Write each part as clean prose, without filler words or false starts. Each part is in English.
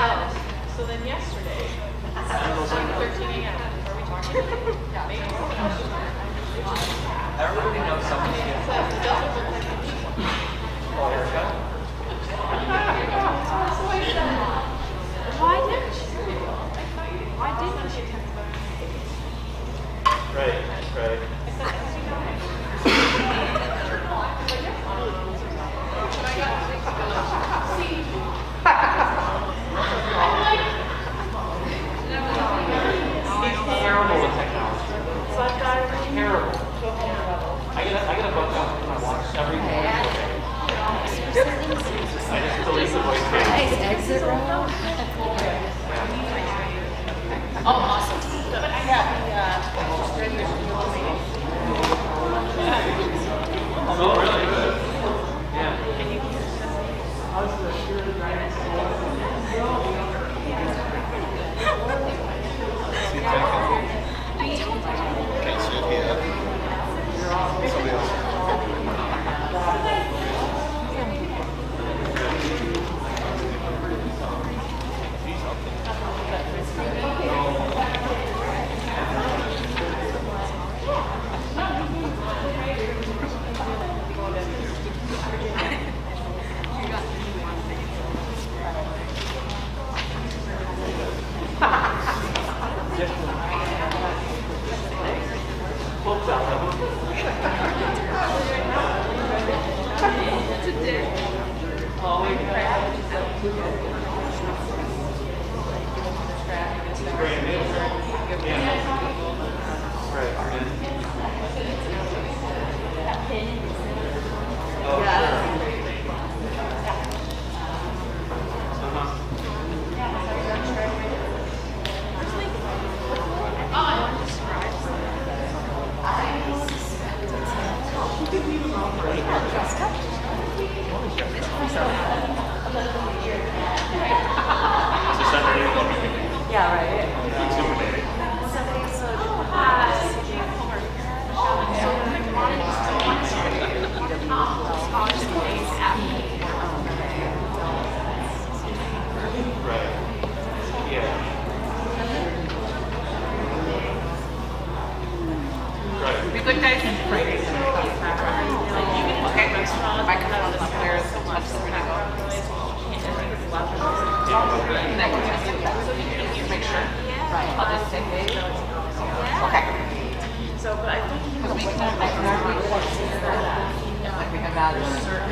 So then yesterday, 13 a.m. Are we talking? Yeah. Everybody knows someone here. Why didn't she? Why didn't she? Right. Terrible with technology. Terrible. I get a book out and I watch every morning. I just delete the voice page. Nice exit row. Oh, awesome. But I got Oh, really? Yeah. Can't sit here. Somebody else. Yeah, right. Be good, guys. Okay. Microphone up there. Touch the window. Make sure. Right. I'll just say hey. Okay. So, but I think because we can like we have that certain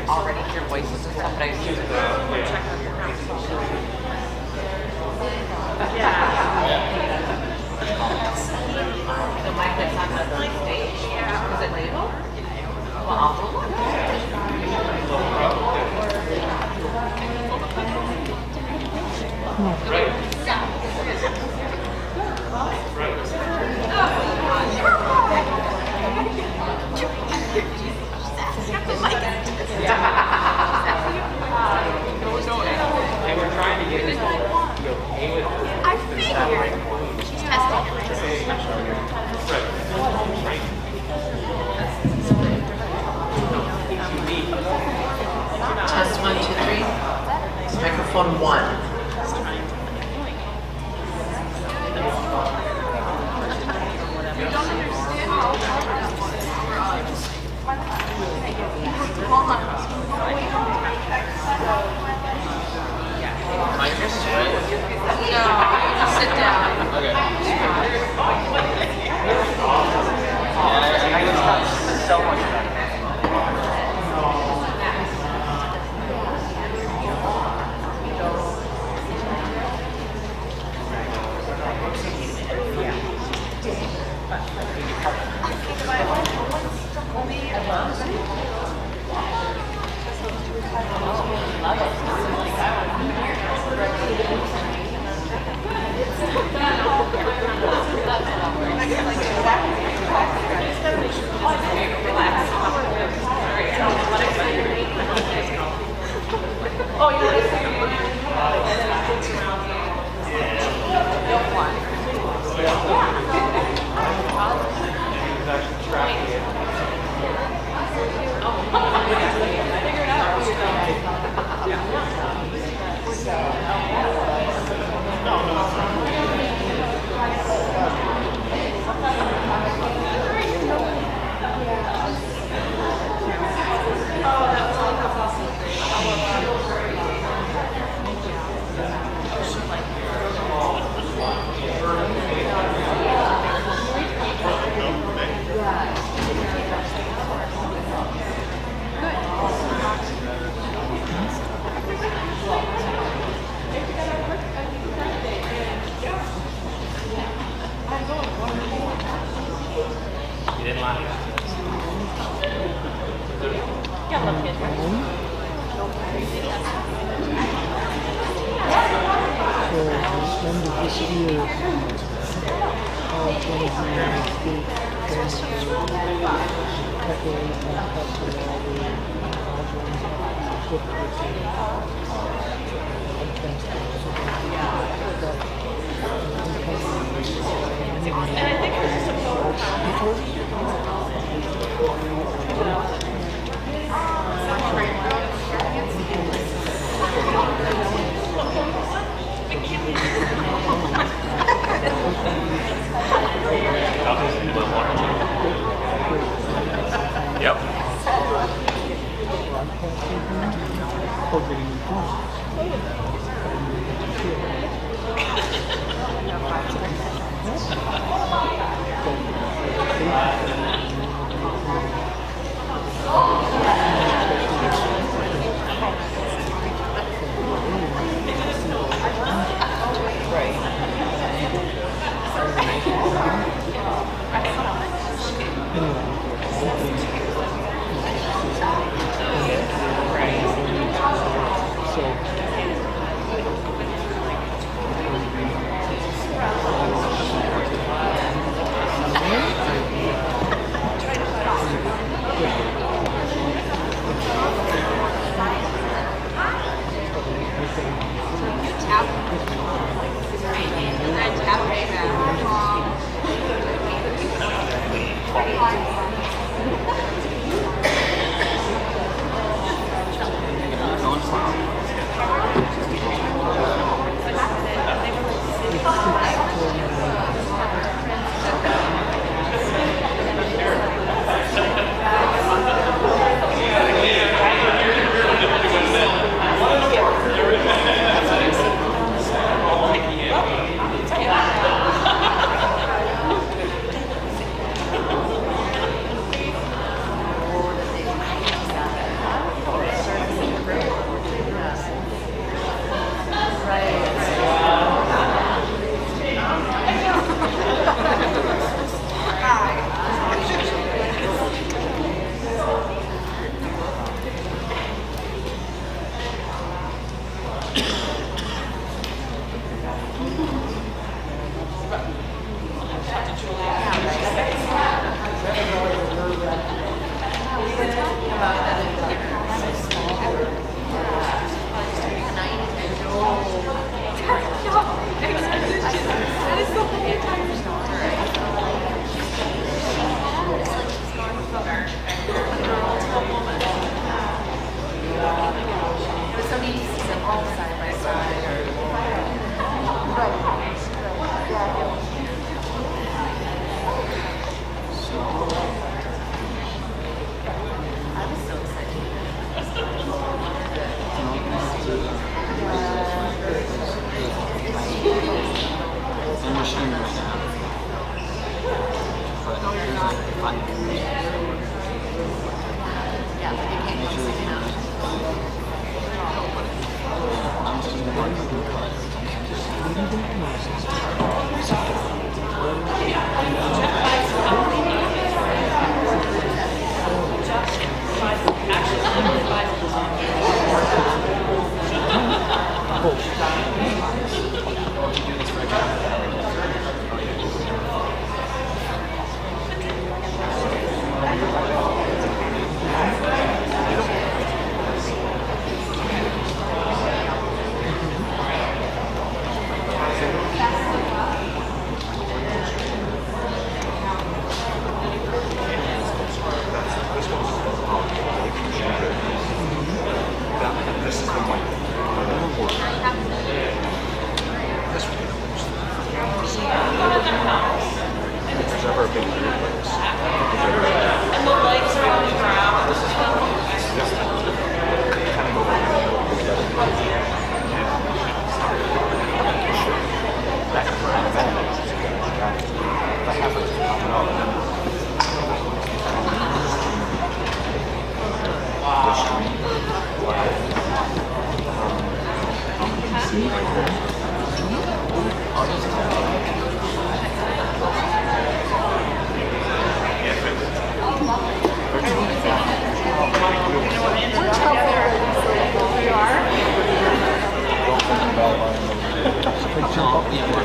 already hear voices and stuff, but I just check on your the mic that's on the stage. Is it labeled? Well, I'll hold on. Right. And we're trying to get this to be okay with I figured. She's testing it. Test 1, 2, 3. Microphone 1. Sit down. Okay. So much better. Yep.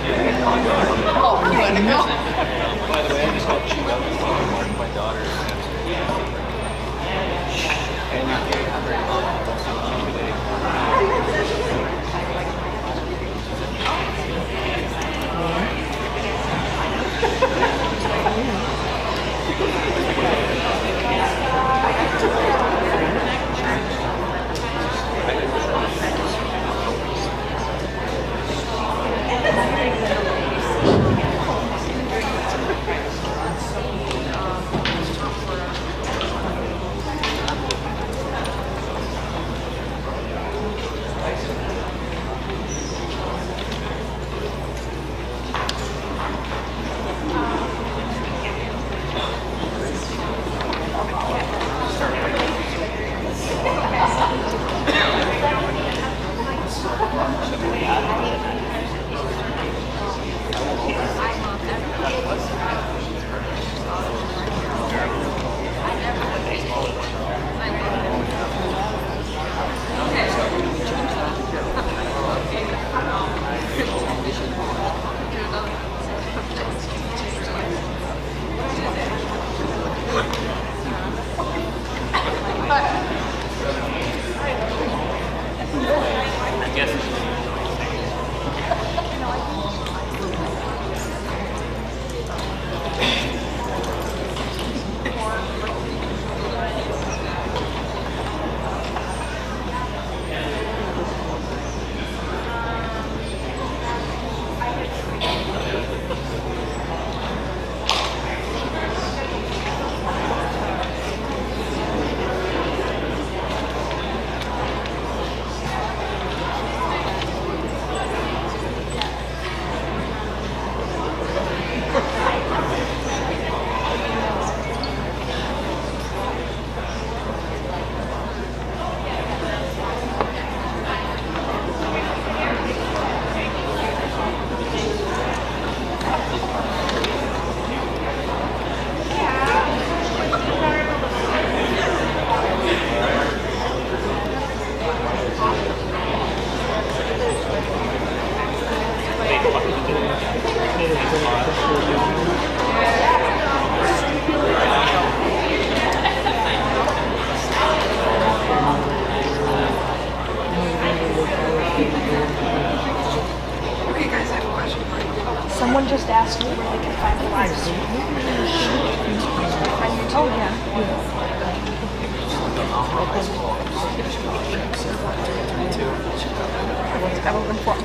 Yeah. guess. Someone just asked me where they can find the live stream. Oh, yeah. I've opened four.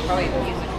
Probably music.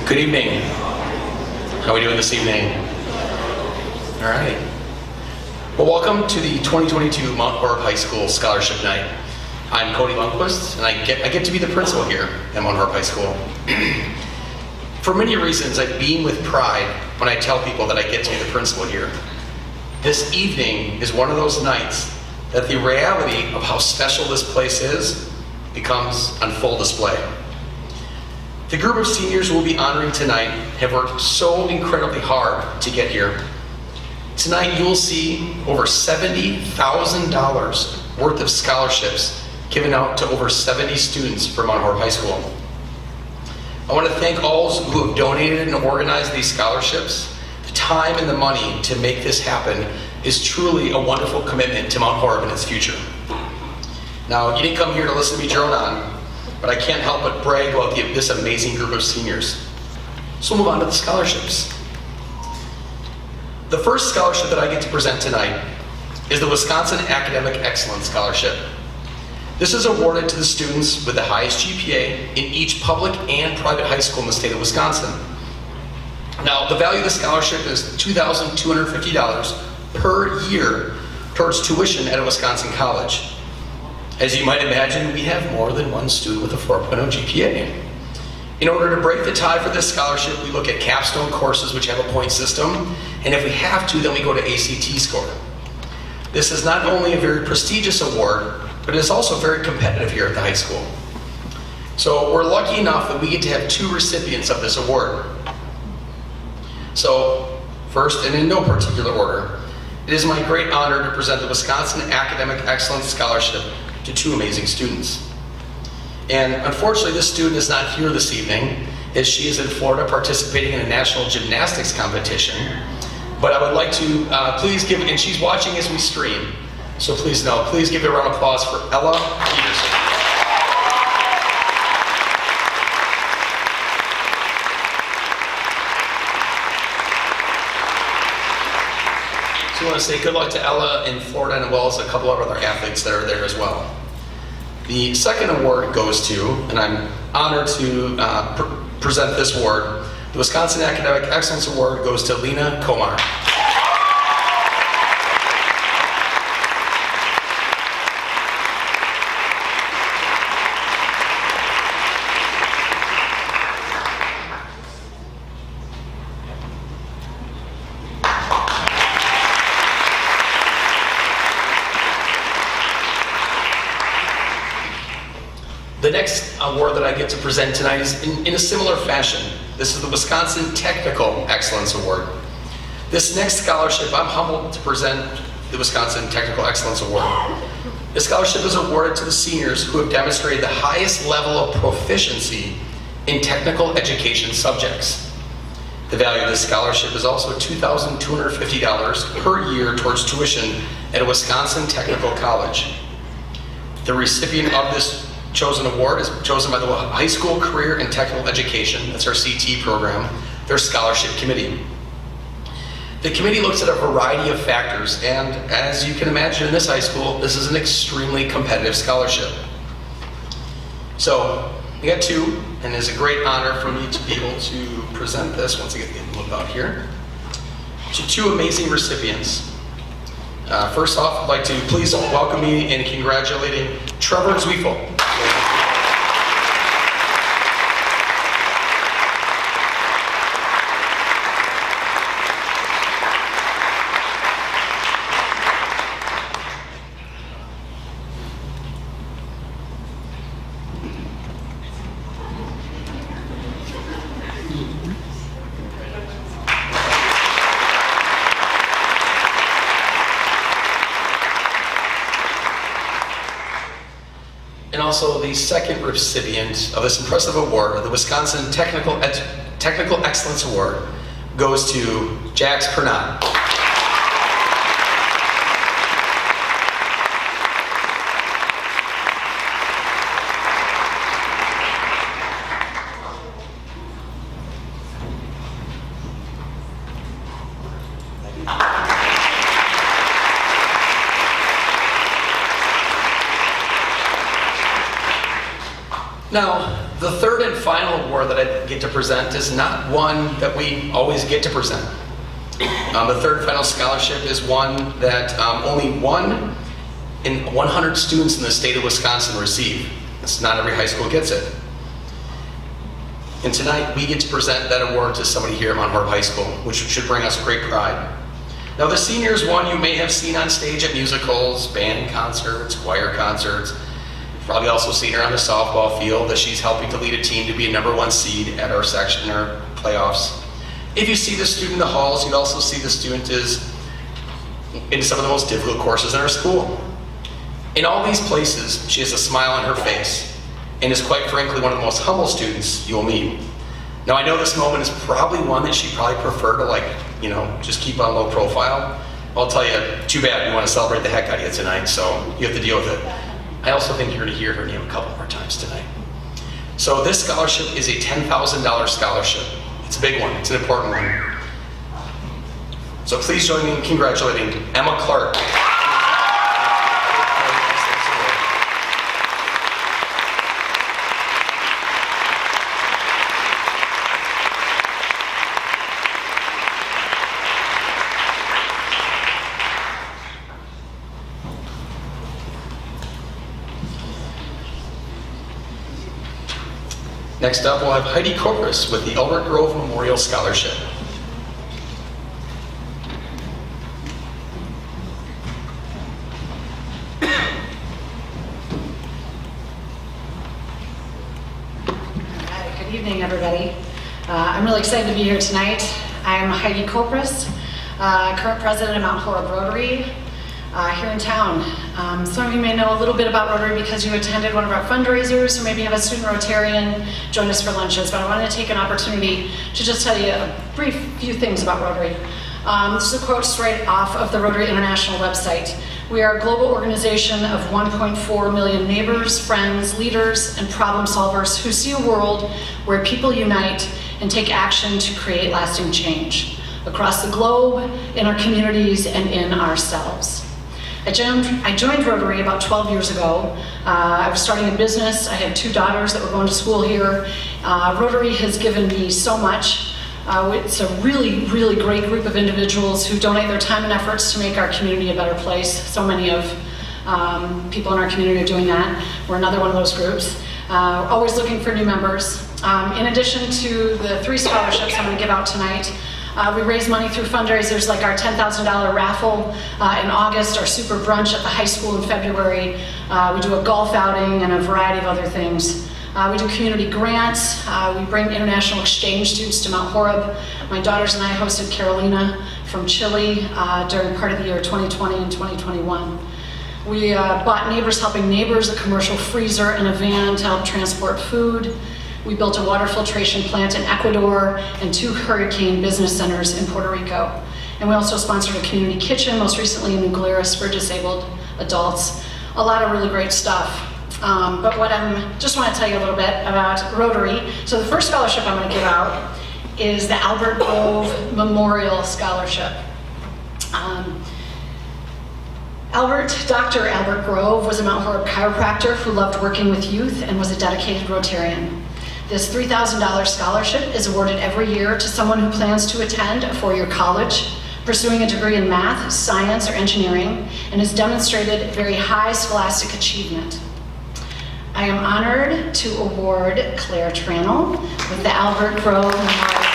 Good evening. How are we doing this evening? All right. Well, welcome to the 2022 Mount Horeb High School Scholarship Night. I'm Cody Lundquist, and I get to be the principal here at Mount Horeb High School. For many reasons, I beam with pride when I tell people that I get to be the principal here. This evening is one of those nights that the reality of how special this place is becomes on full display. The group of seniors we'll be honoring tonight have worked so incredibly hard to get here. Tonight you will see over $70,000 worth of scholarships given out to over 70 students from Mount Horeb High School. I want to thank all who have donated and organized these scholarships. The time and the money to make this happen is truly a wonderful commitment to Mount Horeb and its future. Now, you didn't come here to listen to me drone on, but I can't help but brag about this amazing group of seniors. So we'll move on to the scholarships. The first scholarship that I get to present tonight is the Wisconsin Academic Excellence Scholarship. This is awarded to the students with the highest GPA in each public and private high school in the state of Wisconsin. Now, the value of the scholarship is $2,250 per year towards tuition at a Wisconsin college. As you might imagine, we have more than one student with a 4.0 GPA. In order to break the tie for this scholarship, we look at capstone courses which have a point system, and if we have to, then we go to ACT score. This is not only a very prestigious award, but it is also very competitive here at the high school. So we're lucky enough that we get to have two recipients of this award. So first, and in no particular order, it is my great honor to present the Wisconsin Academic Excellence Scholarship to two amazing students. And unfortunately, this student is not here this evening, as she is in Florida participating in a national gymnastics competition. But I would like to please give, and she's watching as we stream, so please give a round of applause for Ella Peterson. So I want to say good luck to Ella in Florida, and as well as a couple of other athletes that are there as well. The second award goes to, and I'm honored to present this award, the Wisconsin Academic Excellence Award goes to Lena Komar. The next award that I get to present tonight is in a similar fashion. This is the Wisconsin Technical Excellence Award. This next scholarship, I'm humbled to present the Wisconsin Technical Excellence Award. This scholarship is awarded to the seniors who have demonstrated the highest level of proficiency in technical education subjects. The value of this scholarship is also $2,250 per year towards tuition at a Wisconsin technical college. The recipient of this chosen award is chosen by the High School Career and Technical Education, that's our CT program, their scholarship committee. The committee looks at a variety of factors, and as you can imagine in this high school, this is an extremely competitive scholarship. So, we got two, and it's a great honor for me to be able to present this, once I get the envelope out here, to two amazing recipients. First off, I'd like to please welcome me in congratulating Trevor Zwiefel. And also the second recipient of this impressive award, the Wisconsin Technical Excellence Award, goes to Jax Pernot. Now, the third and final award that I get to present is not one that we always get to present. The third and final scholarship is one that only 1 in 100 students in the state of Wisconsin receive. It's not every high school gets it. And tonight we get to present that award to somebody here at Mount Horeb High School, which should bring us great pride. Now the senior is one you may have seen on stage at musicals, band concerts, choir concerts. Probably also seen her on the softball field, that she's helping to lead a team to be a #1 seed at our section or playoffs. If you see the student in the halls, you'd also see the student is in some of the most difficult courses in our school. In all these places, she has a smile on her face and is quite frankly one of the most humble students you'll meet. Now I know this moment is probably one that she'd probably prefer to just keep on low profile. I'll tell you, too bad, we want to celebrate the heck out of you tonight, so you have to deal with it. I also think you're going to hear her name a couple more times tonight. So this scholarship is a $10,000 scholarship. It's a big one, it's an important one. So please join me in congratulating Emma Clark. Next up, we'll have Heidi Corpus with the Elbert Grove Memorial Scholarship. Hi, good evening, everybody. I'm really excited to be here tonight. I'm Heidi Corpus, current president of Mount Horeb Rotary here in town. Some of you may know a little bit about Rotary because you attended one of our fundraisers, or maybe have a student Rotarian join us for lunches, but I wanted to take an opportunity to just tell you a brief few things about Rotary. This is a quote straight off of the Rotary International website. We are a global organization of 1.4 million neighbors, friends, leaders, and problem solvers who see a world where people unite and take action to create lasting change across the globe, in our communities, and in ourselves. I joined Rotary about 12 years ago. I was starting a business. I had 2 daughters that were going to school here. Rotary has given me so much. It's a really, really great group of individuals who donate their time and efforts to make our community a better place. So many of people in our community are doing that. We're another one of those groups. Always looking for new members. In addition to the 3 scholarships I'm going to give out tonight, We raise money through fundraisers like our $10,000 raffle in August, our super brunch at the high school in February. We do a golf outing and a variety of other things. We do community grants. We bring international exchange students to Mount Horeb. My daughters and I hosted Carolina from Chile during part of the year 2020 and 2021. We bought Neighbors Helping Neighbors, a commercial freezer and a van to help transport food. We built a water filtration plant in Ecuador and 2 hurricane business centers in Puerto Rico. And we also sponsored a community kitchen, most recently in New Glarus for disabled adults. A lot of really great stuff. But what just want to tell you a little bit about Rotary. So the first scholarship I'm going to give out is the Albert Grove Memorial Scholarship. Dr. Albert Grove was a Mount Horeb chiropractor who loved working with youth and was a dedicated Rotarian. This $3,000 scholarship is awarded every year to someone who plans to attend a 4-year college, pursuing a degree in math, science, or engineering, and has demonstrated very high scholastic achievement. I am honored to award Claire Tranel with the Albert Grove Memorial Scholarship.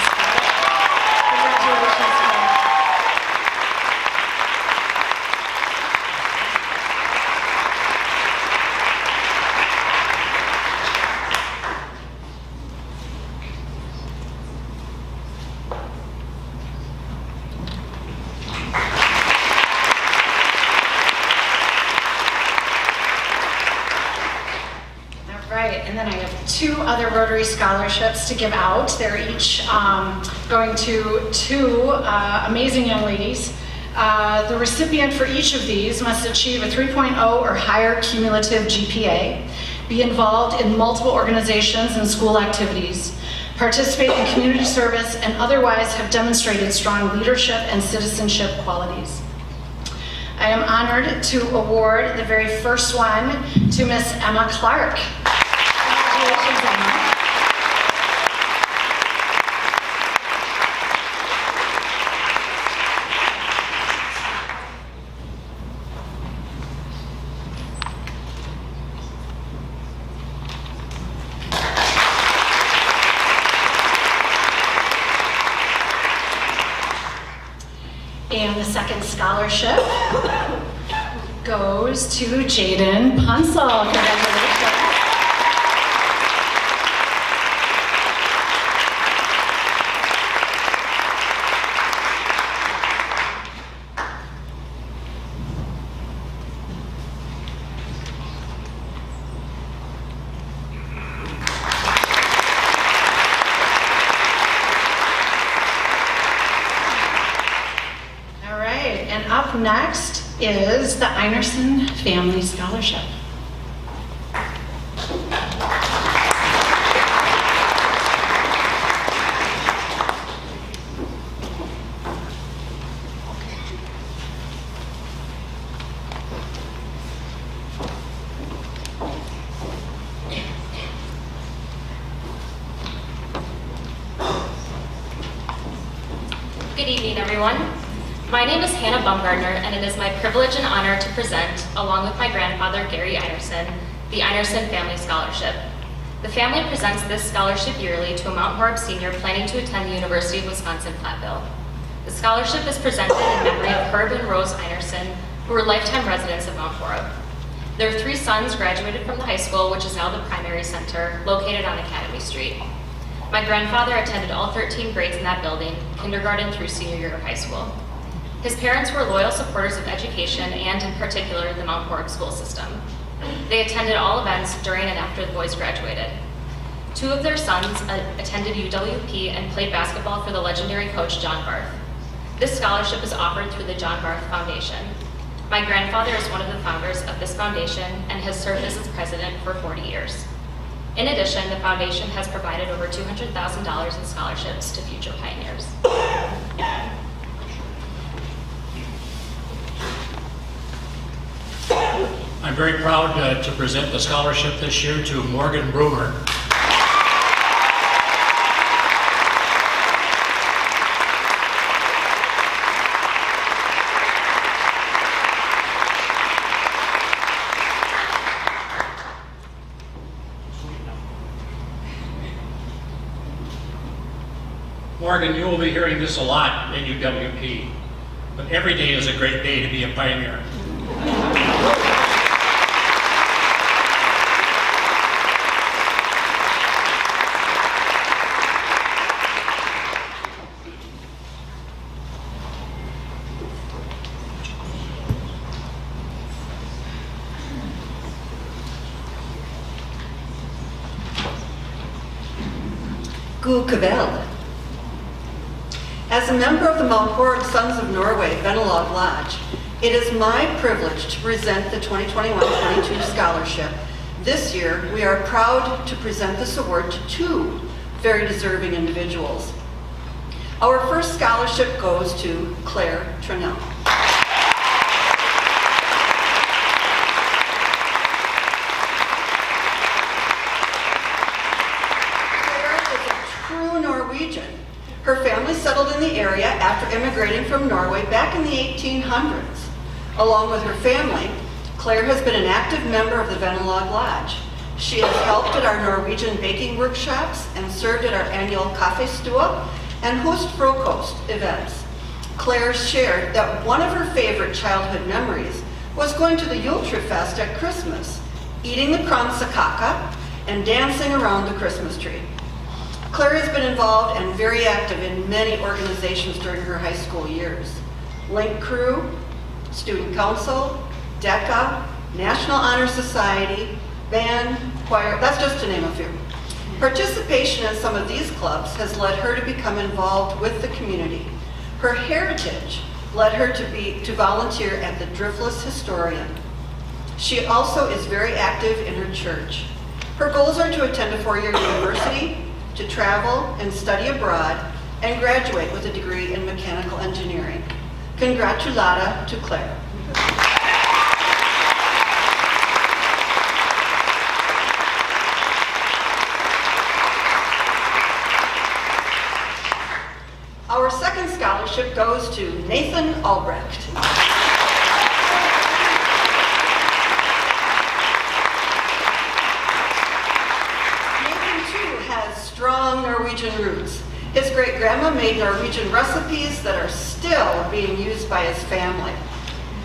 Congratulations, Claire. And then I have 2 other Rotary scholarships to give out. They're each going to 2 amazing young ladies. The recipient for each of these must achieve a 3.0 or higher cumulative GPA, be involved in multiple organizations and school activities, participate in community service, and otherwise have demonstrated strong leadership and citizenship qualities. I am honored to award the very first one to Miss Emma Clark. Congratulations, Emma. And the second scholarship goes to Jaden Punsel. Congratulations. And up next is the Einerson Family Scholarship. Good evening, everyone. My name is Hannah Baumgartner, and it is my privilege and honor to present, along with my grandfather, Gary Einerson, the Einerson Family Scholarship. The family presents this scholarship yearly to a Mount Horeb senior planning to attend the University of Wisconsin-Platteville. The scholarship is presented in memory of Herb and Rose Einerson, who were lifetime residents of Mount Horeb. Their 3 sons graduated from the high school, which is now the primary center, located on Academy Street. My grandfather attended all 13 grades in that building, kindergarten through senior year of high school. His parents were loyal supporters of education and, in particular, the Mount Horeb school system. They attended all events during and after the boys graduated. 2 of their sons attended UWP and played basketball for the legendary coach John Barth. This scholarship is offered through the John Barth Foundation. My grandfather is one of the founders of this foundation and has served as its president for 40 years. In addition, the foundation has provided over $200,000 in scholarships to future pioneers. I'm very proud to present the scholarship this year to Morgan Broomer. Morgan, you will be hearing this a lot in UWP, but every day is a great day to be a pioneer. God kväll. As a member of the Mount Horeb Sons of Norway Vennelag Lodge, it is my privilege to present the 2021-22 scholarship. This year, we are proud to present this award to two very deserving individuals. Our first scholarship goes to Claire Trinnell. Her family settled in the area after immigrating from Norway back in the 1800s. Along with her family, Claire has been an active member of the Vennelag Lodge. She has helped at our Norwegian baking workshops and served at our annual kaffestua and host frokost events. Claire shared that one of her favorite childhood memories was going to the Jultrefest at Christmas, eating the kransekaka, and dancing around the Christmas tree. Claire has been involved and very active in many organizations during her high school years. Link Crew, Student Council, DECA, National Honor Society, band, choir, that's just to name a few. Participation in some of these clubs has led her to become involved with the community. Her heritage led her to volunteer at the Driftless Historian. She also is very active in her church. Her goals are to attend a four-year university, to travel and study abroad, and graduate with a degree in mechanical engineering. Congratulata to Claire. Our second scholarship goes to Nathan Albrecht. Strong Norwegian roots. His great-grandma made Norwegian recipes that are still being used by his family.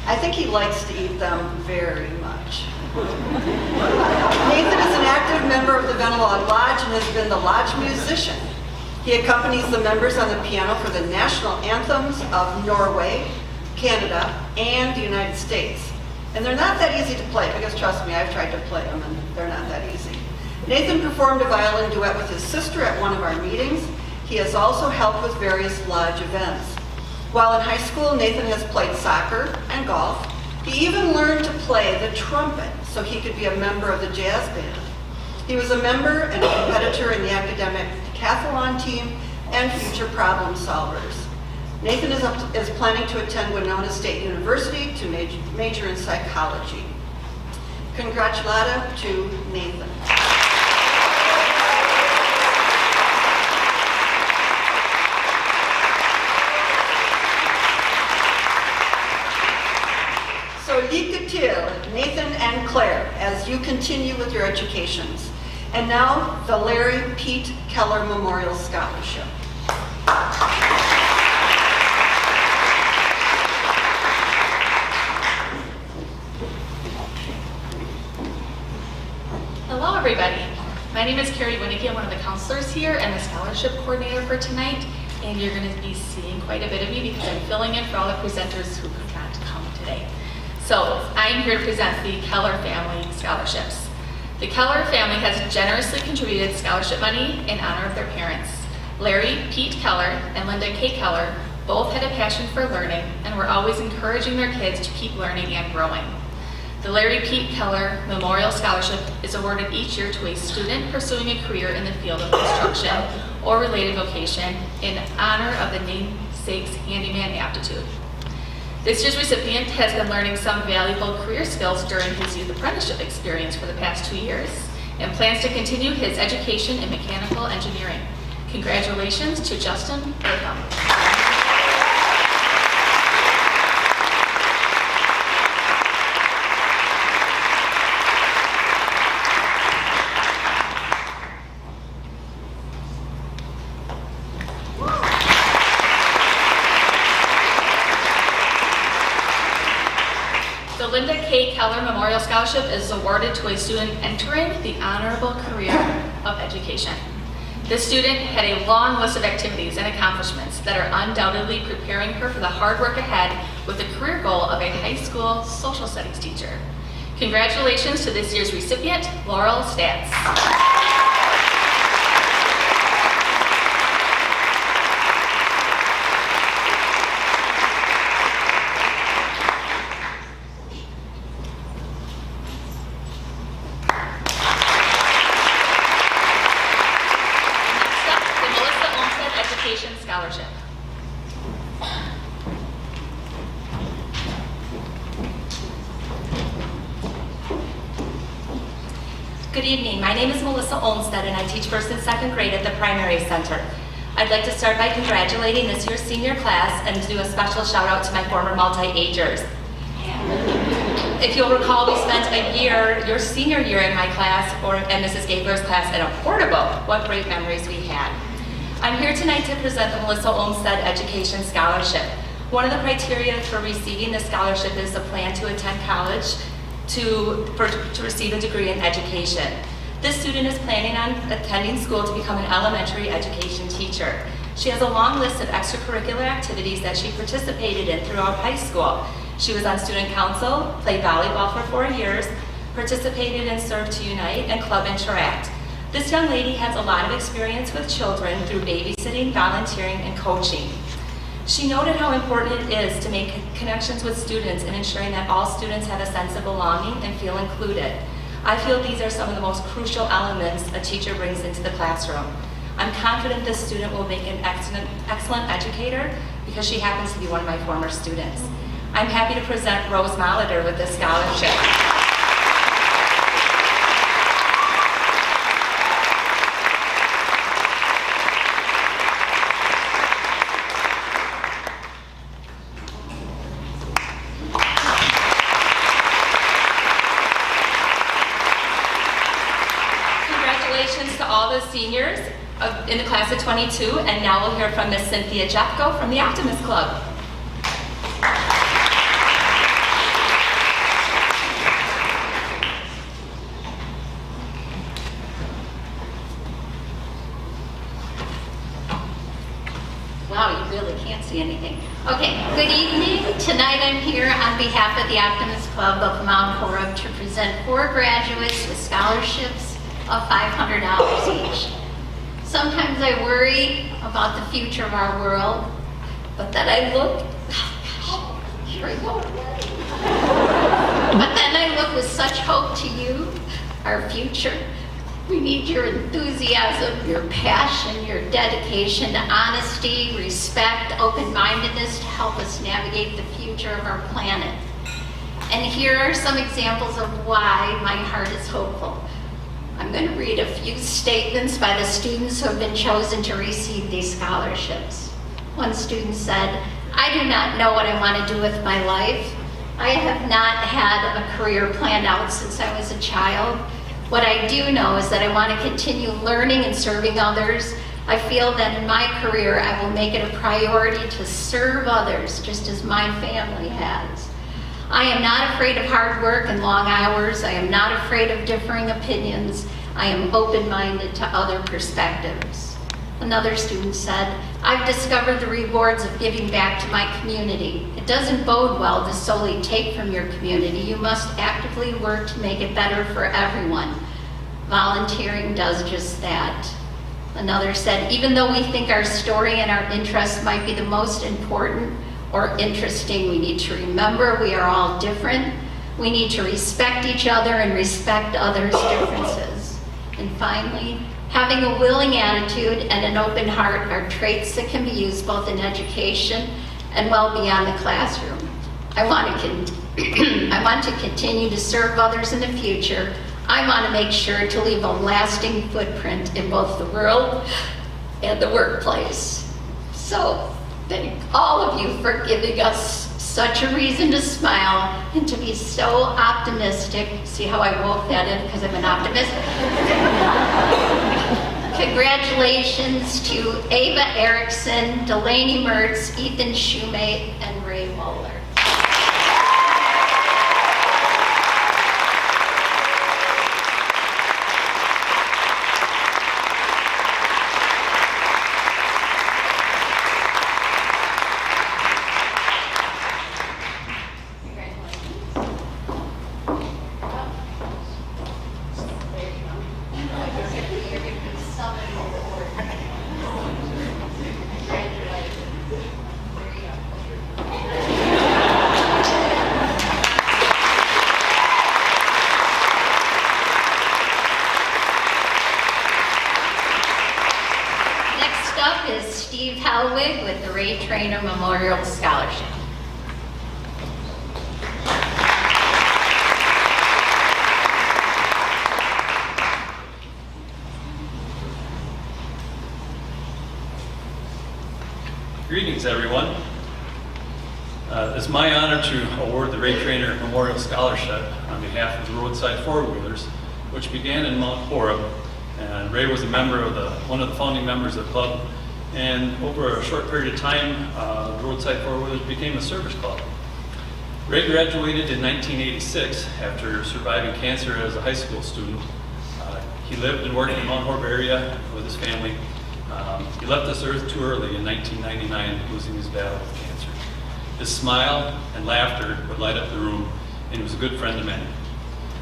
I think he likes to eat them very much. Nathan is an active member of the Vennelag Lodge and has been the lodge musician. He accompanies the members on the piano for the national anthems of Norway, Canada, and the United States. And they're not that easy to play, because trust me, I've tried to play them and they're not that easy. Nathan performed a violin duet with his sister at one of our meetings. He has also helped with various lodge events. While in high school, Nathan has played soccer and golf. He even learned to play the trumpet so he could be a member of the jazz band. He was a member and a competitor in the academic decathlon team and future problem solvers. Nathan is planning to attend Winona State University to major in psychology. Congratulata to Nathan. So lycka till, Nathan and Claire, as you continue with your educations. And now, the Larry Pete Keller Memorial Scholarship. Hello, everybody. My name is Carrie Winnicke. I'm one of the counselors here and the scholarship coordinator for tonight. And you're going to be seeing quite a bit of me because I'm filling in for all the presenters who could not come today. So I'm here to present the Keller Family Scholarships. The Keller family has generously contributed scholarship money in honor of their parents. Larry Pete Keller and Linda K. Keller both had a passion for learning and were always encouraging their kids to keep learning and growing. The Larry Pete Keller Memorial Scholarship is awarded each year to a student pursuing a career in the field of construction or related vocation in honor of the namesake's handyman aptitude. This year's recipient has been learning some valuable career skills during his youth apprenticeship experience for the past 2 years and plans to continue his education in mechanical engineering. Congratulations to Justin Burkham. Memorial Scholarship is awarded to a student entering the honorable career of education. This student had a long list of activities and accomplishments that are undoubtedly preparing her for the hard work ahead with the career goal of a high school social studies teacher. Congratulations to this year's recipient, Laurel Stantz. Scholarship. Good evening. My name is Melissa Olmstead and I teach 1st and 2nd grade at the Primary Center. I'd like to start by congratulating this year's senior class and do a special shout out to my former multi-agers. If you'll recall, we spent a year, your senior year in my class, and Mrs. Gabler's class, in a portable. What great memories we had. I'm here tonight to present the Melissa Olmstead Education Scholarship. One of the criteria for receiving the scholarship is a plan to attend college to receive a degree in education. This student is planning on attending school to become an elementary education teacher. She has a long list of extracurricular activities that she participated in throughout high school. She was on student council, played volleyball for 4 years, participated in Serve to Unite, and Club Interact. This young lady has a lot of experience with children through babysitting, volunteering, and coaching. She noted how important it is to make connections with students and ensuring that all students have a sense of belonging and feel included. I feel these are some of the most crucial elements a teacher brings into the classroom. I'm confident this student will make an excellent educator because she happens to be one of my former students. I'm happy to present Rose Molitor with this scholarship. Seniors in the class of 22, and now we'll hear from Miss Cynthia Jeffco from the Optimist Club. Wow, you really can't see anything. Okay, good evening. Tonight I'm here on behalf of the Optimist Club of Mount Horeb to present 4 graduates with scholarships of $500 each. Sometimes I worry about the future of our world, but then I look, here I go. But then I look with such hope to you, our future. We need your enthusiasm, your passion, your dedication to honesty, respect, open-mindedness to help us navigate the future of our planet. And here are some examples of why my heart is hopeful. I'm going to read a few statements by the students who have been chosen to receive these scholarships. One student said, "I do not know what I want to do with my life. I have not had a career planned out since I was a child. What I do know is that I want to continue learning and serving others. I feel that in my career I will make it a priority to serve others just as my family has. I am not afraid of hard work and long hours. I am not afraid of differing opinions. I am open-minded to other perspectives." Another student said, "I've discovered the rewards of giving back to my community. It doesn't bode well to solely take from your community. You must actively work to make it better for everyone. Volunteering does just that." Another said, "Even though we think our story and our interests might be the most important or interesting, we need to remember we are all different. We need to respect each other and respect others' differences." And finally, having a willing attitude and an open heart are traits that can be used both in education and well beyond the classroom. I want to continue to serve others in the future. I want to make sure to leave a lasting footprint in both the world and the workplace. So, thank all of you for giving us such a reason to smile and to be so optimistic. See how I woke that in because I'm an optimist? Congratulations to Ava Erickson, Delaney Mertz, Ethan Shoemate, and Ray Waller. Hellwig with the Ray Trainer Memorial Scholarship. Greetings, everyone. It's my honor to award the Ray Trainer Memorial Scholarship on behalf of the Roadside Four-Wheelers, which began in Mount Horeb. And Ray was a member of one of the founding members of the club. And over a short period of time, Roadside Four-Wheelers became a service club. Ray graduated in 1986 after surviving cancer as a high school student. He lived and worked in the Mount Horeb area with his family. He left this earth too early in 1999, losing his battle with cancer. His smile and laughter would light up the room, and he was a good friend to many.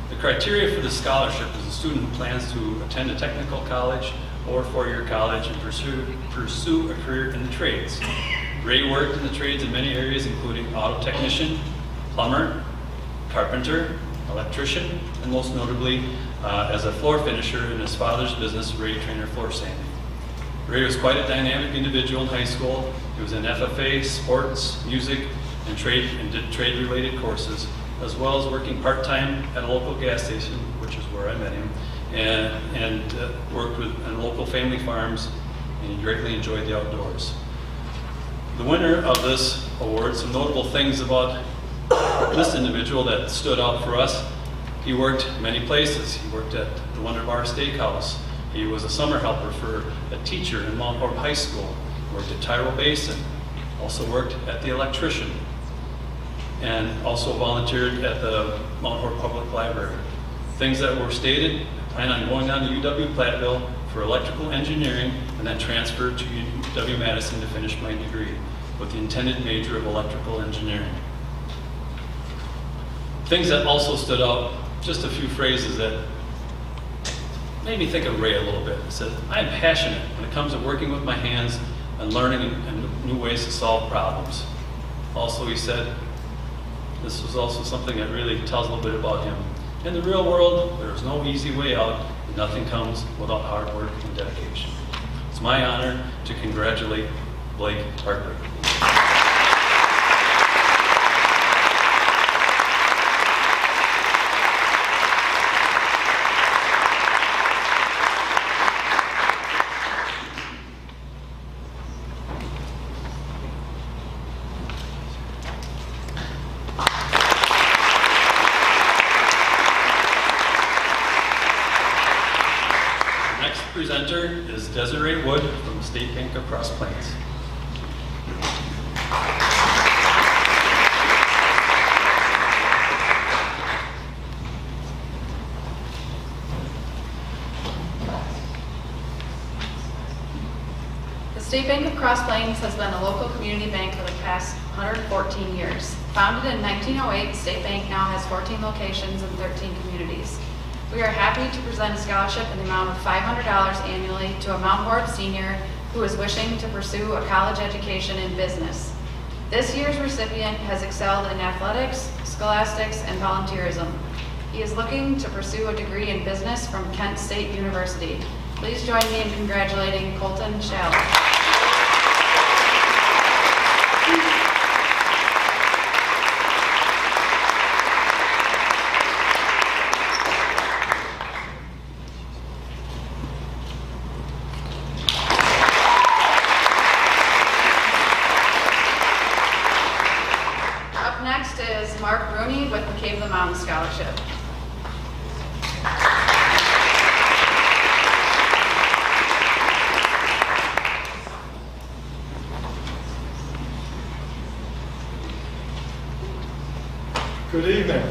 The criteria for this scholarship is a student who plans to attend a technical college or four-year college and pursue a career in the trades. Ray worked in the trades in many areas, including auto technician, plumber, carpenter, electrician, and most notably as a floor finisher in his father's business, Ray Trainer Floor Sanding. Ray was quite a dynamic individual in high school. He was in FFA, sports, music, and did trade-related courses, as well as working part-time at a local gas station, which is where I met him, and worked on local family farms, and he greatly enjoyed the outdoors. The winner of this award, some notable things about this individual that stood out for us: he worked many places. He worked at the Wonder Bar Steakhouse. He was a summer helper for a teacher in Mount Horeb High School, worked at Tyrell Basin, also worked at the electrician, and also volunteered at the Mount Horeb Public Library. Things that were stated: I plan on going on to UW-Platteville for electrical engineering and then transferred to UW-Madison to finish my degree with the intended major of electrical engineering. Things that also stood out, just a few phrases that made me think of Ray a little bit. He said, "I'm passionate when it comes to working with my hands and learning and new ways to solve problems." Also, he said, this was also something that really tells a little bit about him. "In the real world, there is no easy way out, and nothing comes without hard work and dedication." It's my honor to congratulate Blake Hartwick. Presenter is Desiree Wood from the State Bank of Cross Plains. The State Bank of Cross Plains has been a local community bank for the past 114 years. Founded in 1908, the State Bank now has 14 locations in 13 communities. We are happy to present a scholarship in the amount of $500 annually to a Mount Horeb senior who is wishing to pursue a college education in business. This year's recipient has excelled in athletics, scholastics, and volunteerism. He is looking to pursue a degree in business from Kent State University. Please join me in congratulating Colton Shell. With the Cave of the Mountain Scholarship. Good evening.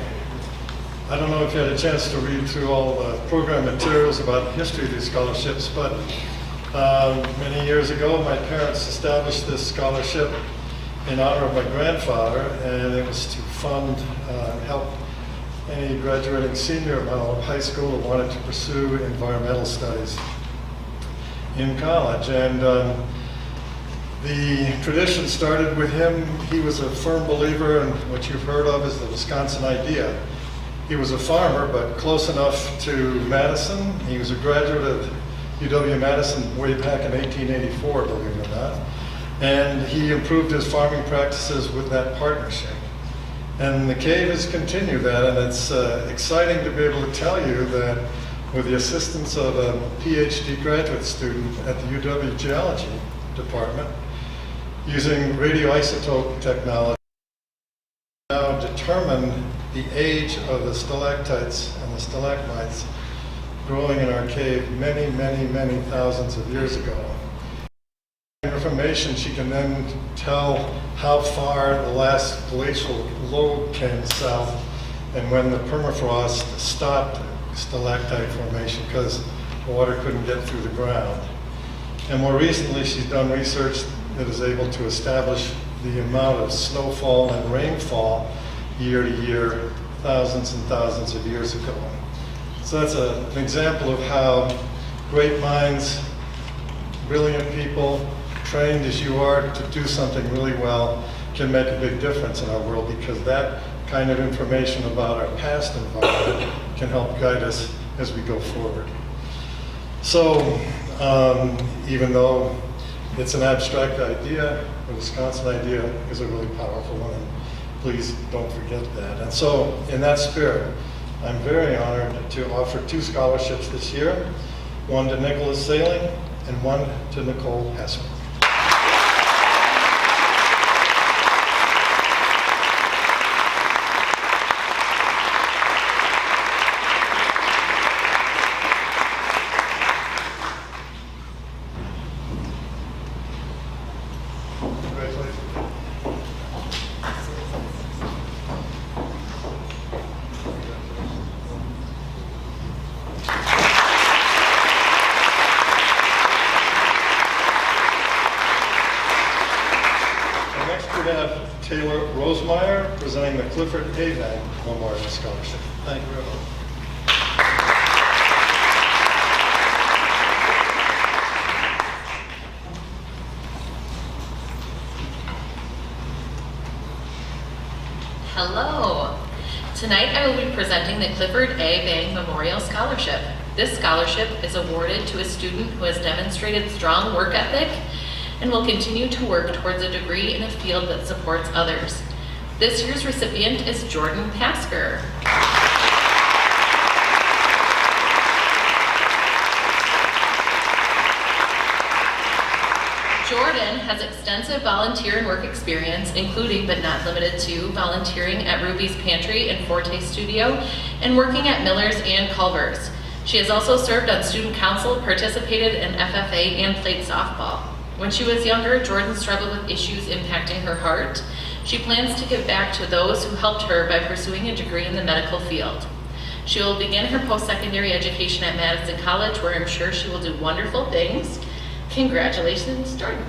I don't know if you had a chance to read through all the program materials about the history of these scholarships, but many years ago my parents established this scholarship in honor of my grandfather, and it was to fund and help any graduating senior at Mount Horeb High School who wanted to pursue environmental studies in college. And the tradition started with him. He was a firm believer in what you've heard of as the Wisconsin idea. He was a farmer, but close enough to Madison. He was a graduate of UW-Madison way back in 1884, believe it or not. and he improved his farming practices with that partnership. And the cave has continued that, and it's exciting to be able to tell you that with the assistance of a PhD graduate student at the UW Geology Department, using radioisotope technology, now determine the age of the stalactites and the stalagmites growing in our cave many, many, many thousands of years ago. Information, she can then tell how far the last glacial load came south and when the permafrost stopped stalactite formation because the water couldn't get through the ground. And more recently, she's done research that is able to establish the amount of snowfall and rainfall year to year, thousands and thousands of years ago. So that's an example of how great minds, brilliant people, trained as you are to do something really well, can make a big difference in our world, because that kind of information about our past environment can help guide us as we go forward. So even though it's an abstract idea, the Wisconsin idea is a really powerful one, and please don't forget that. And so in that spirit, I'm very honored to offer 2 scholarships this year, one to Nicholas Sailing and one to Nicole Hesser. Presenting the Clifford A. Van Memorial Scholarship. Thank you, everyone. Hello. Tonight I will be presenting the Clifford A. Van Memorial Scholarship. This scholarship is awarded to a student who has demonstrated strong work ethic and will continue to work towards a degree in a field that supports others. This year's recipient is Jordan Pasker. Jordan has extensive volunteer and work experience, including but not limited to volunteering at Ruby's Pantry and Forte Studio and working at Miller's and Culver's. She has also served on student council, participated in FFA, and played softball. When she was younger, Jordan struggled with issues impacting her heart. She plans to give back to those who helped her by pursuing a degree in the medical field. She will begin her post-secondary education at Madison College, where I'm sure she will do wonderful things. Congratulations, Jordan.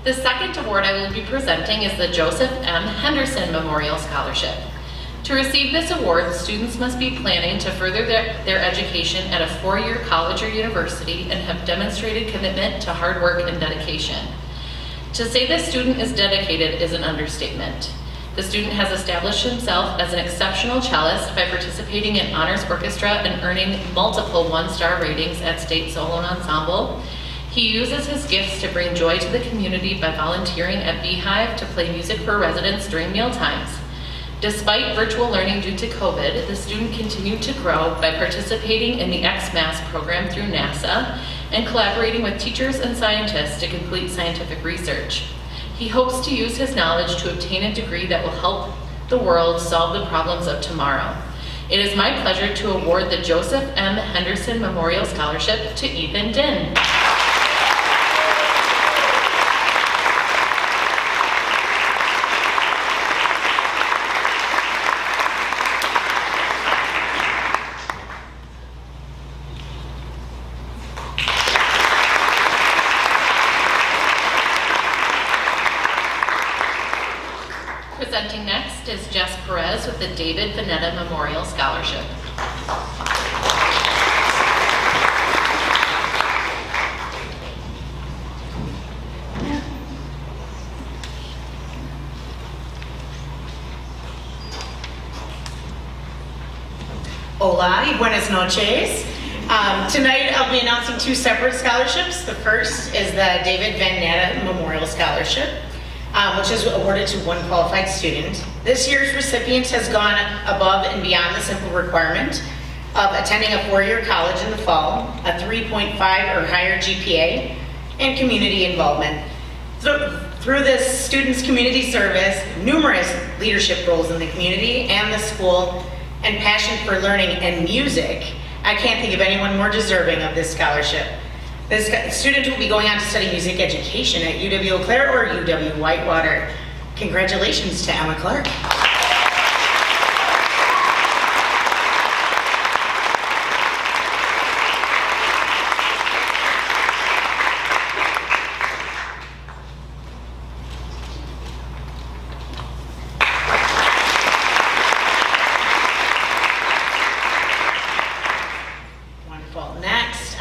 The second award I will be presenting is the Joseph M. Henderson Memorial Scholarship. To receive this award, students must be planning to further their education at a 4-year college or university and have demonstrated commitment to hard work and dedication. To say the student is dedicated is an understatement. The student has established himself as an exceptional cellist by participating in honors orchestra and earning multiple 1-star ratings at state solo and ensemble. He uses his gifts to bring joy to the community by volunteering at Beehive to play music for residents during meal times. Despite virtual learning due to COVID, the student continued to grow by participating in the XMAS program through NASA and collaborating with teachers and scientists to complete scientific research. He hopes to use his knowledge to obtain a degree that will help the world solve the problems of tomorrow. It is my pleasure to award the Joseph M. Henderson Memorial Scholarship to Ethan Din. Presenting next is Jess Perez with the David Vanetta Memorial Scholarship. Hola y buenas noches. Tonight I'll be announcing two separate scholarships. The first is the David Van Natta Memorial Scholarship, which is awarded to one qualified student. This year's recipient has gone above and beyond the simple requirement of attending a four-year college in the fall, a 3.5 or higher GPA, and community involvement. Through this student's community service, numerous leadership roles in the community and the school, and passion for learning and music, I can't think of anyone more deserving of this scholarship. This student will be going on to study music education at UW-Eau Claire or UW-Whitewater. Congratulations to Emma Clark.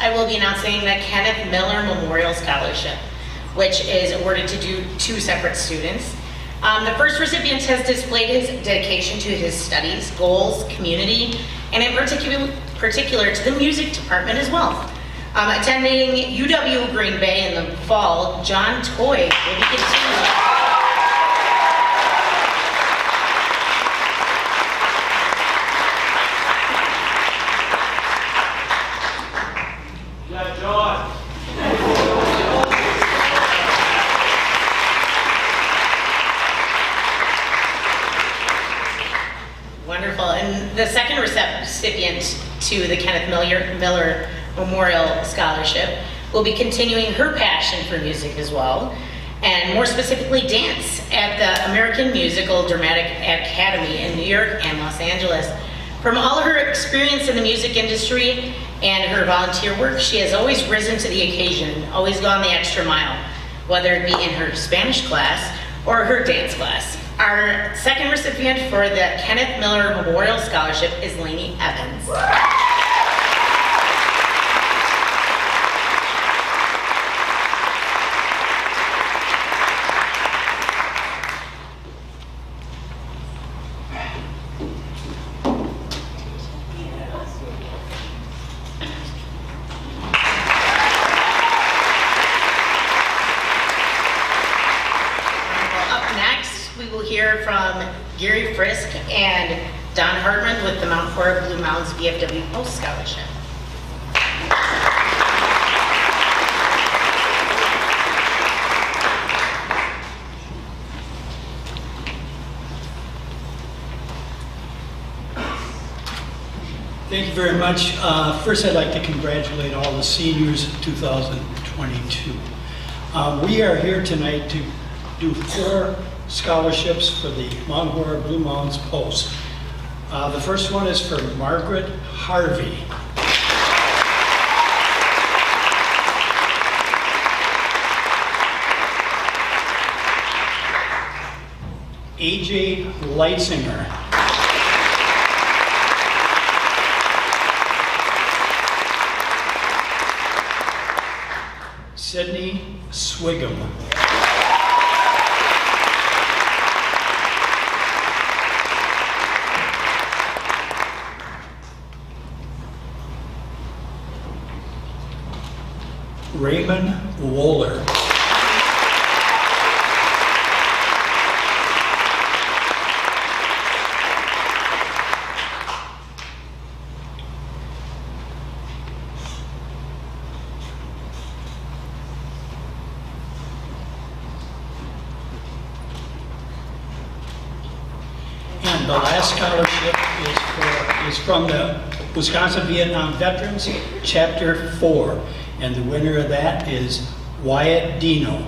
I will be announcing the Kenneth Miller Memorial Scholarship, which is awarded to two separate students. The first recipient has displayed his dedication to his studies, goals, community, and in particular to the music department as well. Attending UW Green Bay in the fall, John Toy will be continuing. Wonderful. And the second recipient to the Kenneth Miller Memorial Scholarship will be continuing her passion for music as well, and more specifically dance at the American Musical Dramatic Academy in New York and Los Angeles. From all her experience in the music industry and her volunteer work, she has always risen to the occasion, always gone the extra mile, whether it be in her Spanish class or her dance class. Our second recipient for the Kenneth Miller Memorial Scholarship is Lainey Evans. From Gary Frisk and Don Hartman with the Mount Horeb Blue Mountains VFW Post Scholarship. Thank you very much. First, I'd like to congratulate all the seniors of 2022. We are here tonight to do 4 scholarships for the Mount Horeb Blue Mountains Post. The first one is for Margaret Harvey. AJ Leitzinger. Sydney Swigum. Raymond Wohler. And the last scholarship is from the Wisconsin Vietnam Veterans, Chapter 4. And the winner of that is Wyatt Dino.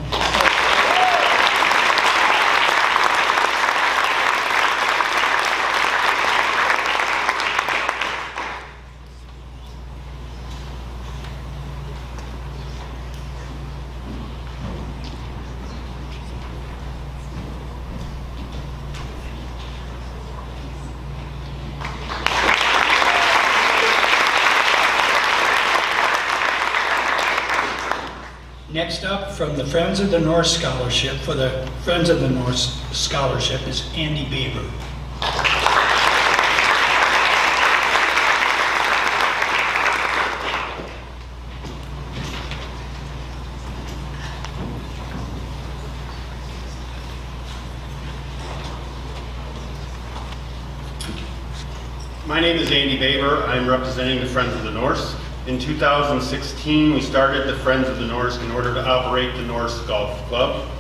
Next up, from the Friends of the North Scholarship, for the Friends of the North Scholarship is Andy Beaver. My name is Andy Baber. I'm representing the Friends of the Norse. In 2016, we started the Friends of the Norse in order to operate the Norse Golf Club.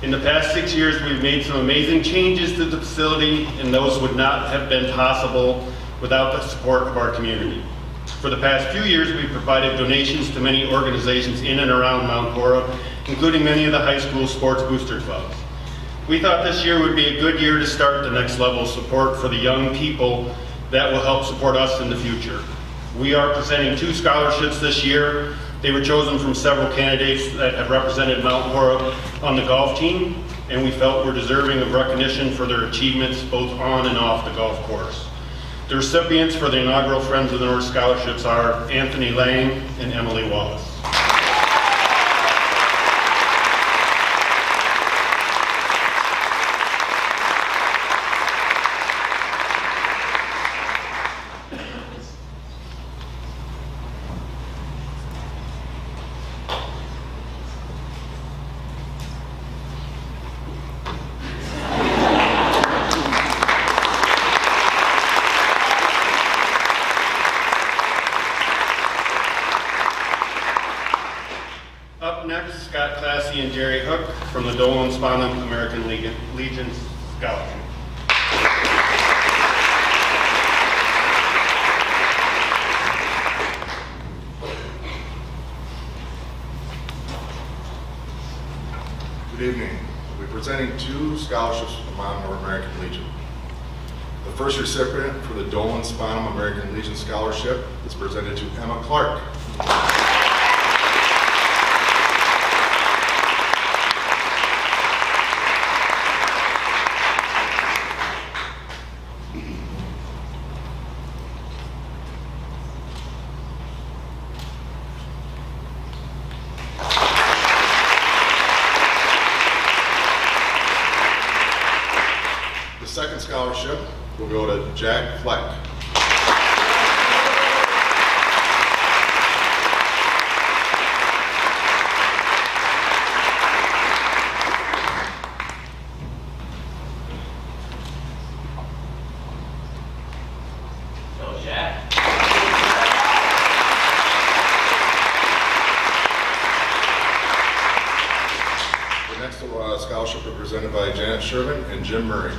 In the past 6 years, we've made some amazing changes to the facility, and those would not have been possible without the support of our community. For the past few years, we've provided donations to many organizations in and around Mount Horeb, including many of the high school sports booster clubs. We thought this year would be a good year to start the next level of support for the young people that will help support us in the future. We are presenting 2 scholarships this year. They were chosen from several candidates that have represented Mount Horeb on the golf team, and we felt were deserving of recognition for their achievements both on and off the golf course. The recipients for the inaugural Friends of the North scholarships are Anthony Lang and Emily Wallace. And Jerry Hook from the Dolan Spanum American Legion Scholarship. Good evening. We're presenting 2 scholarships from Mount Horeb American Legion. The first recipient for the Dolan Spanum American Legion Scholarship is presented to Emma Clark. The second scholarship will go to Jack Fleck. Go, Jack. The next scholarship is presented by Janet Sherman and Jim Murray.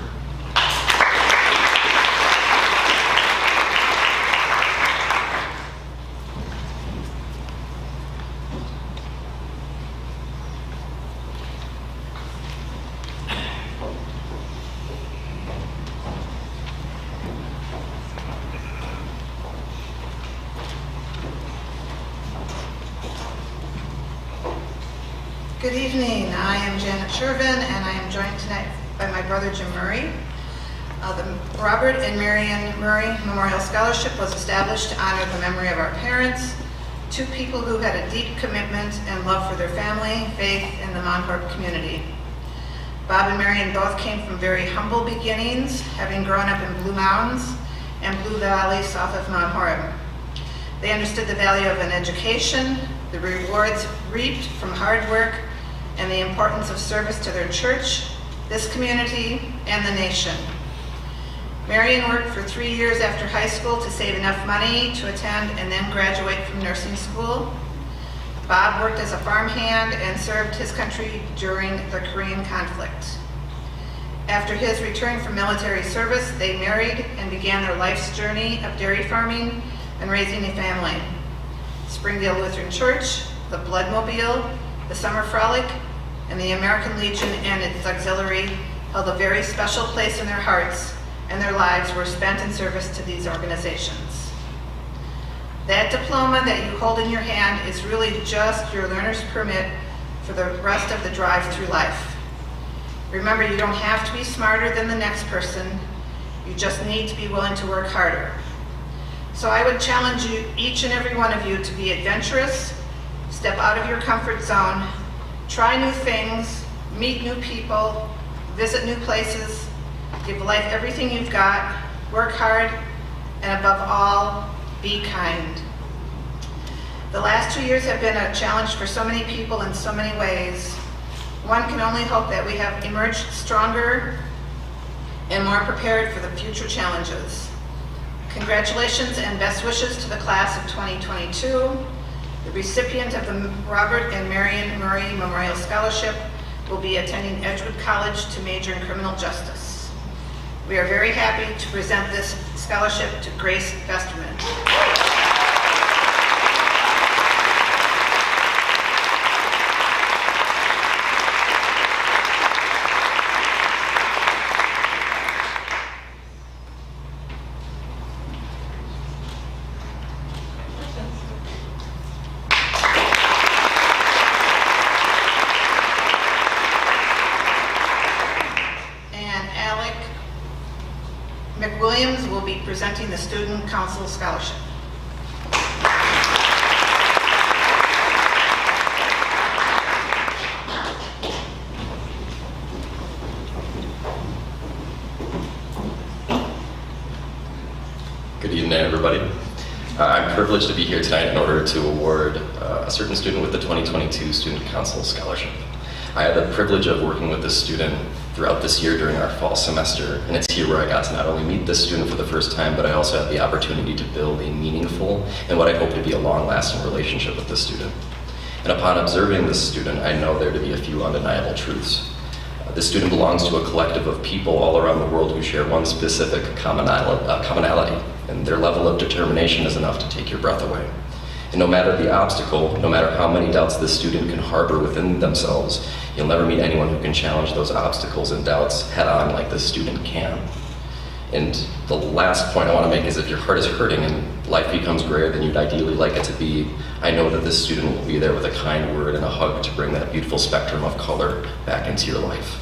Good evening. I am Janet Shervin, and I am joined tonight by my brother Jim Murray. The Robert and Marion Murray Memorial Scholarship was established to honor the memory of our parents, 2 people who had a deep commitment and love for their family, faith, and the Mount Horeb community. Bob and Marion both came from very humble beginnings, having grown up in Blue Mountains and Blue Valley south of Mount Horeb. They understood the value of an education, the rewards reaped from hard work, and the importance of service to their church, this community, and the nation. Marion worked for 3 years after high school to save enough money to attend and then graduate from nursing school. Bob worked as a farmhand and served his country during the Korean conflict. After his return from military service, they married and began their life's journey of dairy farming and raising a family. Springdale Lutheran Church, the Bloodmobile, the Summer Frolic, and the American Legion and its auxiliary held a very special place in their hearts, and their lives were spent in service to these organizations. That diploma that you hold in your hand is really just your learner's permit for the rest of the drive through life. Remember, you don't have to be smarter than the next person. You just need to be willing to work harder. So I would challenge you, each and every one of you, to be adventurous, step out of your comfort zone, try new things, meet new people, visit new places, give life everything you've got, work hard, and above all, be kind. The last 2 years have been a challenge for so many people in so many ways. One can only hope that we have emerged stronger and more prepared for the future challenges. Congratulations and best wishes to the class of 2022. The recipient of the Robert and Marion Murray Memorial Scholarship will be attending Edgewood College to major in criminal justice. We are very happy to present this scholarship to Grace Vesterman. McWilliams will be presenting the Student Council Scholarship. Good evening, everybody. I'm privileged to be here tonight in order to award a certain student with the 2022 Student Council Scholarship. I had the privilege of working with this student throughout this year during our fall semester, and it's here where I got to not only meet this student for the first time, but I also had the opportunity to build a meaningful and what I hope to be a long-lasting relationship with this student. And upon observing this student, I know there to be a few undeniable truths. This student belongs to a collective of people all around the world who share one specific commonality, and their level of determination is enough to take your breath away. And no matter the obstacle, no matter how many doubts this student can harbor within themselves, you'll never meet anyone who can challenge those obstacles and doubts head on like this student can. And the last point I want to make is if your heart is hurting and life becomes grayer than you'd ideally like it to be, I know that this student will be there with a kind word and a hug to bring that beautiful spectrum of color back into your life.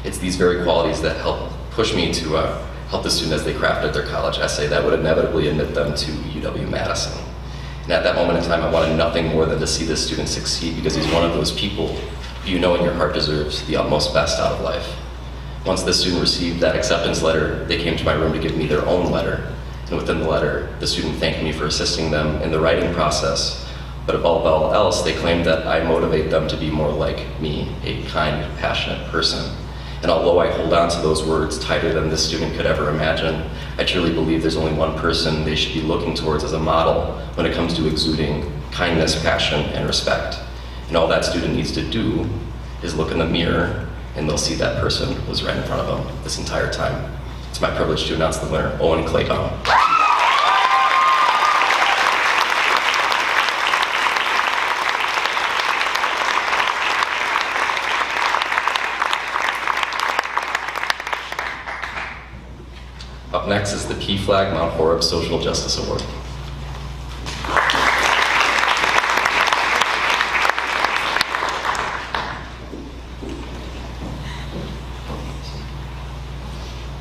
It's these very qualities that help push me to help the student as they crafted their college essay that would inevitably admit them to UW-Madison. And at that moment in time, I wanted nothing more than to see this student succeed because he's one of those people who you know in your heart deserves the utmost best out of life. Once this student received that acceptance letter, they came to my room to give me their own letter. And within the letter, the student thanked me for assisting them in the writing process. But above all else, they claimed that I motivate them to be more like me, a kind, passionate person. And although I hold on to those words tighter than this student could ever imagine, I truly believe there's only one person they should be looking towards as a model when it comes to exuding kindness, passion, and respect. And all that student needs to do is look in the mirror and they'll see that person was right in front of them this entire time. It's my privilege to announce the winner, Owen Clayton. Up next is the PFLAG Mount Horeb Social Justice Award.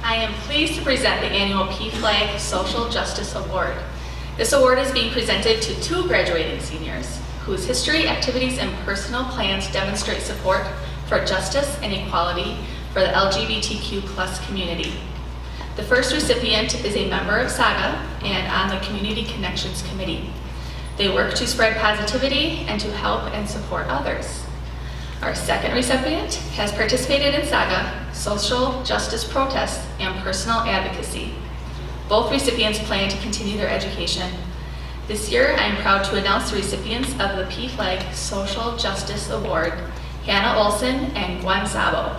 I am pleased to present the annual PFLAG Social Justice Award. This award is being presented to 2 graduating seniors whose history, activities, and personal plans demonstrate support for justice and equality for the LGBTQ+ community. The first recipient is a member of SAGA and on the Community Connections Committee. They work to spread positivity and to help and support others. Our second recipient has participated in SAGA, social justice protests, and personal advocacy. Both recipients plan to continue their education. This year, I am proud to announce the recipients of the PFLAG Social Justice Award, Hannah Olson and Gwen Sabo.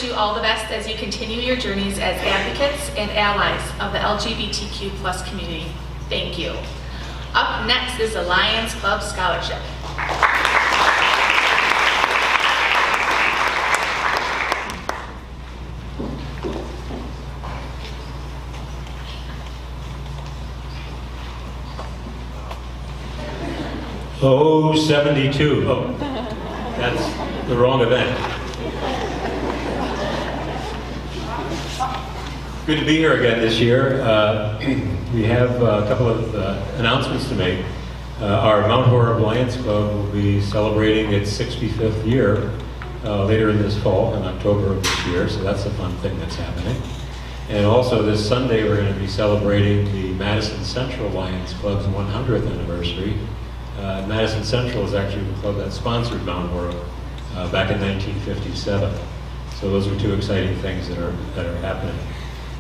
You all the best as you continue your journeys as advocates and allies of the LGBTQ+ community. Thank you. Up next is the Lions Club Scholarship. Oh, 72. Oh, that's the wrong event. good to be here again this year. We have a couple of announcements to make. Our Mount Horeb Lions Club will be celebrating its 65th year later in this fall, in October of this year, so that's a fun thing that's happening. And also this Sunday we're going to be celebrating the Madison Central Lions Club's 100th anniversary. Madison Central is actually the club that sponsored Mount Horeb back in 1957. So those are two exciting things that are happening.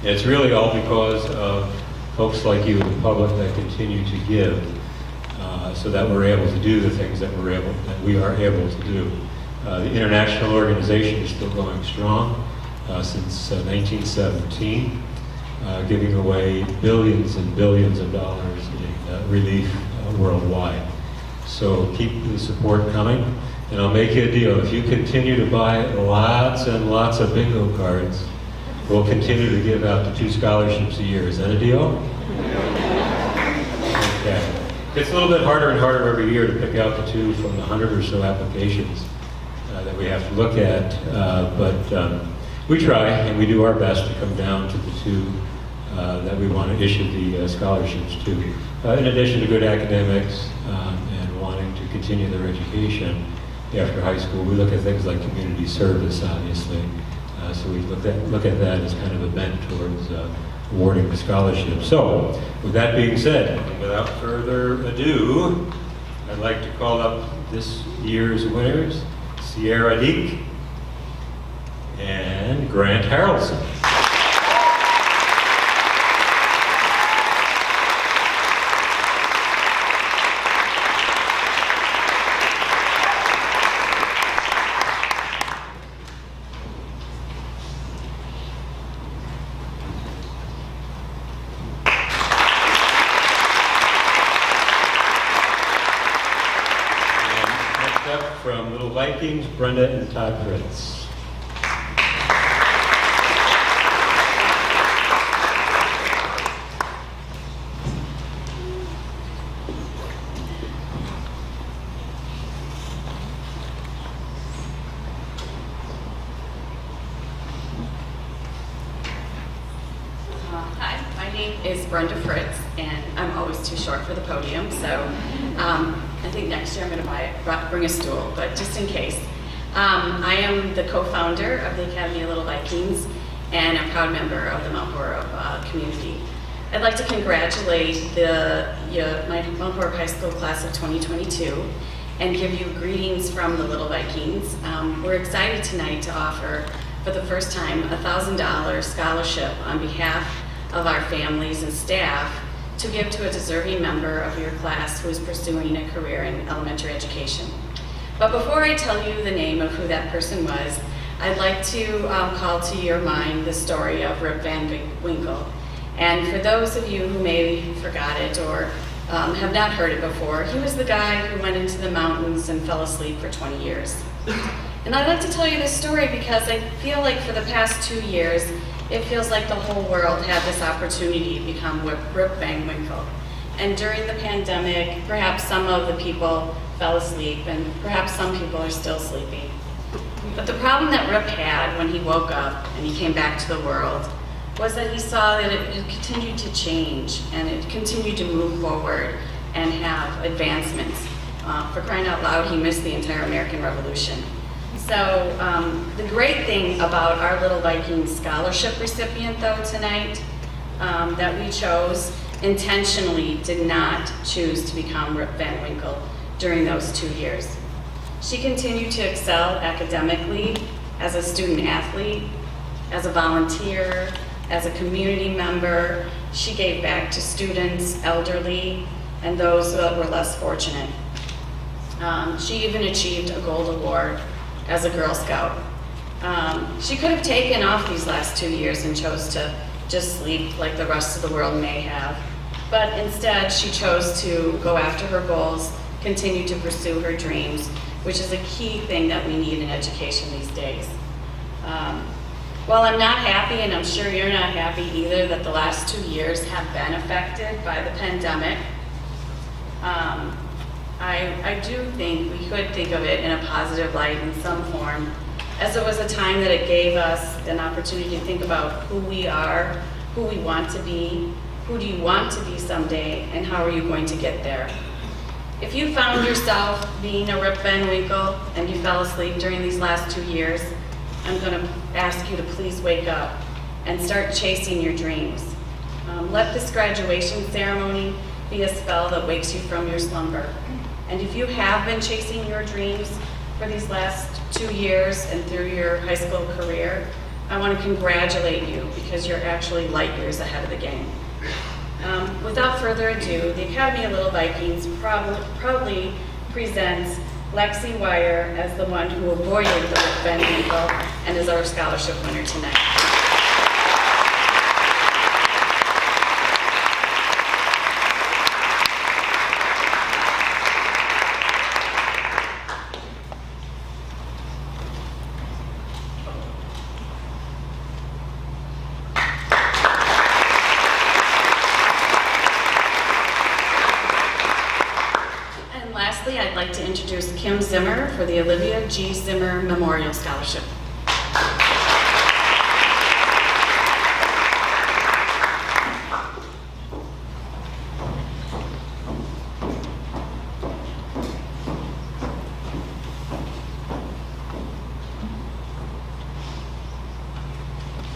And it's really all because of folks like you, the public, that continue to give, so that we're able to do the things that we are able to do. The international organization is still going strong since 1917, giving away billions and billions of dollars in relief worldwide. So keep the support coming, and I'll make you a deal. If you continue to buy lots and lots of bingo cards, we'll continue to give out the 2 scholarships a year. Is that a deal? Okay. It's a little bit harder and harder every year to pick out the 2 from the 100 or so applications that we have to look at, but we try and we do our best to come down to the 2 that we want to issue the scholarships to. In addition to good academics and wanting to continue their education after high school, we look at things like community service, obviously. So we look at that as kind of a bent towards awarding the scholarship. So, with that being said, and without further ado, I'd like to call up this year's winners, Sierra Deek and Grant Harrelson. From Little Vikings, Brenda and Todd Fritz. Hi, my name is Brenda Fritz, and I'm always too short for the podium, so I think next year I'm going to bring a stool, but just in case. I am the co-founder of the Academy of Little Vikings and a proud member of the Mount Horeb community. I'd like to congratulate my Mount Horeb High School class of 2022 and give you greetings from the Little Vikings. We're excited tonight to offer, for the first time, a $1,000 scholarship on behalf of our families and staff to give to a deserving member of your class who is pursuing a career in elementary education. But before I tell you the name of who that person was, I'd like to call to your mind the story of Rip Van Winkle. And for those of you who may forgot it or have not heard it before, he was the guy who went into the mountains and fell asleep for 20 years. And I'd like to tell you this story because I feel like for the past 2 years, it feels like the whole world had this opportunity to become Rip Van Winkle. And during the pandemic, perhaps some of the people fell asleep and perhaps some people are still sleeping. But the problem that Rip had when he woke up and he came back to the world was that he saw that it had continued to change and it continued to move forward and have advancements. For crying out loud, he missed the entire American Revolution. So the great thing about our Little Vikings scholarship recipient, though, tonight, that we chose, intentionally did not choose to become Rip Van Winkle during those 2 years. She continued to excel academically, as a student athlete, as a volunteer, as a community member. She gave back to students, elderly, and those that were less fortunate. She even achieved a gold award as a Girl Scout. She could have taken off these last 2 years and chose to just sleep like the rest of the world may have. But instead, she chose to go after her goals, continue to pursue her dreams, which is a key thing that we need in education these days. While I'm not happy, and I'm sure you're not happy either, that the last 2 years have been affected by the pandemic, I do think we could think of it in a positive light in some form, as it was a time that it gave us an opportunity to think about who we are, who we want to be, who do you want to be someday, and how are you going to get there? If you found yourself being a Rip Van Winkle and you fell asleep during these last 2 years, I'm going to ask you to please wake up and start chasing your dreams. Let this graduation ceremony be a spell that wakes you from your slumber. And if you have been chasing your dreams for these last 2 years and through your high school career, I want to congratulate you because you're actually light years ahead of the game. Without further ado, the Academy of Little Vikings proudly presents Lexi Wire as the one who avoided the Rip Van Winkle and is our scholarship winner tonight. I'd like to introduce Kim Zimmer for the Olivia G. Zimmer Memorial Scholarship.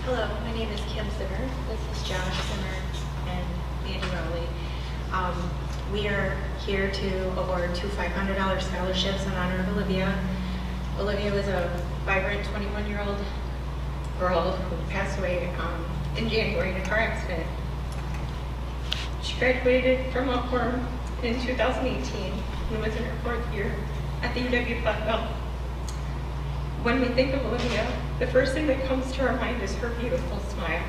Hello, my name is Kim Zimmer. This is Josh Zimmer and Andy Rowley. We are here to award 2 $500 scholarships in honor of Olivia. Olivia was a vibrant 21-year-old girl who passed away in January in a car accident. She graduated from Mount Horeb in 2018 and was in her 4th year at the UW Platteville. When we think of Olivia, the first thing that comes to our mind is her beautiful smile.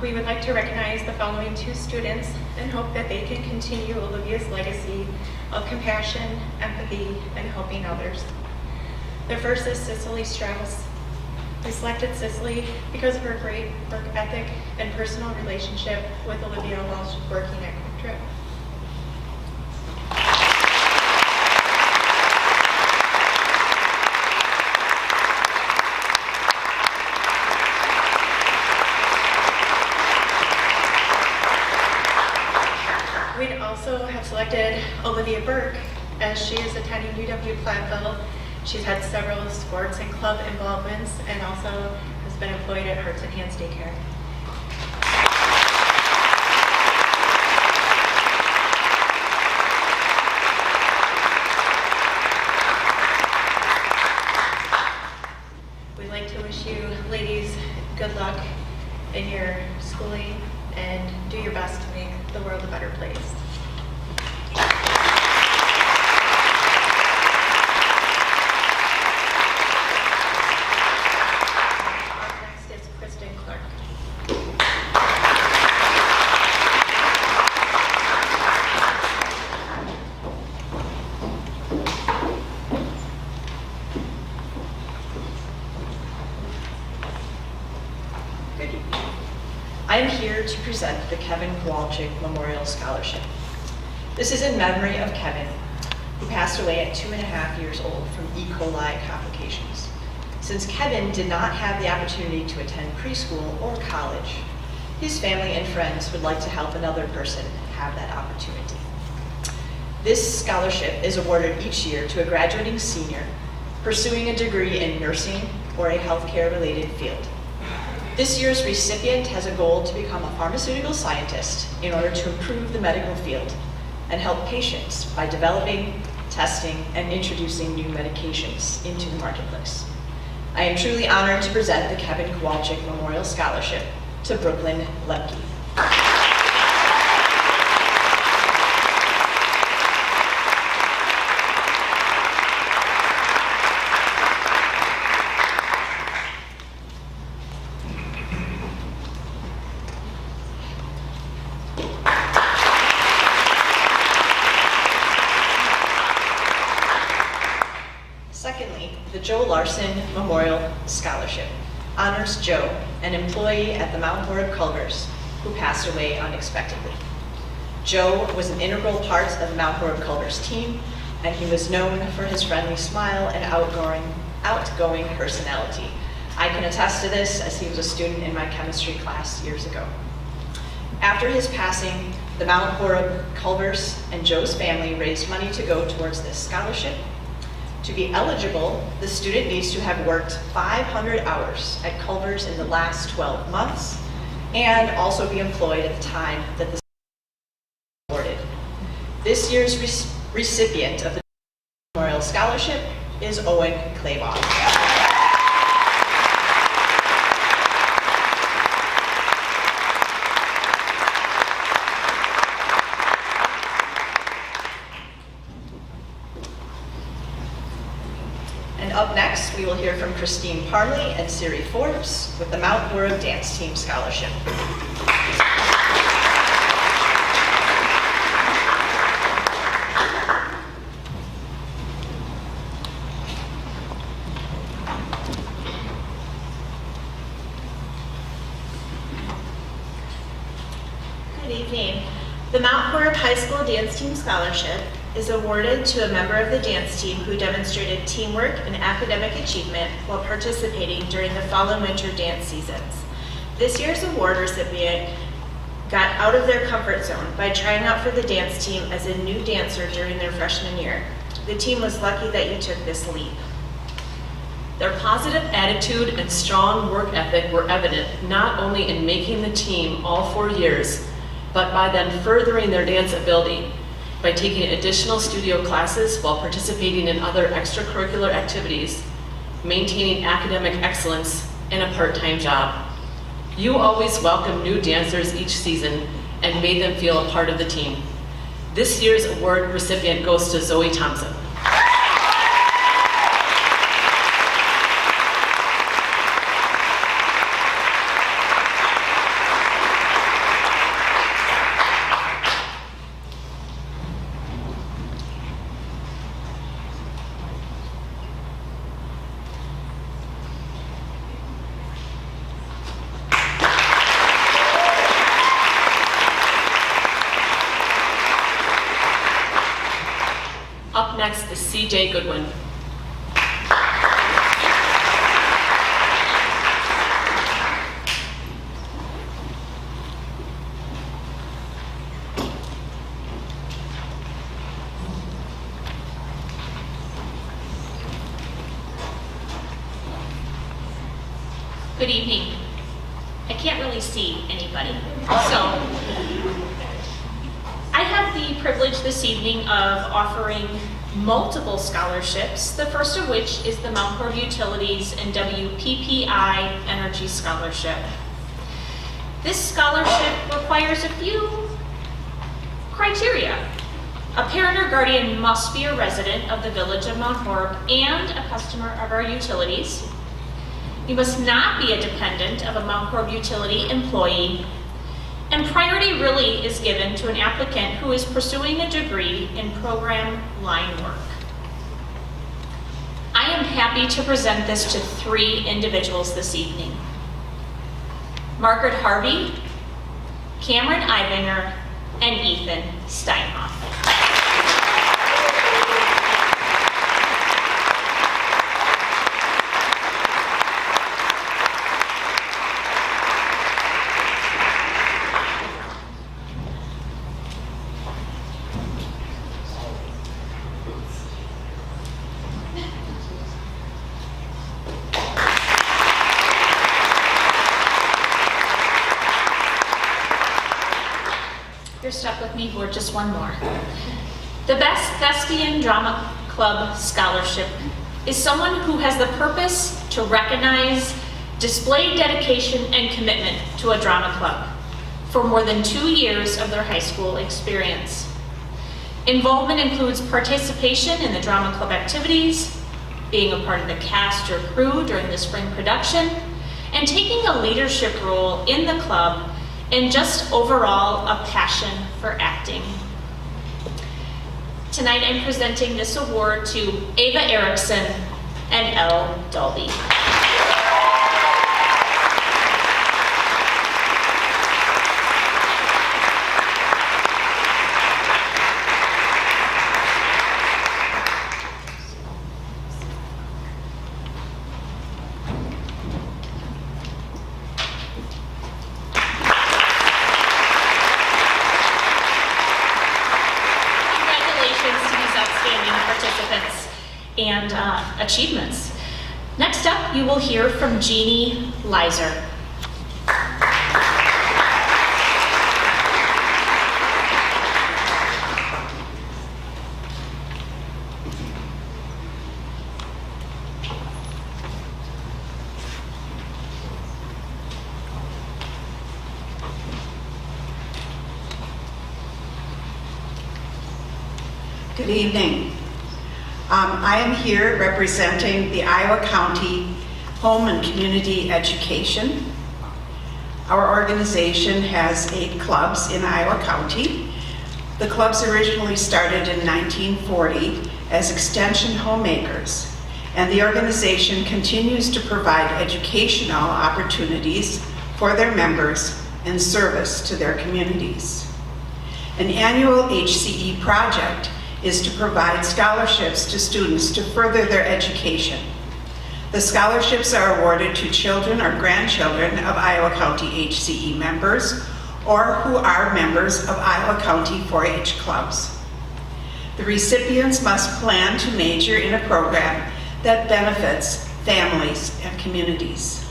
We would like to recognize the following 2 students and hope that they can continue Olivia's legacy of compassion, empathy, and helping others. The first is Cicely Strauss. We selected Cicely because of her great work ethic and personal relationship with Olivia while she was working at Quick Trip. We'd also have selected Olivia Burke as she is attending UW Platteville. She's had several sports and club involvements and also has been employed at Hearts and Hands Daycare. We'd like to wish you ladies good luck in your schooling and do your best to make the world a better place. Up next is Kristen Clark. Good evening. I am here to present the Kevin Kowalczyk Memorial Scholarship. This is in memory of Kevin, who passed away at 2.5 years old from E. coli complications. Since Kevin did not have the opportunity to attend preschool or college, his family and friends would like to help another person have that opportunity. This scholarship is awarded each year to a graduating senior pursuing a degree in nursing or a healthcare-related field. This year's recipient has a goal to become a pharmaceutical scientist in order to improve the medical field and help patients by developing, testing, and introducing new medications into the marketplace. I am truly honored to present the Kevin Kowalczyk Memorial Scholarship to Brooklyn Lemke. Secondly, the Joe Larson Memorial Scholarship honors Joe, an employee at the Mount Horeb Culvers, who passed away unexpectedly. Joe was an integral part of the Mount Horeb Culvers team, and he was known for his friendly smile and outgoing personality. I can attest to this as he was a student in my chemistry class years ago. After his passing, the Mount Horeb, Culver's, and Joe's family raised money to go towards this scholarship. To be eligible, the student needs to have worked 500 hours at Culver's in the last 12 months and also be employed at the time that the scholarship was awarded. This year's recipient of the Memorial Scholarship is Owen Claybon. And up next, we will hear from Christine Parley and Siri Forbes with the Mount Horeb Dance Team Scholarship. Good evening. The Mount Horeb High School Dance Team Scholarship is awarded to a member of the dance team who demonstrated teamwork and academic achievement while participating during the fall and winter dance seasons. This year's award recipient got out of their comfort zone by trying out for the dance team as a new dancer during their freshman year. The team was lucky that you took this leap. Their positive attitude and strong work ethic were evident not only in making the team all 4 years, but by then furthering their dance ability by taking additional studio classes while participating in other extracurricular activities, maintaining academic excellence, and a part-time job. You always welcome new dancers each season and made them feel a part of the team. This year's award recipient goes to Zoe Thompson. Up next is CJ Goodwin. Good evening. I can't really see anybody, so I have the privilege this evening of offering multiple scholarships, the first of which is the Mount Horeb Utilities and WPPI Energy Scholarship. This scholarship requires a few criteria. A parent or guardian must be a resident of the village of Mount Horeb and a customer of our utilities. You must not be a dependent of a Mount Horeb utility employee. And priority really is given to an applicant who is pursuing a degree in program line work. I am happy to present this to 3 individuals this evening. Margaret Harvey, Cameron Ivinger, and Ethan Steinhoff. You're stuck with me for just one more. The Best Thespian Drama Club Scholarship is someone who has the purpose to recognize, display dedication and commitment to a drama club for more than 2 years of their high school experience. Involvement includes participation in the drama club activities, being a part of the cast or crew during the spring production, and taking a leadership role in the club, and just overall a passion for acting. Tonight I'm presenting this award to Ava Erickson and Elle Dalby. and achievements. Next up, you will hear from Jeannie Leiser. Good evening. I am here representing the Iowa County Home and Community Education. Our organization has 8 clubs in Iowa County. The clubs originally started in 1940 as extension homemakers, and the organization continues to provide educational opportunities for their members and service to their communities. An annual HCE project is to provide scholarships to students to further their education. The scholarships are awarded to children or grandchildren of Iowa County HCE members or who are members of Iowa County 4-H clubs. The recipients must plan to major in a program that benefits families and communities.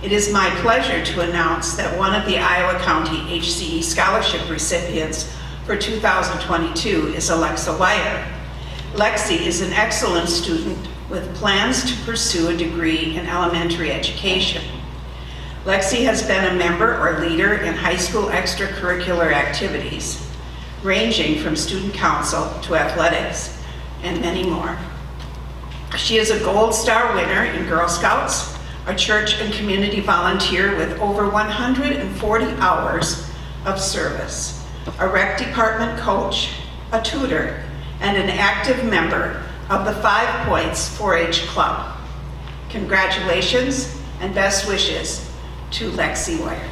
It is my pleasure to announce that one of the Iowa County HCE scholarship recipients for 2022 is Alexa Weyer. Lexi is an excellent student with plans to pursue a degree in elementary education. Lexi has been a member or leader in high school extracurricular activities, ranging from student council to athletics and many more. She is a Gold Star winner in Girl Scouts, a church and community volunteer with over 140 hours of service, a rec department coach, a tutor, and an active member of the 5 Points 4-H Club. Congratulations and best wishes to Lexi Weyer.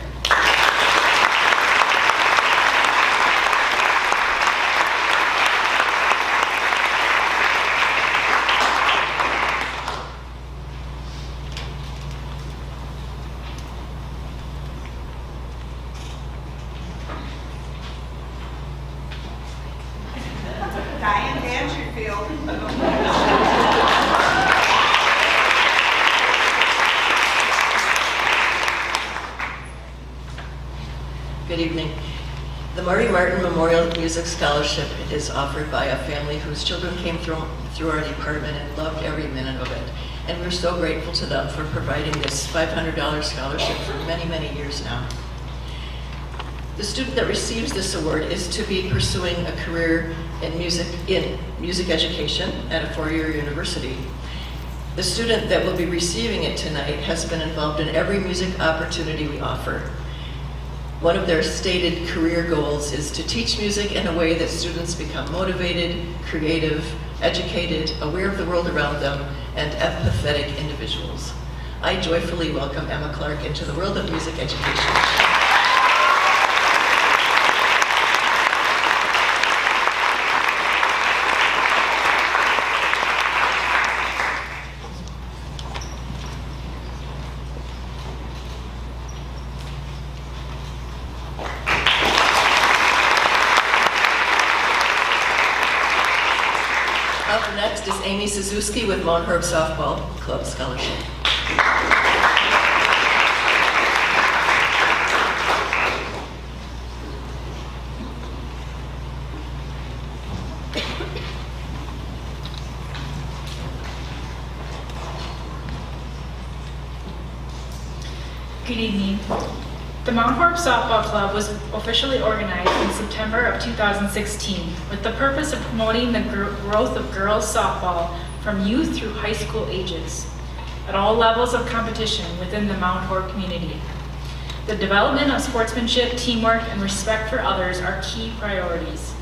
Good evening. The Marty Martin Memorial Music Scholarship is offered by a family whose children came through our department and loved every minute of it. And we're so grateful to them for providing this $500 scholarship for many, many years now. The student that receives this award is to be pursuing a career in music education at a 4-year university. The student that will be receiving it tonight has been involved in every music opportunity we offer. One of their stated career goals is to teach music in a way that students become motivated, creative, educated, aware of the world around them, and empathetic individuals. I joyfully welcome Emma Clark into the world of music education. Up next is Amy Suzuki with Mount Horeb Softball Club Scholarship. Good evening. The Mount Horeb Softball Club was officially organized in September of 2016 with the purpose of promoting the growth of girls softball from youth through high school ages at all levels of competition within the Mount Horeb community. The development of sportsmanship, teamwork, and respect for others are key priorities.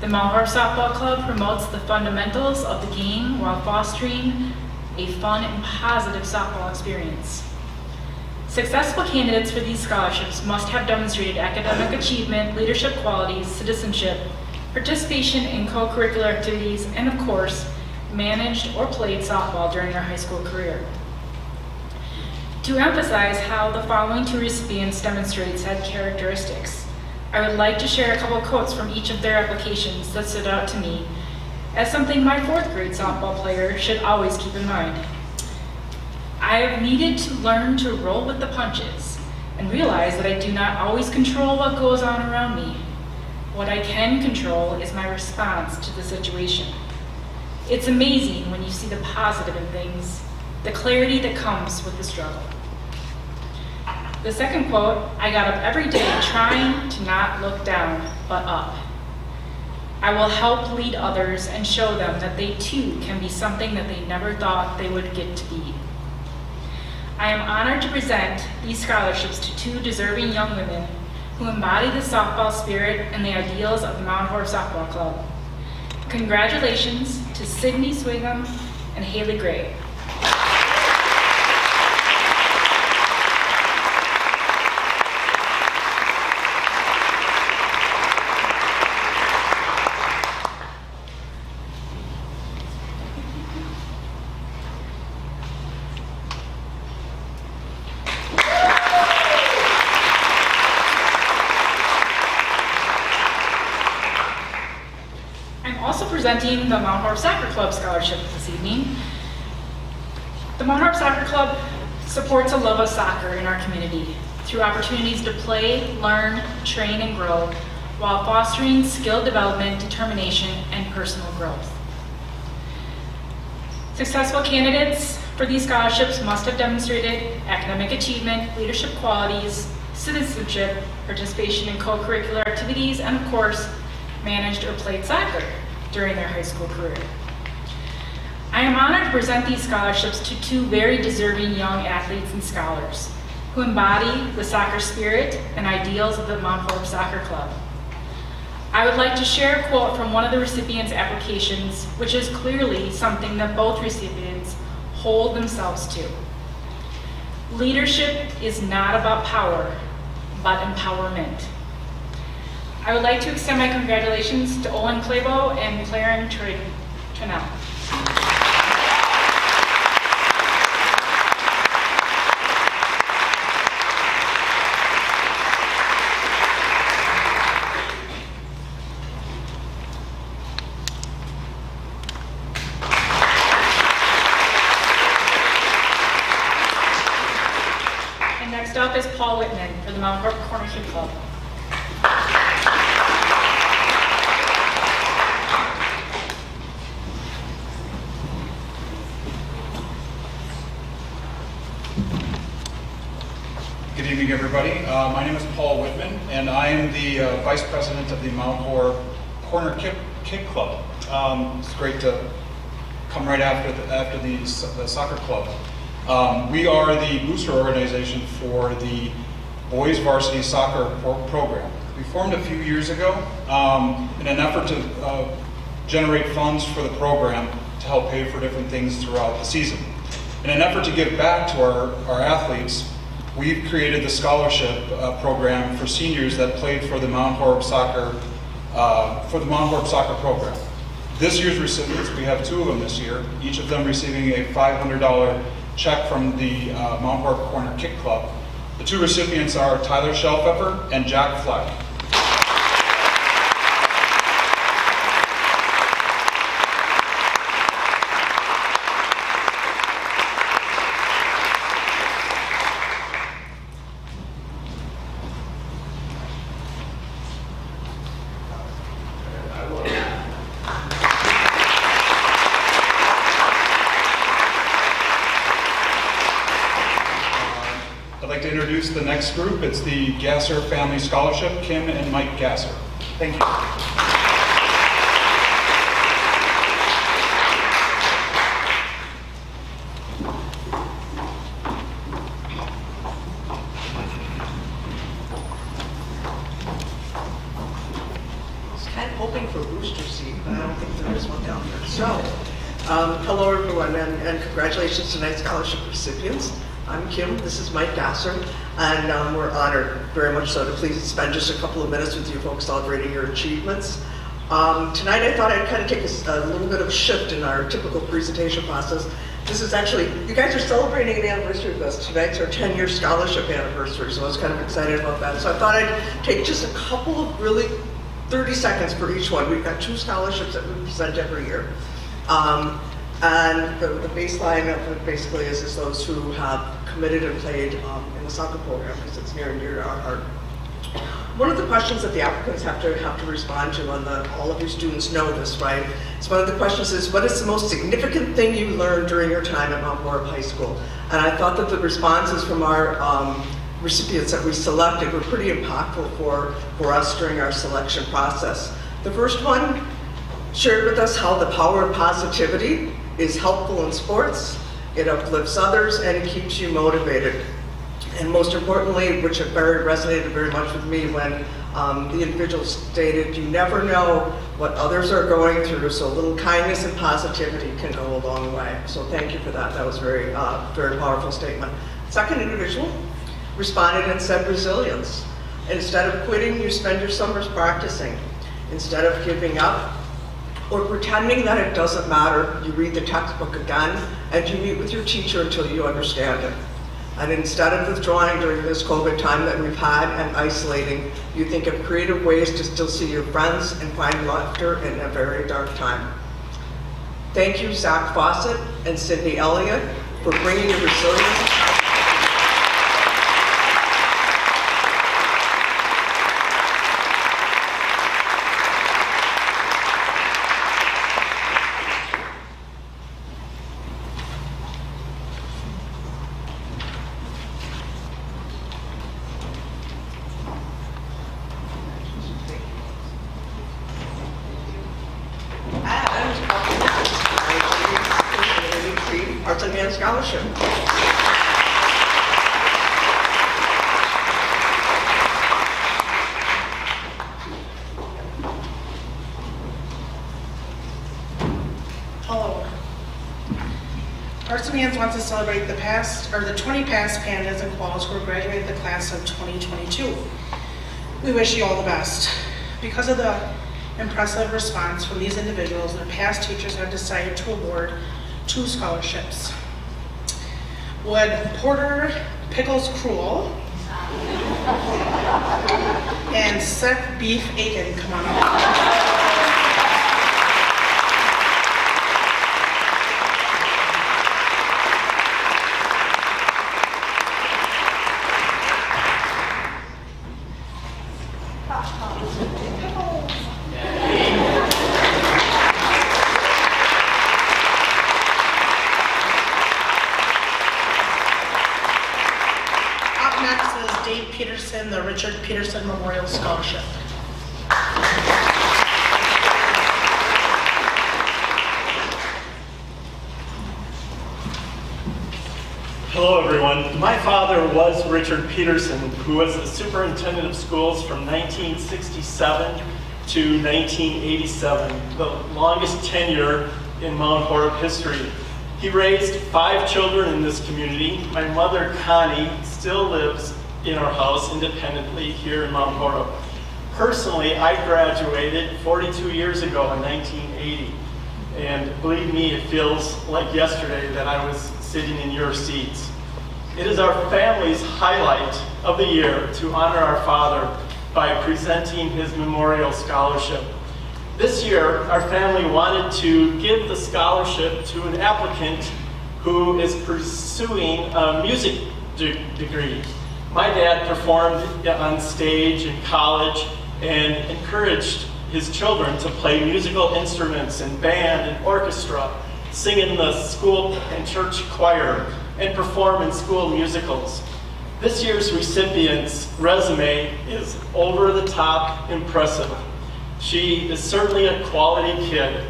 The Mount Horeb Softball Club promotes the fundamentals of the game while fostering a fun and positive softball experience. Successful candidates for these scholarships must have demonstrated academic achievement, leadership qualities, citizenship, participation in co-curricular activities, and of course, managed or played softball during their high school career. To emphasize how the following 2 recipients demonstrated said characteristics, I would like to share a couple quotes from each of their applications that stood out to me as something my 4th grade softball player should always keep in mind. I have needed to learn to roll with the punches and realize that I do not always control what goes on around me. What I can control is my response to the situation. It's amazing when you see the positive in things, the clarity that comes with the struggle. The second quote, I got up every day trying to not look down, but up. I will help lead others and show them that they too can be something that they never thought they would get to be. I am honored to present these scholarships to 2 deserving young women who embody the softball spirit and the ideals of the Mount Horeb Softball Club. Congratulations to Sydney Swigum and Haley Gray. Presenting the Mount Horeb Soccer Club Scholarship this evening. The Mount Horeb Soccer Club supports a love of soccer in our community through opportunities to play, learn, train, and grow while fostering skill development, determination, and personal growth. Successful candidates for these scholarships must have demonstrated academic achievement, leadership qualities, citizenship, participation in co-curricular activities, and of course, managed or played soccer during their high school career. I am honored to present these scholarships to 2 very deserving young athletes and scholars who embody the soccer spirit and ideals of the Mount Horeb Soccer Club. I would like to share a quote from one of the recipients' applications, which is clearly something that both recipients hold themselves to. Leadership is not about power, but empowerment. I would like to extend my congratulations to Owen Clabo and Claren Trinnell. And next up is Paul Whitman for the Mount Horeb Cornership Club. Good evening, everybody. My name is Paul Whitman, and I am the Vice President of the Mount Horeb Corner Kick Club. It's great to come right after the soccer club. We are the booster organization for the boys varsity soccer program. We formed a few years ago in an effort to generate funds for the program to help pay for different things throughout the season. In an effort to give back to our athletes, we've created the scholarship program for seniors that played for the Mount Horeb Soccer program. This year's recipients, we have 2 of them this year, each of them receiving a $500 check from the Mount Horeb Corner Kick Club. The 2 recipients are Tyler Shelfepper and Jack Fleck. I'd like to introduce the next group. It's the Gasser Family Scholarship, Kim and Mike Gasser. Thank you. I was kind of hoping for a booster seat, but I don't think there is one down there. So, hello everyone, and congratulations to tonight's scholarship recipients. I'm Kim, this is Mike Gasser, and we're honored very much so to please spend just a couple of minutes with you folks celebrating your achievements. Tonight I thought I'd kind of take a little bit of a shift in our typical presentation process. This is actually, you guys are celebrating an anniversary with us. Tonight's our 10-year scholarship anniversary, so I was kind of excited about that. So I thought I'd take just a couple of really 30 seconds for each one. We've got 2 scholarships that we present every year. And the baseline of it basically is those who have committed and played in the soccer program, because it's near and dear to our heart. One of the questions that the applicants have to respond to, and all of your students know this, right? So one of the questions is, what is the most significant thing you learned during your time at Mount Horeb High School? And I thought that the responses from our recipients that we selected were pretty impactful for us during our selection process. The first one shared with us how the power of positivity is helpful in sports, it uplifts others, and it keeps you motivated. And most importantly, which resonated very much with me when the individual stated, you never know what others are going through, so a little kindness and positivity can go a long way. So thank you for that. That was very, very powerful statement. Second individual responded and said resilience. Instead of quitting, you spend your summers practicing. Instead of giving up or pretending that it doesn't matter, you read the textbook again and you meet with your teacher until you understand it. And instead of withdrawing during this COVID time that we've had and isolating, you think of creative ways to still see your friends and find laughter in a very dark time. Thank you, Zach Fawcett and Sydney Elliott, for bringing your resilience. Scholarship. Hello. Arts and Hands wants to celebrate the 20 past pandas and quals who graduated the class of 2022. We wish you all the best. Because of the impressive response from these individuals, their past teachers have decided to award 2 scholarships. Would Porter Pickles Cruel and Seth Beef Aiken come on up? The Richard Peterson Memorial Scholarship. Hello everyone. My father was Richard Peterson, who was the superintendent of schools from 1967 to 1987, the longest tenure in Mount Horeb history. He raised 5 children in this community. My mother, Connie, still lives in our house independently here in Mount Horeb. Personally, I graduated 42 years ago in 1980. And believe me, it feels like yesterday that I was sitting in your seats. It is our family's highlight of the year to honor our father by presenting his memorial scholarship. This year, our family wanted to give the scholarship to an applicant who is pursuing a music degree. My dad performed on stage in college and encouraged his children to play musical instruments in band and orchestra, sing in the school and church choir, and perform in school musicals. This year's recipient's resume is over the top impressive. She is certainly a quality kid.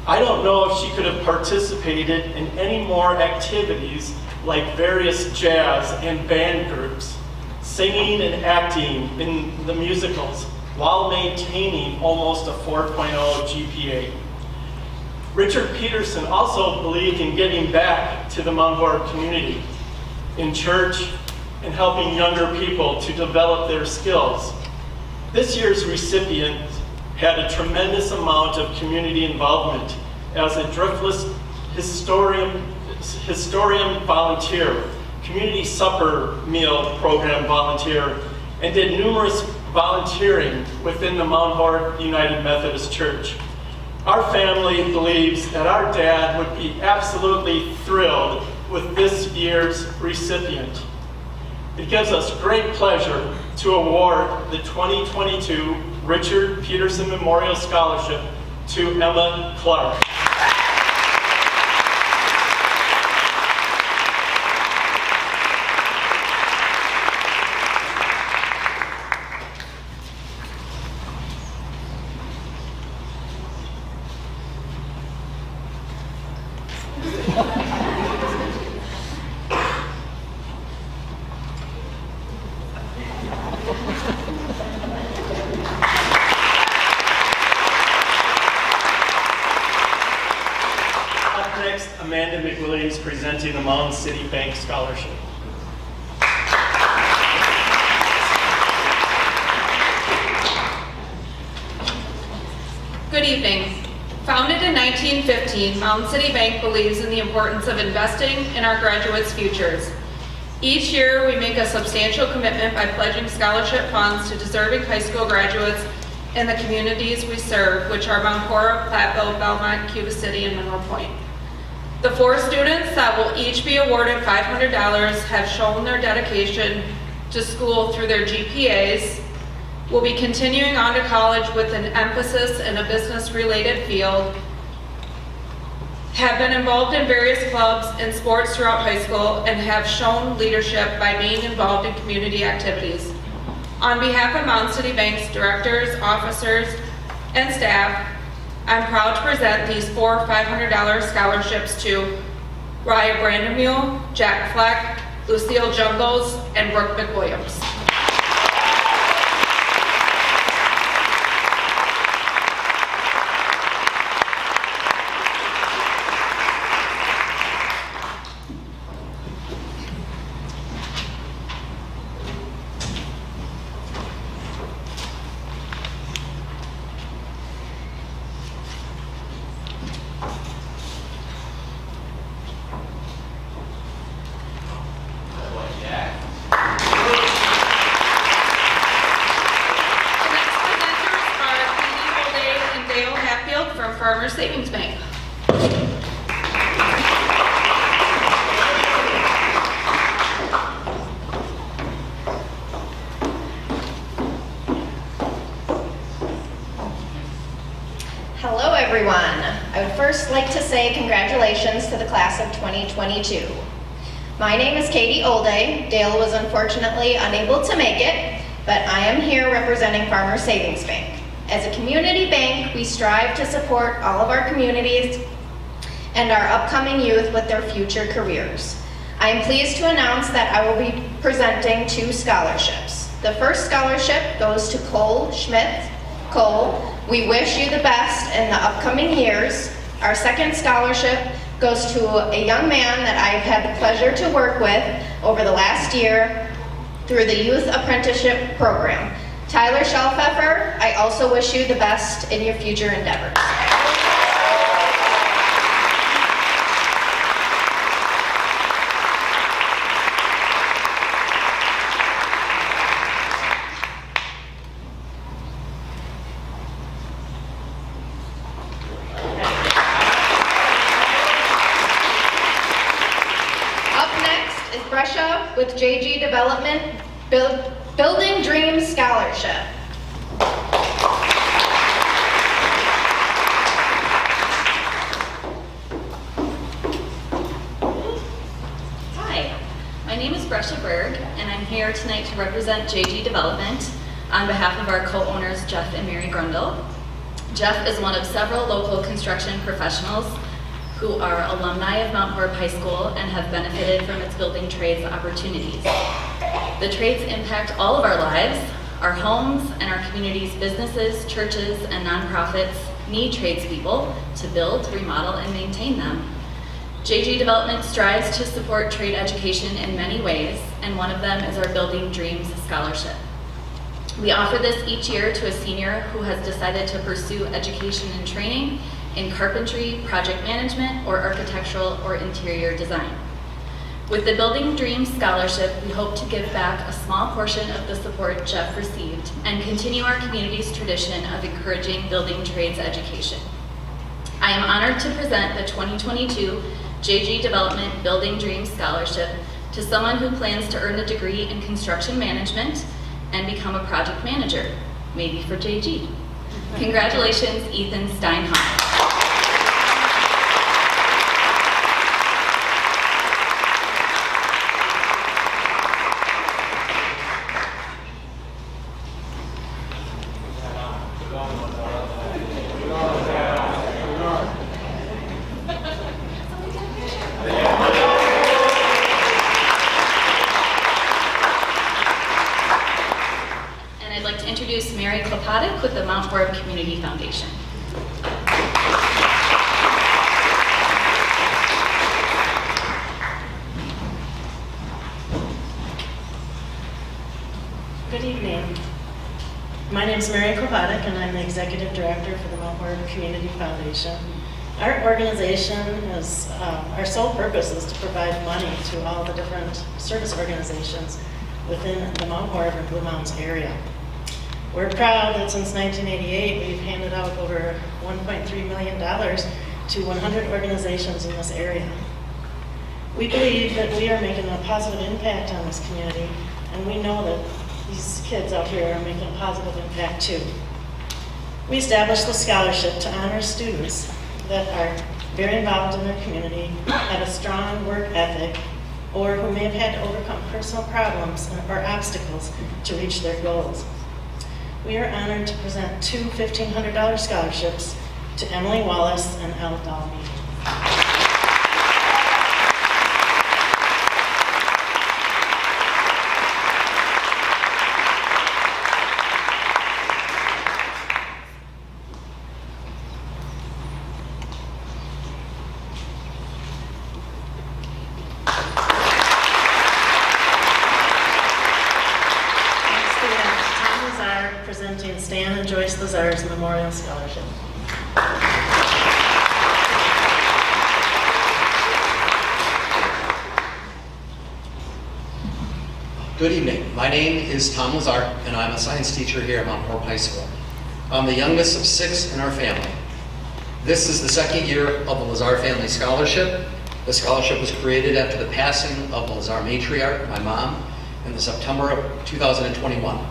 I don't know if she could have participated in any more activities like various jazz and band groups, singing and acting in the musicals while maintaining almost a 4.0 GPA. Richard Peterson also believed in giving back to the Mount Horeb community, in church, and helping younger people to develop their skills. This year's recipient had a tremendous amount of community involvement as a Driftless historian volunteer, community supper meal program volunteer, and did numerous volunteering within the Mount Horeb United Methodist Church. Our family believes that our dad would be absolutely thrilled with this year's recipient. It gives us great pleasure to award the 2022 Richard Peterson Memorial Scholarship to Emma Clark. Presenting the Mound City Bank Scholarship. Good evening. Founded in 1915, Mound City Bank believes in the importance of investing in our graduates' futures. Each year, we make a substantial commitment by pledging scholarship funds to deserving high school graduates in the communities we serve, which are Mount Horeb, Platteville, Belmont, Cuba City, and Monroe Point. The 4 students that will each be awarded $500 have shown their dedication to school through their GPAs, will be continuing on to college with an emphasis in a business-related field, have been involved in various clubs and sports throughout high school, and have shown leadership by being involved in community activities. On behalf of Mound City Bank's directors, officers, and staff, I'm proud to present these 4 $500 scholarships to Raya Brandemule, Jack Fleck, Lucille Jungles, and Brooke McWilliams. Savings Bank. Hello everyone. I would first like to say congratulations to the class of 2022. My name is Katie Olday. Dale was unfortunately unable to make it, but I am here representing Farmers Savings Bank. As a community bank, we strive to support all of our communities and our upcoming youth with their future careers. I am pleased to announce that I will be presenting 2 scholarships. The first scholarship goes to Cole Schmidt. Cole, we wish you the best in the upcoming years. Our second scholarship goes to a young man that I've had the pleasure to work with over the last year through the Youth Apprenticeship Program. Tyler Schallpfeffer, I also wish you the best in your future endeavors. Up next is Brescia with JG Development Building Dreams Scholarship. Hi, my name is Brescia Berg, and I'm here tonight to represent JG Development on behalf of our co-owners Jeff and Mary Grundle. Jeff is one of several local construction professionals who are alumni of Mount Horeb High School and have benefited from its building trades opportunities. The trades impact all of our lives. Our homes and our community's businesses, churches, and nonprofits need tradespeople to build, remodel, and maintain them. JG Development strives to support trade education in many ways, and one of them is our Building Dreams Scholarship. We offer this each year to a senior who has decided to pursue education and training in carpentry, project management, or architectural or interior design. With the Building Dreams Scholarship, we hope to give back a small portion of the support Jeff received and continue our community's tradition of encouraging building trades education. I am honored to present the 2022 JG Development Building Dreams Scholarship to someone who plans to earn a degree in construction management and become a project manager, maybe for JG. Congratulations, Ethan Steinhardt. With the Mount Horeb Community Foundation. Good evening. My name is Mary Klopatic and I'm the Executive Director for the Mount Horeb Community Foundation. Our organization is, our sole purpose is to provide money to all the different service organizations within the Mount Horeb and Blue Mountains area. We're proud that since 1988, we've handed out over $1.3 million to 100 organizations in this area. We believe that we are making a positive impact on this community, and we know that these kids out here are making a positive impact too. We established the scholarship to honor students that are very involved in their community, have a strong work ethic, or who may have had to overcome personal problems or obstacles to reach their goals. We are honored to present two $1,500 scholarships to Emily Wallace and Elle Dalby. Presenting Stan and Joyce Lazar's Memorial Scholarship. Good evening. My name is Tom Lazar, and I'm a science teacher here at Mount Horeb High School. I'm the youngest of 6 in our family. This is the second year of the Lazar Family Scholarship. The scholarship was created after the passing of the Lazar matriarch, my mom, in the September of 2021.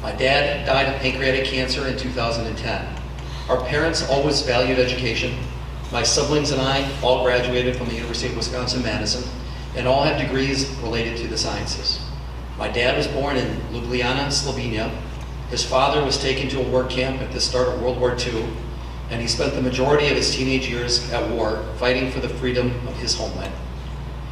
My dad died of pancreatic cancer in 2010. Our parents always valued education. My siblings and I all graduated from the University of Wisconsin-Madison and all have degrees related to the sciences. My dad was born in Ljubljana, Slovenia. His father was taken to a work camp at the start of World War II, and he spent the majority of his teenage years at war fighting for the freedom of his homeland.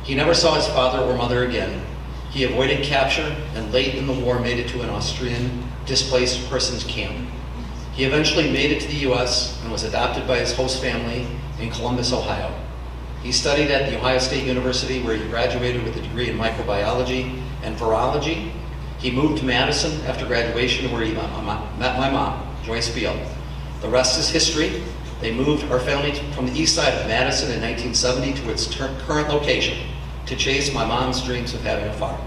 He never saw his father or mother again. He avoided capture and late in the war made it to an Austrian displaced persons camp. He eventually made it to the US and was adopted by his host family in Columbus, Ohio. He studied at the Ohio State University where he graduated with a degree in microbiology and virology. He moved to Madison after graduation where he met my mom, Joyce Field. The rest is history. They moved our family from the east side of Madison in 1970 to its current location to chase my mom's dreams of having a farm.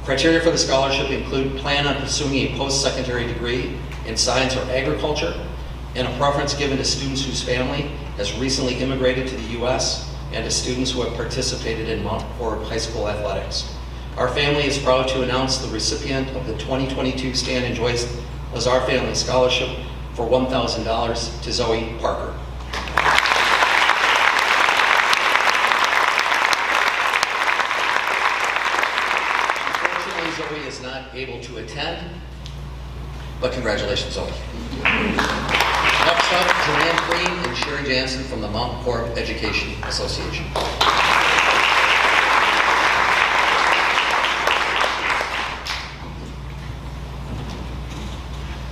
Criteria for the scholarship include plan on pursuing a post-secondary degree in science or agriculture, and a preference given to students whose family has recently immigrated to the US and to students who have participated in Mount Horeb High School athletics. Our family is proud to announce the recipient of the 2022 Stan and Joyce Lazar Family Scholarship for $1,000 to Zoe Parker. Zoe is not able to attend, but congratulations, Zoe. Next up, Joanne Green and Sherry Jansen from the Mount Horeb Education Association.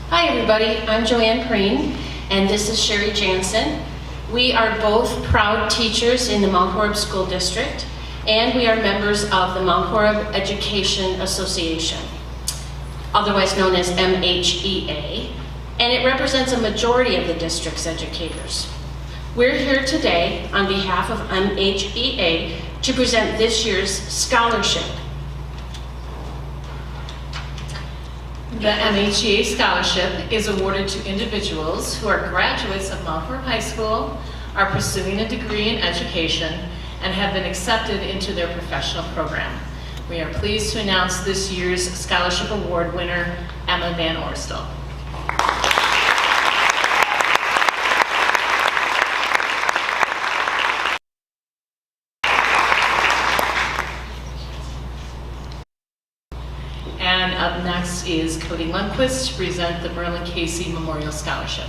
Hi everybody, I'm Joanne Green, and this is Sherry Jansen. We are both proud teachers in the Mount Horeb School District, and we are members of the Mount Horeb Education Association, otherwise known as MHEA, and it represents a majority of the district's educators. We're here today on behalf of MHEA to present this year's scholarship. The MHEA Scholarship is awarded to individuals who are graduates of Mount Horeb High School, are pursuing a degree in education, and have been accepted into their professional program. We are pleased to announce this year's scholarship award winner, Emma Van Orstel. And up next is Cody Lundquist to present the Merlin Casey Memorial Scholarship.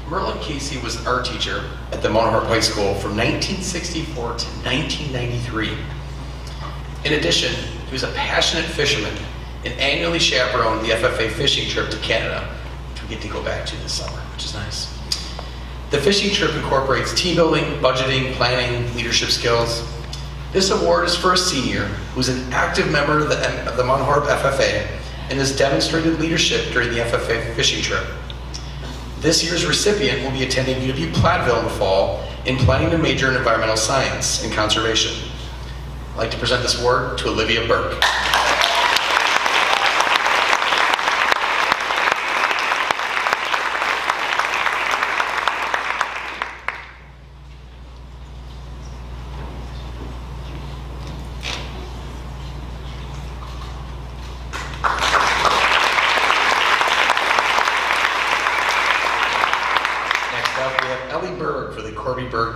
Merlin Casey was an art teacher at the Mount Horeb High School from 1964 to 1993. In addition, he was a passionate fisherman and annually chaperoned the FFA fishing trip to Canada, which we get to go back to this summer, which is nice. The fishing trip incorporates team building, budgeting, planning, leadership skills. This award is for a senior who's an active member of the Mount Horeb FFA and has demonstrated leadership during the FFA fishing trip. This year's recipient will be attending UW Platteville in the fall and planning to major in environmental science and conservation. I'd like to present this award to Olivia Burke.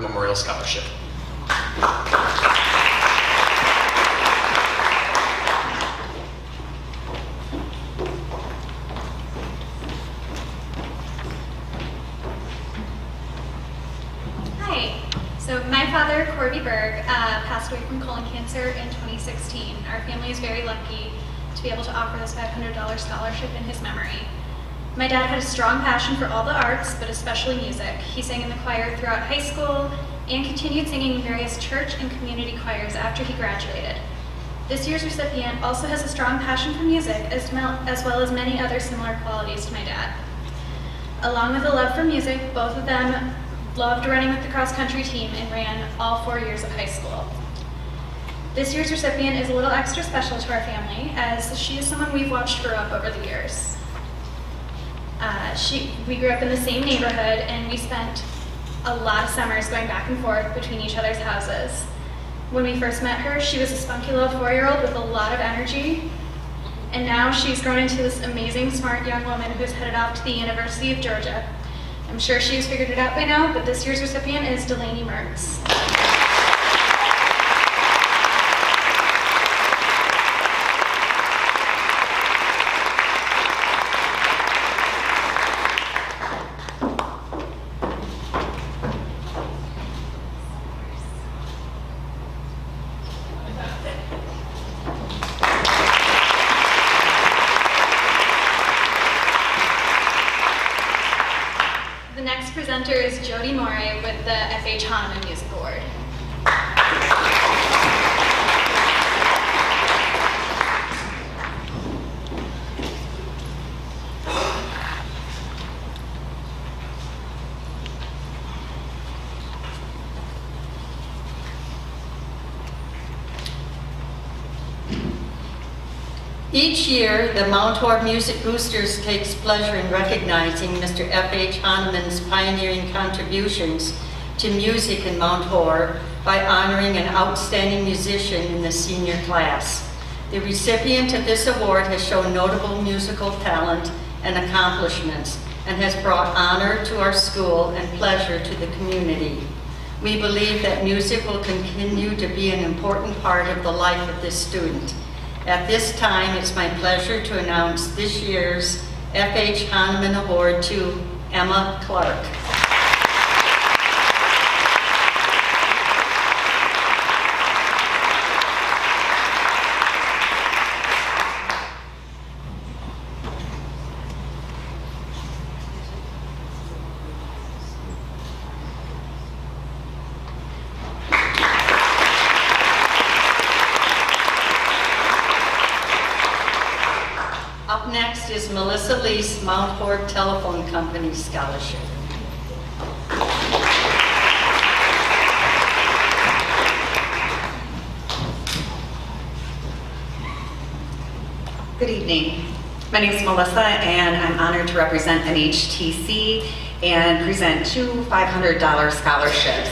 Memorial Scholarship. Hi. So my father, Corby Berg, passed away from colon cancer in 2016. Our family is very lucky to be able to offer this $500 scholarship in his memory. My dad had a strong passion for all the arts, but especially music. He sang in the choir throughout high school and continued singing in various church and community choirs after he graduated. This year's recipient also has a strong passion for music, as well as many other similar qualities to my dad. Along with a love for music, both of them loved running with the cross-country team and ran all 4 years of high school. This year's recipient is a little extra special to our family, as she is someone we've watched grow up over the years. We grew up in the same neighborhood, and we spent a lot of summers going back and forth between each other's houses. When we first met her, she was a spunky little 4-year-old with a lot of energy, and now she's grown into this amazing, smart young woman who's headed off to the University of Georgia. I'm sure she's figured it out by now, but this year's recipient is Delaney Mertz. Presenter is Jody Morey with the F.H. Hahnemann Music Award. Each year, the Mount Horeb Music Boosters takes pleasure in recognizing Mr. F.H. Hahnemann's pioneering contributions to music in Mount Horeb by honoring an outstanding musician in the senior class. The recipient of this award has shown notable musical talent and accomplishments and has brought honor to our school and pleasure to the community. We believe that music will continue to be an important part of the life of this student. At this time, it's my pleasure to announce this year's F.H. Hahnemann Award to Emma Clark. next is Melissa Lease, Mount Horeb Telephone Company Scholarship. Good evening. My name is Melissa, and I'm honored to represent MHTC and present two $500 scholarships.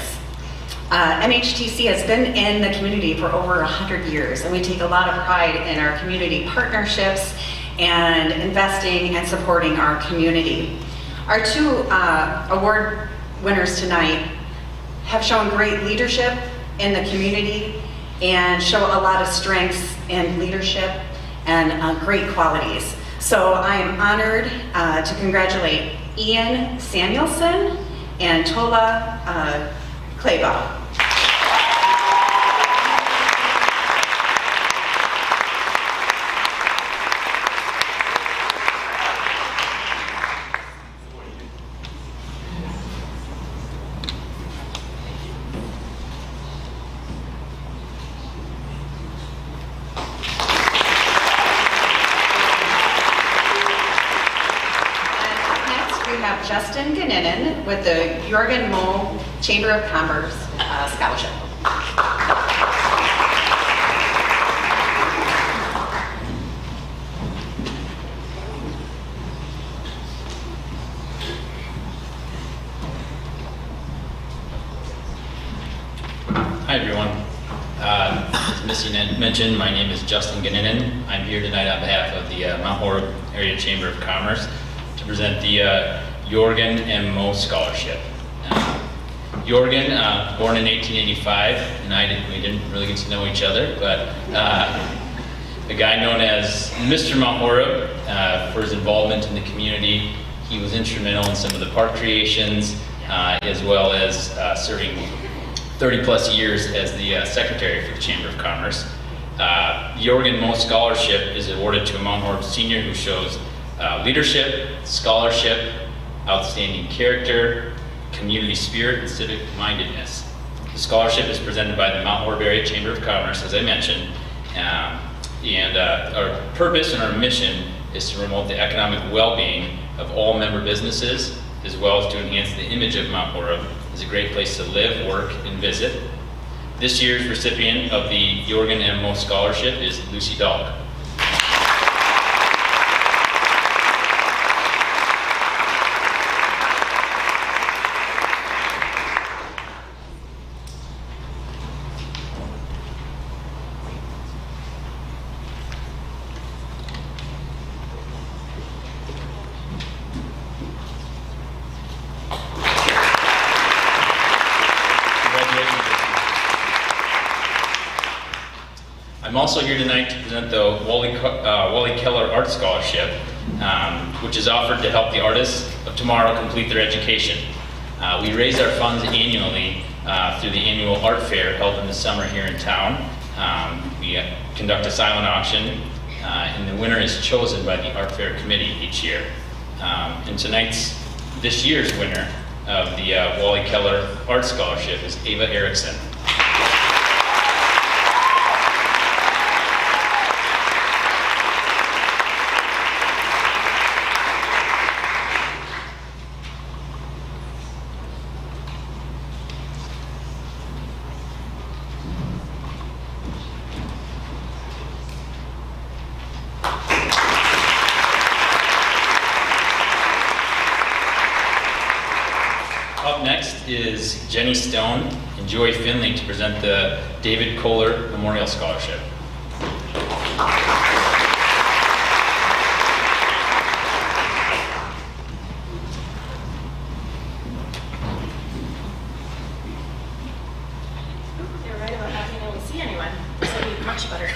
MHTC has been in the community for over 100 years, and we take a lot of pride in our community partnerships and investing and supporting our community. Our two award winners tonight have shown great leadership in the community and show a lot of strengths in leadership and great qualities. So I am honored to congratulate Ian Samuelson and Tola Claybaugh. Justin Ganinin with the Jorgen Moe Chamber of Commerce Scholarship. Hi everyone. As Missy mentioned, my name is Justin Ganinin. I'm here tonight on behalf of the Mount Horeb Area Chamber of Commerce to present the Jorgen M. Moe Scholarship. Jorgen, born in 1885, and we didn't really get to know each other, but a guy known as Mr. Mount Horeb for his involvement in the community. He was instrumental in some of the park creations, as well as serving 30 plus years as the secretary for the Chamber of Commerce. The Jorgen Moe Scholarship is awarded to a Mount Horeb senior who shows leadership, scholarship, outstanding character, community spirit, and civic mindedness. The scholarship is presented by the Mount Horeb Area Chamber of Commerce, as I mentioned, and our purpose and our mission is to promote the economic well-being of all member businesses, as well as to enhance the image of Mount Horeb as a great place to live, work, and visit. This year's recipient of the Jorgen M. Moe Scholarship is Lucy Dahlk. I'm also here tonight to present the Wally Keller Art Scholarship, which is offered to help the artists of tomorrow complete their education. We raise our funds annually through the annual art fair held in the summer here in town. We conduct a silent auction, and the winner is chosen by the art fair committee each year. And this year's winner of the Wally Keller Art Scholarship is Ava Erickson. Up next is Jenny Stone and Joy Finley to present the David Kohler Memorial Scholarship. They're right about not being able to see anyone. This will be much better.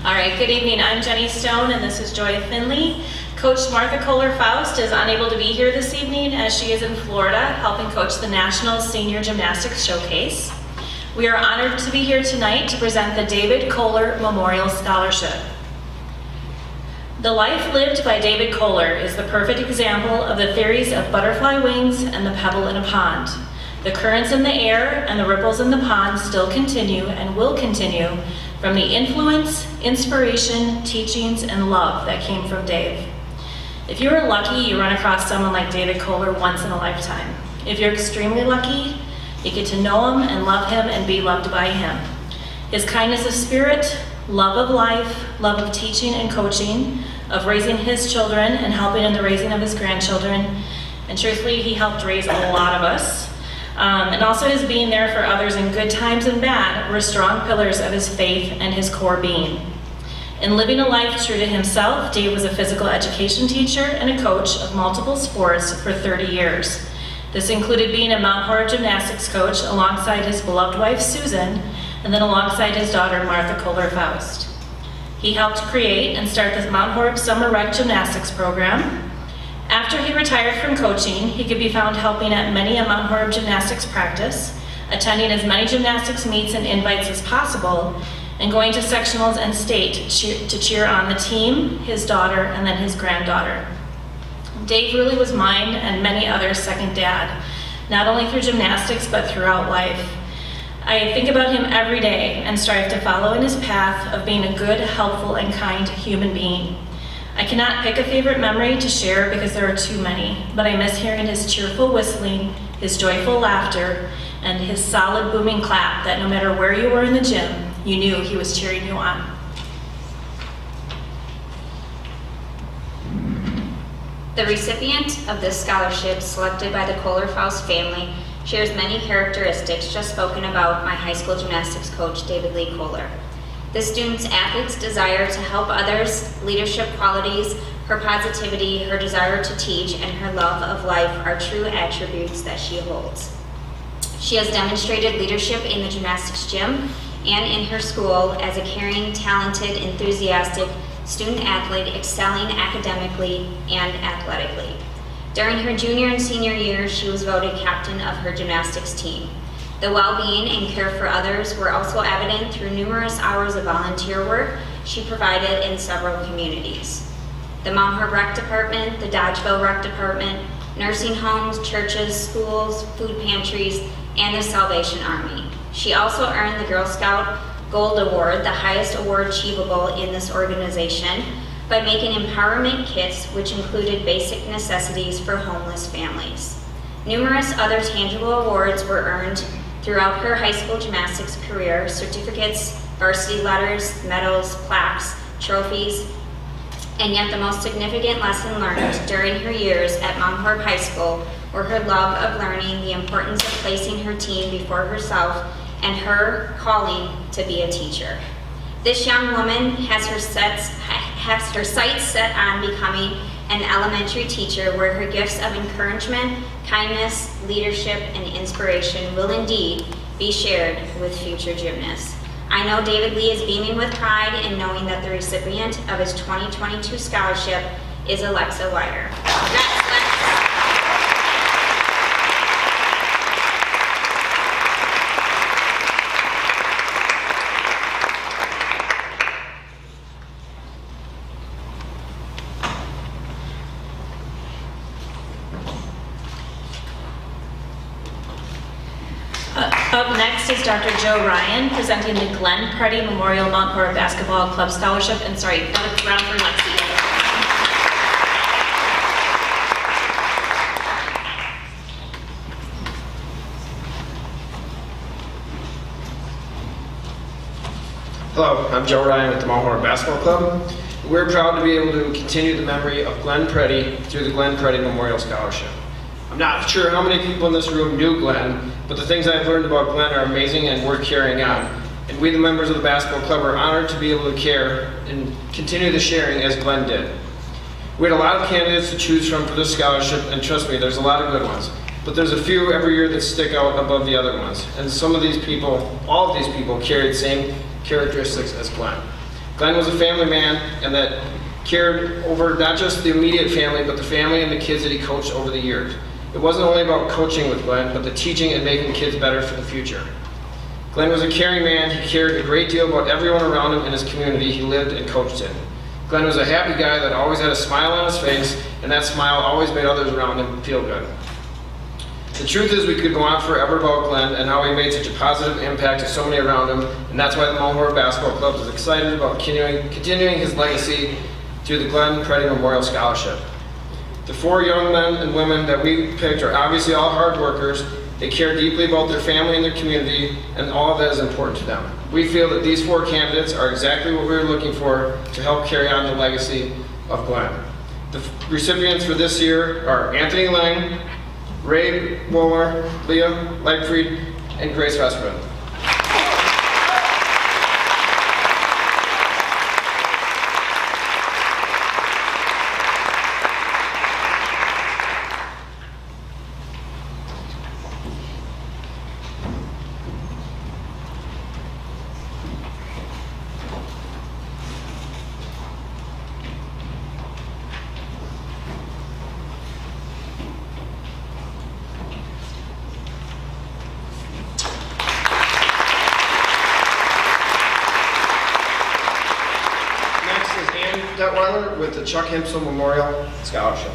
All right, good evening. I'm Jenny Stone and this is Joy Finley. Coach Martha Kohler-Faust is unable to be here this evening as she is in Florida helping coach the National Senior Gymnastics Showcase. We are honored to be here tonight to present the David Kohler Memorial Scholarship. The life lived by David Kohler is the perfect example of the theories of butterfly wings and the pebble in a pond. The currents in the air and the ripples in the pond still continue and will continue from the influence, inspiration, teachings, and love that came from Dave. If you are lucky, you run across someone like David Kohler once in a lifetime. If you're extremely lucky, you get to know him and love him and be loved by him. His kindness of spirit, love of life, love of teaching and coaching, of raising his children and helping in the raising of his grandchildren, and truthfully, he helped raise a lot of us. And also his being there for others in good times and bad were strong pillars of his faith and his core being. In living a life true to himself, Dave was a physical education teacher and a coach of multiple sports for 30 years. This included being a Mount Horeb gymnastics coach alongside his beloved wife Susan, and then alongside his daughter Martha Kohler-Faust. He helped create and start the Mount Horeb Summer Rec Gymnastics program. After he retired from coaching, he could be found helping at many a Mount Horeb gymnastics practice, attending as many gymnastics meets and invites as possible, and going to sectionals and state to cheer on the team, his daughter, and then his granddaughter. Dave really was mine and many others' second dad, not only through gymnastics, but throughout life. I think about him every day and strive to follow in his path of being a good, helpful, and kind human being. I cannot pick a favorite memory to share because there are too many, but I miss hearing his cheerful whistling, his joyful laughter, and his solid booming clap that no matter where you were in the gym, you knew he was cheering you on. The recipient of this scholarship, selected by the Kohler-Faust family, shares many characteristics just spoken about my high school gymnastics coach, David Lee Kohler. The student's athlete's desire to help others, leadership qualities, her positivity, her desire to teach, and her love of life are true attributes that she holds. She has demonstrated leadership in the gymnastics gym and in her school as a caring, talented, enthusiastic student athlete excelling academically and athletically. During her junior and senior years, she was voted captain of her gymnastics team. The well-being and care for others were also evident through numerous hours of volunteer work she provided in several communities. The Mount Horeb Rec Department, the Dodgeville Rec Department, nursing homes, churches, schools, food pantries, and the Salvation Army. She also earned the Girl Scout Gold Award, the highest award achievable in this organization, by making empowerment kits which included basic necessities for homeless families. Numerous other tangible awards were earned throughout her high school gymnastics career: certificates, varsity letters, medals, plaques, trophies, and yet the most significant lesson learned during her years at Mount Horeb High School were her love of learning, the importance of placing her team before herself, and her calling to be a teacher. This young woman has her sights set on becoming an elementary teacher where her gifts of encouragement, kindness, leadership, and inspiration will indeed be shared with future gymnasts. I know David Lee is beaming with pride in knowing that the recipient of his 2022 scholarship is Alexa Weyer. Up next is Dr. Joe Ryan presenting the Glenn Preddy Memorial Mount Horeb Basketball Club Scholarship. And sorry, another round for Lexi. Hello, I'm Joe Ryan with the Mount Horeb Basketball Club. We're proud to be able to continue the memory of Glenn Preddy through the Glenn Preddy Memorial Scholarship. I'm not sure how many people in this room knew Glenn, but the things I've learned about Glenn are amazing and worth carrying on. And we, the members of the basketball club, are honored to be able to care and continue the sharing as Glenn did. We had a lot of candidates to choose from for this scholarship, and trust me, there's a lot of good ones. But there's a few every year that stick out above the other ones. And some of these people, all of these people, carried the same characteristics as Glenn. Glenn was a family man, and that cared over not just the immediate family, but the family and the kids that he coached over the years. It wasn't only about coaching with Glenn, but the teaching and making kids better for the future. Glenn was a caring man. He cared a great deal about everyone around him in his community he lived and coached in. Glenn was a happy guy that always had a smile on his face, and that smile always made others around him feel good. The truth is we could go on forever about Glenn and how he made such a positive impact to so many around him, and that's why the Mount Horeb Basketball Club is excited about continuing his legacy through the Glenn Preddy Memorial Scholarship. The 4 young men and women that we picked are obviously all hard workers. They care deeply about their family and their community, and all that is important to them. We feel that these 4 candidates are exactly what we were looking for to help carry on the legacy of Glenn. The recipients for this year are Anthony Lang, Ray Wohler, Leah Leipfried, and Grace Vesperman. With the Chuck Hempsel Memorial Scholarship.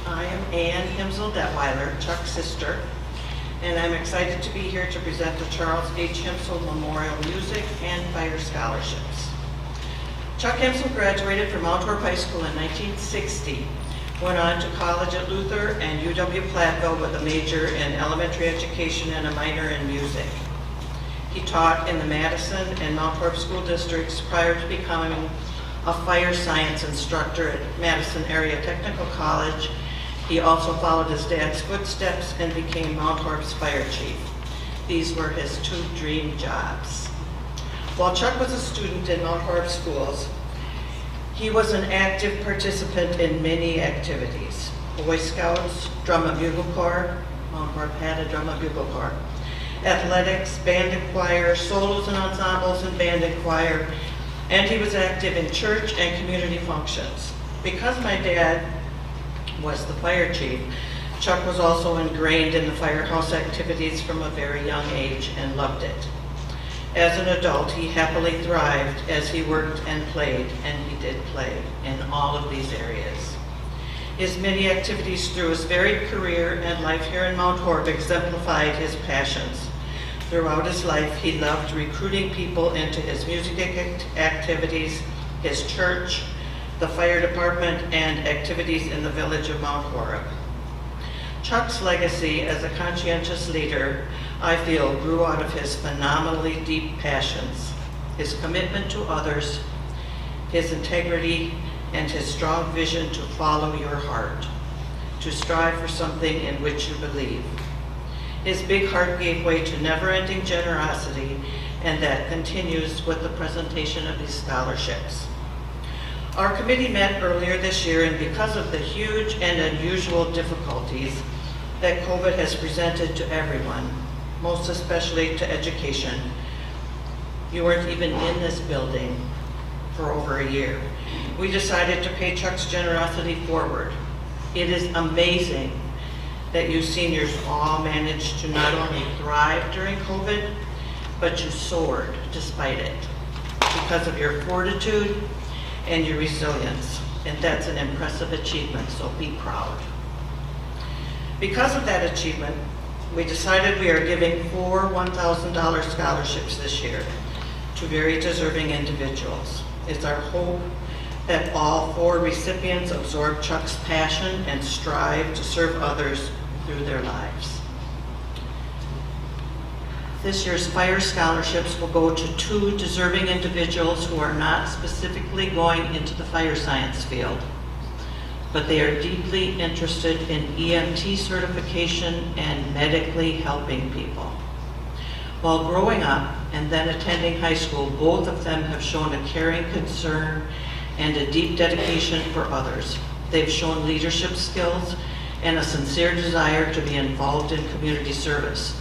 I am Ann Hemsel-Detweiler, Chuck's sister, and I'm excited to be here to present the Charles H. Hempsel Memorial Music and Fire Scholarships. Chuck Hempsel graduated from Mount Horeb High School in 1960, went on to college at Luther and UW-Platteville with a major in elementary education and a minor in music. He taught in the Madison and Mount Horeb school districts prior to becoming a fire science instructor at Madison Area Technical College. He also followed his dad's footsteps and became Mount Horeb's fire chief. These were his 2 dream jobs. While Chuck was a student in Mount Horeb schools, he was an active participant in many activities. Boy Scouts, Drum and Bugle Corps, Mount Horeb had a Drum and Bugle Corps, athletics, band and choir, solos and ensembles and band and choir, and he was active in church and community functions. Because my dad was the fire chief, Chuck was also ingrained in the firehouse activities from a very young age and loved it. As an adult, he happily thrived as he worked and played, and he did play in all of these areas. His many activities through his varied career and life here in Mount Horeb exemplified his passions. Throughout his life, he loved recruiting people into his music activities, his church, the fire department, and activities in the village of Mount Horeb. Chuck's legacy as a conscientious leader, I feel, grew out of his phenomenally deep passions, his commitment to others, his integrity, and his strong vision to follow your heart, to strive for something in which you believe. His big heart gave way to never-ending generosity, and that continues with the presentation of these scholarships. Our committee met earlier this year, and because of the huge and unusual difficulties that COVID has presented to everyone, most especially to education, you weren't even in this building for over a year. We decided to pay Chuck's generosity forward. It is amazing that you seniors all managed to not only thrive during COVID, but you soared despite it because of your fortitude and your resilience, and that's an impressive achievement, so be proud. Because of that achievement, we decided we are giving 4 $1,000 scholarships this year to very deserving individuals. It's our hope that all 4 recipients absorb Chuck's passion and strive to serve others through their lives. This year's fire scholarships will go to 2 deserving individuals who are not specifically going into the fire science field, but they are deeply interested in EMT certification and medically helping people. While growing up and then attending high school, both of them have shown a caring concern and a deep dedication for others. They've shown leadership skills and a sincere desire to be involved in community service.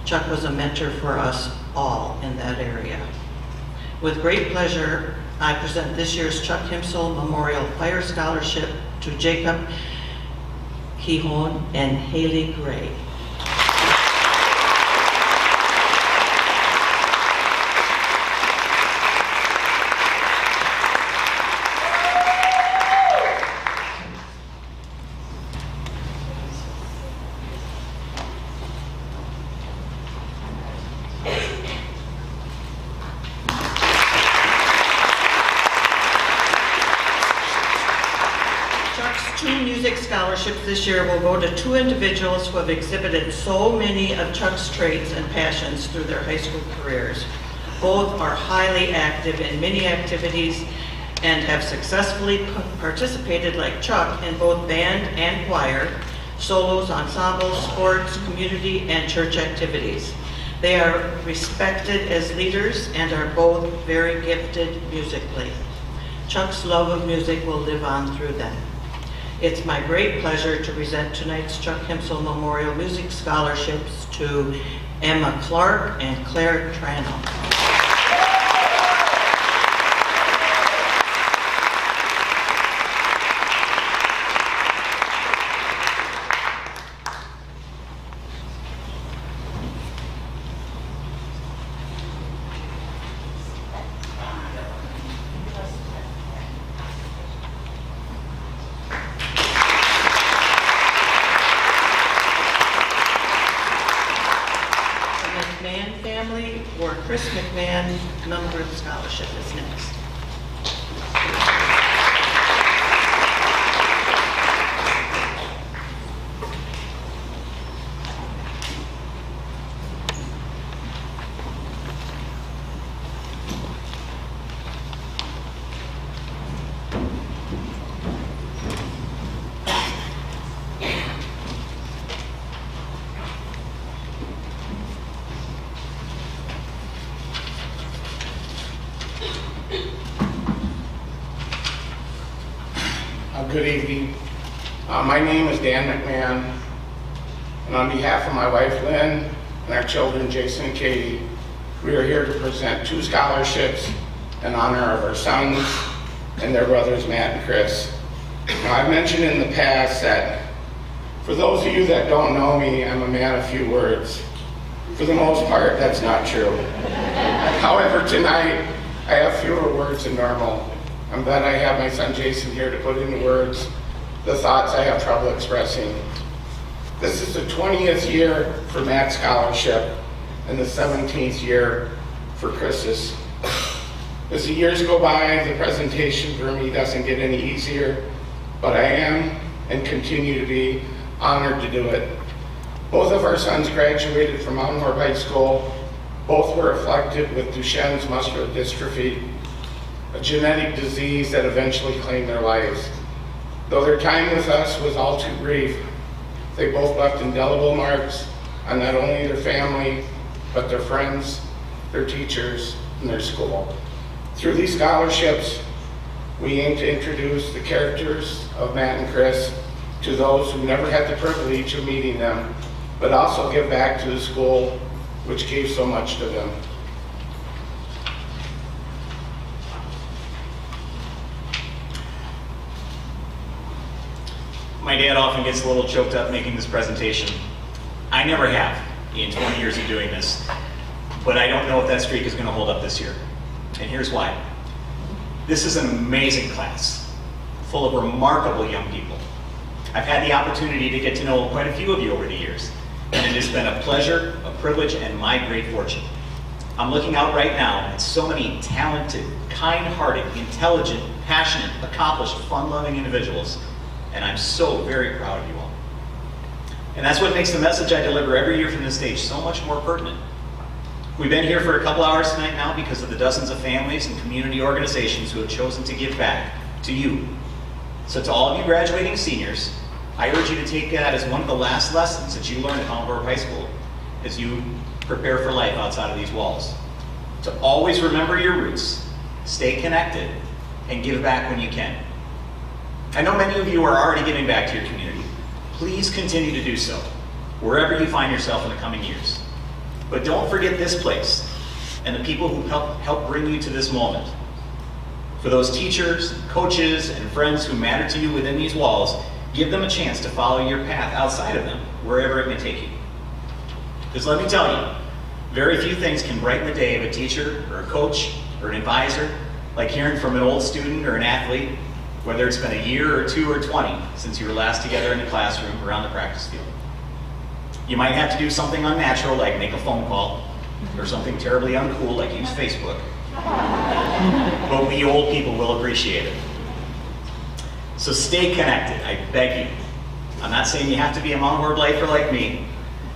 Chuck was a mentor for us all in that area. With great pleasure, I present this year's Chuck Hempsel Memorial Fire Scholarship to Jacob Kihon and Haley Gray. scholarships this year will go to 2 individuals who have exhibited so many of Chuck's traits and passions through their high school careers. Both are highly active in many activities and have successfully participated like Chuck in both band and choir, solos, ensembles, sports, community, and church activities. They are respected as leaders and are both very gifted musically. Chuck's love of music will live on through them. It's my great pleasure to present tonight's Chuck Himsel Memorial Music Scholarships to Emma Clark and Claire Tranel. McMahon family, or Chris McMahon Numbered Scholarship is next. Good evening. My name is Dan McMahon, and on behalf of my wife Lynn and our children Jason and Katie, we are here to present 2 scholarships in honor of our sons and their brothers Matt and Chris. Now, I've mentioned in the past that for those of you that don't know me, I'm a man of few words. For the most part, that's not true. However, tonight I have fewer words than normal. I'm glad I have my son Jason here to put into words the thoughts I have trouble expressing. This is the 20th year for Matt's scholarship and the 17th year for Chris's. As the years go by, the presentation for me doesn't get any easier, but I am and continue to be honored to do it. Both of our sons graduated from Mount Horeb High School. Both were afflicted with Duchenne's muscular dystrophy, a genetic disease that eventually claimed their lives. Though their time with us was all too brief, they both left indelible marks on not only their family, but their friends, their teachers, and their school. Through these scholarships, we aim to introduce the characters of Matt and Chris to those who never had the privilege of meeting them, but also give back to the school which gave so much to them. My dad often gets a little choked up making this presentation. I never have in 20 years of doing this, but I don't know if that streak is going to hold up this year. And here's why. This is an amazing class, full of remarkable young people. I've had the opportunity to get to know quite a few of you over the years, and it has been a pleasure, a privilege, and my great fortune. I'm looking out right now at so many talented, kind-hearted, intelligent, passionate, accomplished, fun-loving individuals, and I'm so very proud of you all. And that's what makes the message I deliver every year from this stage so much more pertinent. We've been here for a couple hours tonight now because of the dozens of families and community organizations who have chosen to give back to you. So to all of you graduating seniors, I urge you to take that as one of the last lessons that you learn at Mount Horeb High School as you prepare for life outside of these walls. To always remember your roots, stay connected, and give back when you can. I know many of you are already giving back to your community. Please continue to do so, wherever you find yourself in the coming years. But don't forget this place and the people who help bring you to this moment. For those teachers, coaches, and friends who matter to you within these walls, give them a chance to follow your path outside of them, wherever it may take you. Because let me tell you, very few things can brighten the day of a teacher or a coach or an advisor like hearing from an old student or an athlete, whether it's been a year or 2 or 20 since you were last together in the classroom or on the practice field. You might have to do something unnatural like make a phone call, or something terribly uncool like use Facebook. But we old people will appreciate it. So stay connected, I beg you. I'm not saying you have to be a Mount Horeb lifer like me,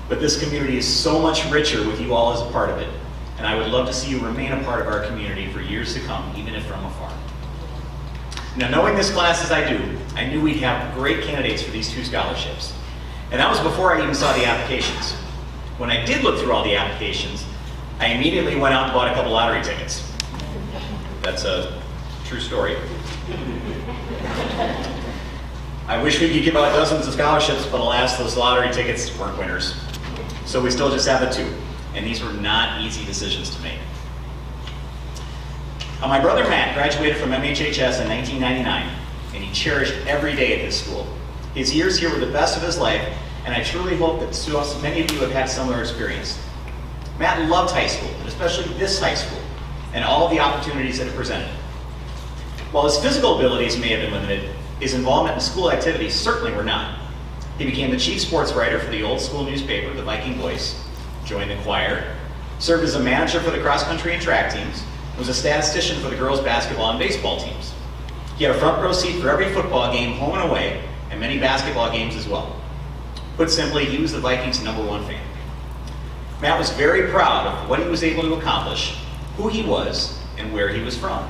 but this community is so much richer with you all as a part of it. And I would love to see you remain a part of our community for years to come, even if from afar. Now, knowing this class as I do, I knew we'd have great candidates for these 2 scholarships. And that was before I even saw the applications. When I did look through all the applications, I immediately went out and bought a couple lottery tickets. That's a true story. I wish we could give out dozens of scholarships, but alas, those lottery tickets weren't winners. So we still just have the 2, and these were not easy decisions to make. My brother Matt graduated from MHHS in 1999, and he cherished every day at this school. His years here were the best of his life, and I truly hope that so many of you have had similar experience. Matt loved high school, and especially this high school, and all of the opportunities that it presented. While his physical abilities may have been limited, his involvement in school activities certainly were not. He became the chief sports writer for the old school newspaper, the Viking Voice, joined the choir, served as a manager for the cross-country and track teams, was a statistician for the girls' basketball and baseball teams. He had a front row seat for every football game, home and away, and many basketball games as well. Put simply, he was the Vikings' #1 fan. Matt was very proud of what he was able to accomplish, who he was, and where he was from.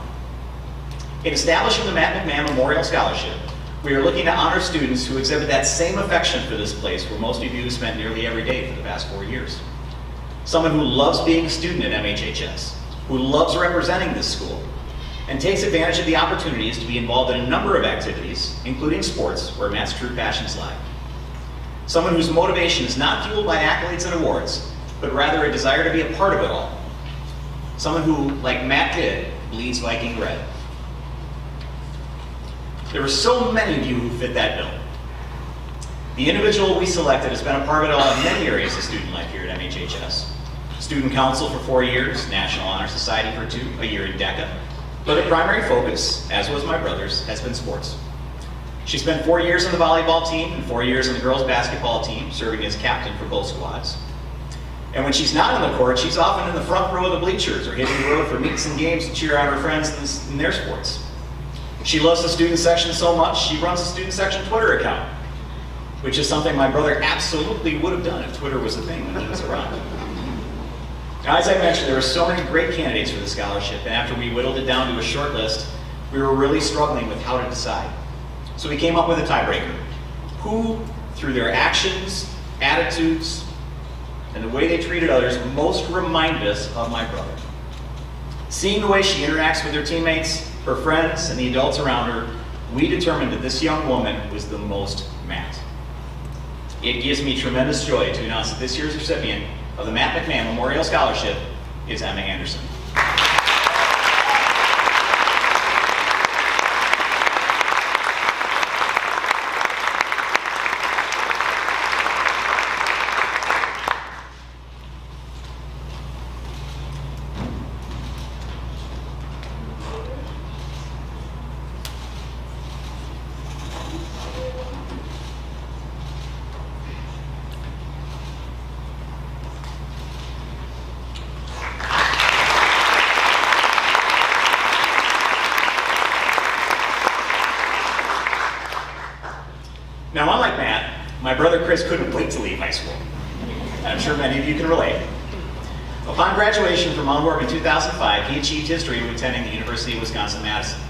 In establishing the Matt McMahon Memorial Scholarship, we are looking to honor students who exhibit that same affection for this place where most of you have spent nearly every day for the past 4 years. Someone who loves being a student at MHHS, who loves representing this school, and takes advantage of the opportunities to be involved in a number of activities, including sports, where Matt's true passions lie. Someone whose motivation is not fueled by accolades and awards, but rather a desire to be a part of it all. Someone who, like Matt did, bleeds Viking red. There were so many of you who fit that bill. The individual we selected has been a part of it all in many areas of student life here at MHHS. Student council for 4 years, National Honor Society for 2, a year in DECA. But her primary focus, as was my brother's, has been sports. She spent 4 years on the volleyball team and 4 years on the girls' basketball team, serving as captain for both squads. And when she's not on the court, she's often in the front row of the bleachers or hitting the road for meets and games to cheer on her friends in their sports. She loves the student section so much, she runs a student section Twitter account, which is something my brother absolutely would have done if Twitter was a thing when he was around. Now, as I mentioned, there were so many great candidates for the scholarship, and after we whittled it down to a short list, we were really struggling with how to decide. So we came up with a tiebreaker. Who, through their actions, attitudes, and the way they treated others, most reminded us of my brother? Seeing the way she interacts with her teammates, her friends, and the adults around her, we determined that this young woman was the most Matt. It gives me tremendous joy to announce that this year's recipient of the Matt McMahon Memorial Scholarship is Emma Anderson. Now, unlike Matt, my brother Chris couldn't wait to leave high school. And I'm sure many of you can relate. Upon graduation from Mount Horeb in 2005, he achieved his dream of attending the University of Wisconsin-Madison.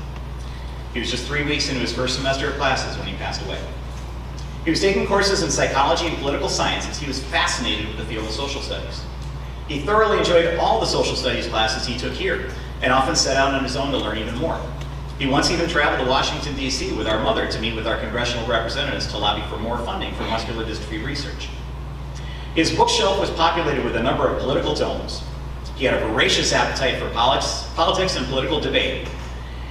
He was just 3 weeks into his first semester of classes when he passed away. He was taking courses in psychology and political science as he was fascinated with the field of social studies. He thoroughly enjoyed all the social studies classes he took here and often set out on his own to learn even more. He once even traveled to Washington, D.C. with our mother to meet with our congressional representatives to lobby for more funding for muscular dystrophy research. His bookshelf was populated with a number of political tomes. He had a voracious appetite for politics and political debate,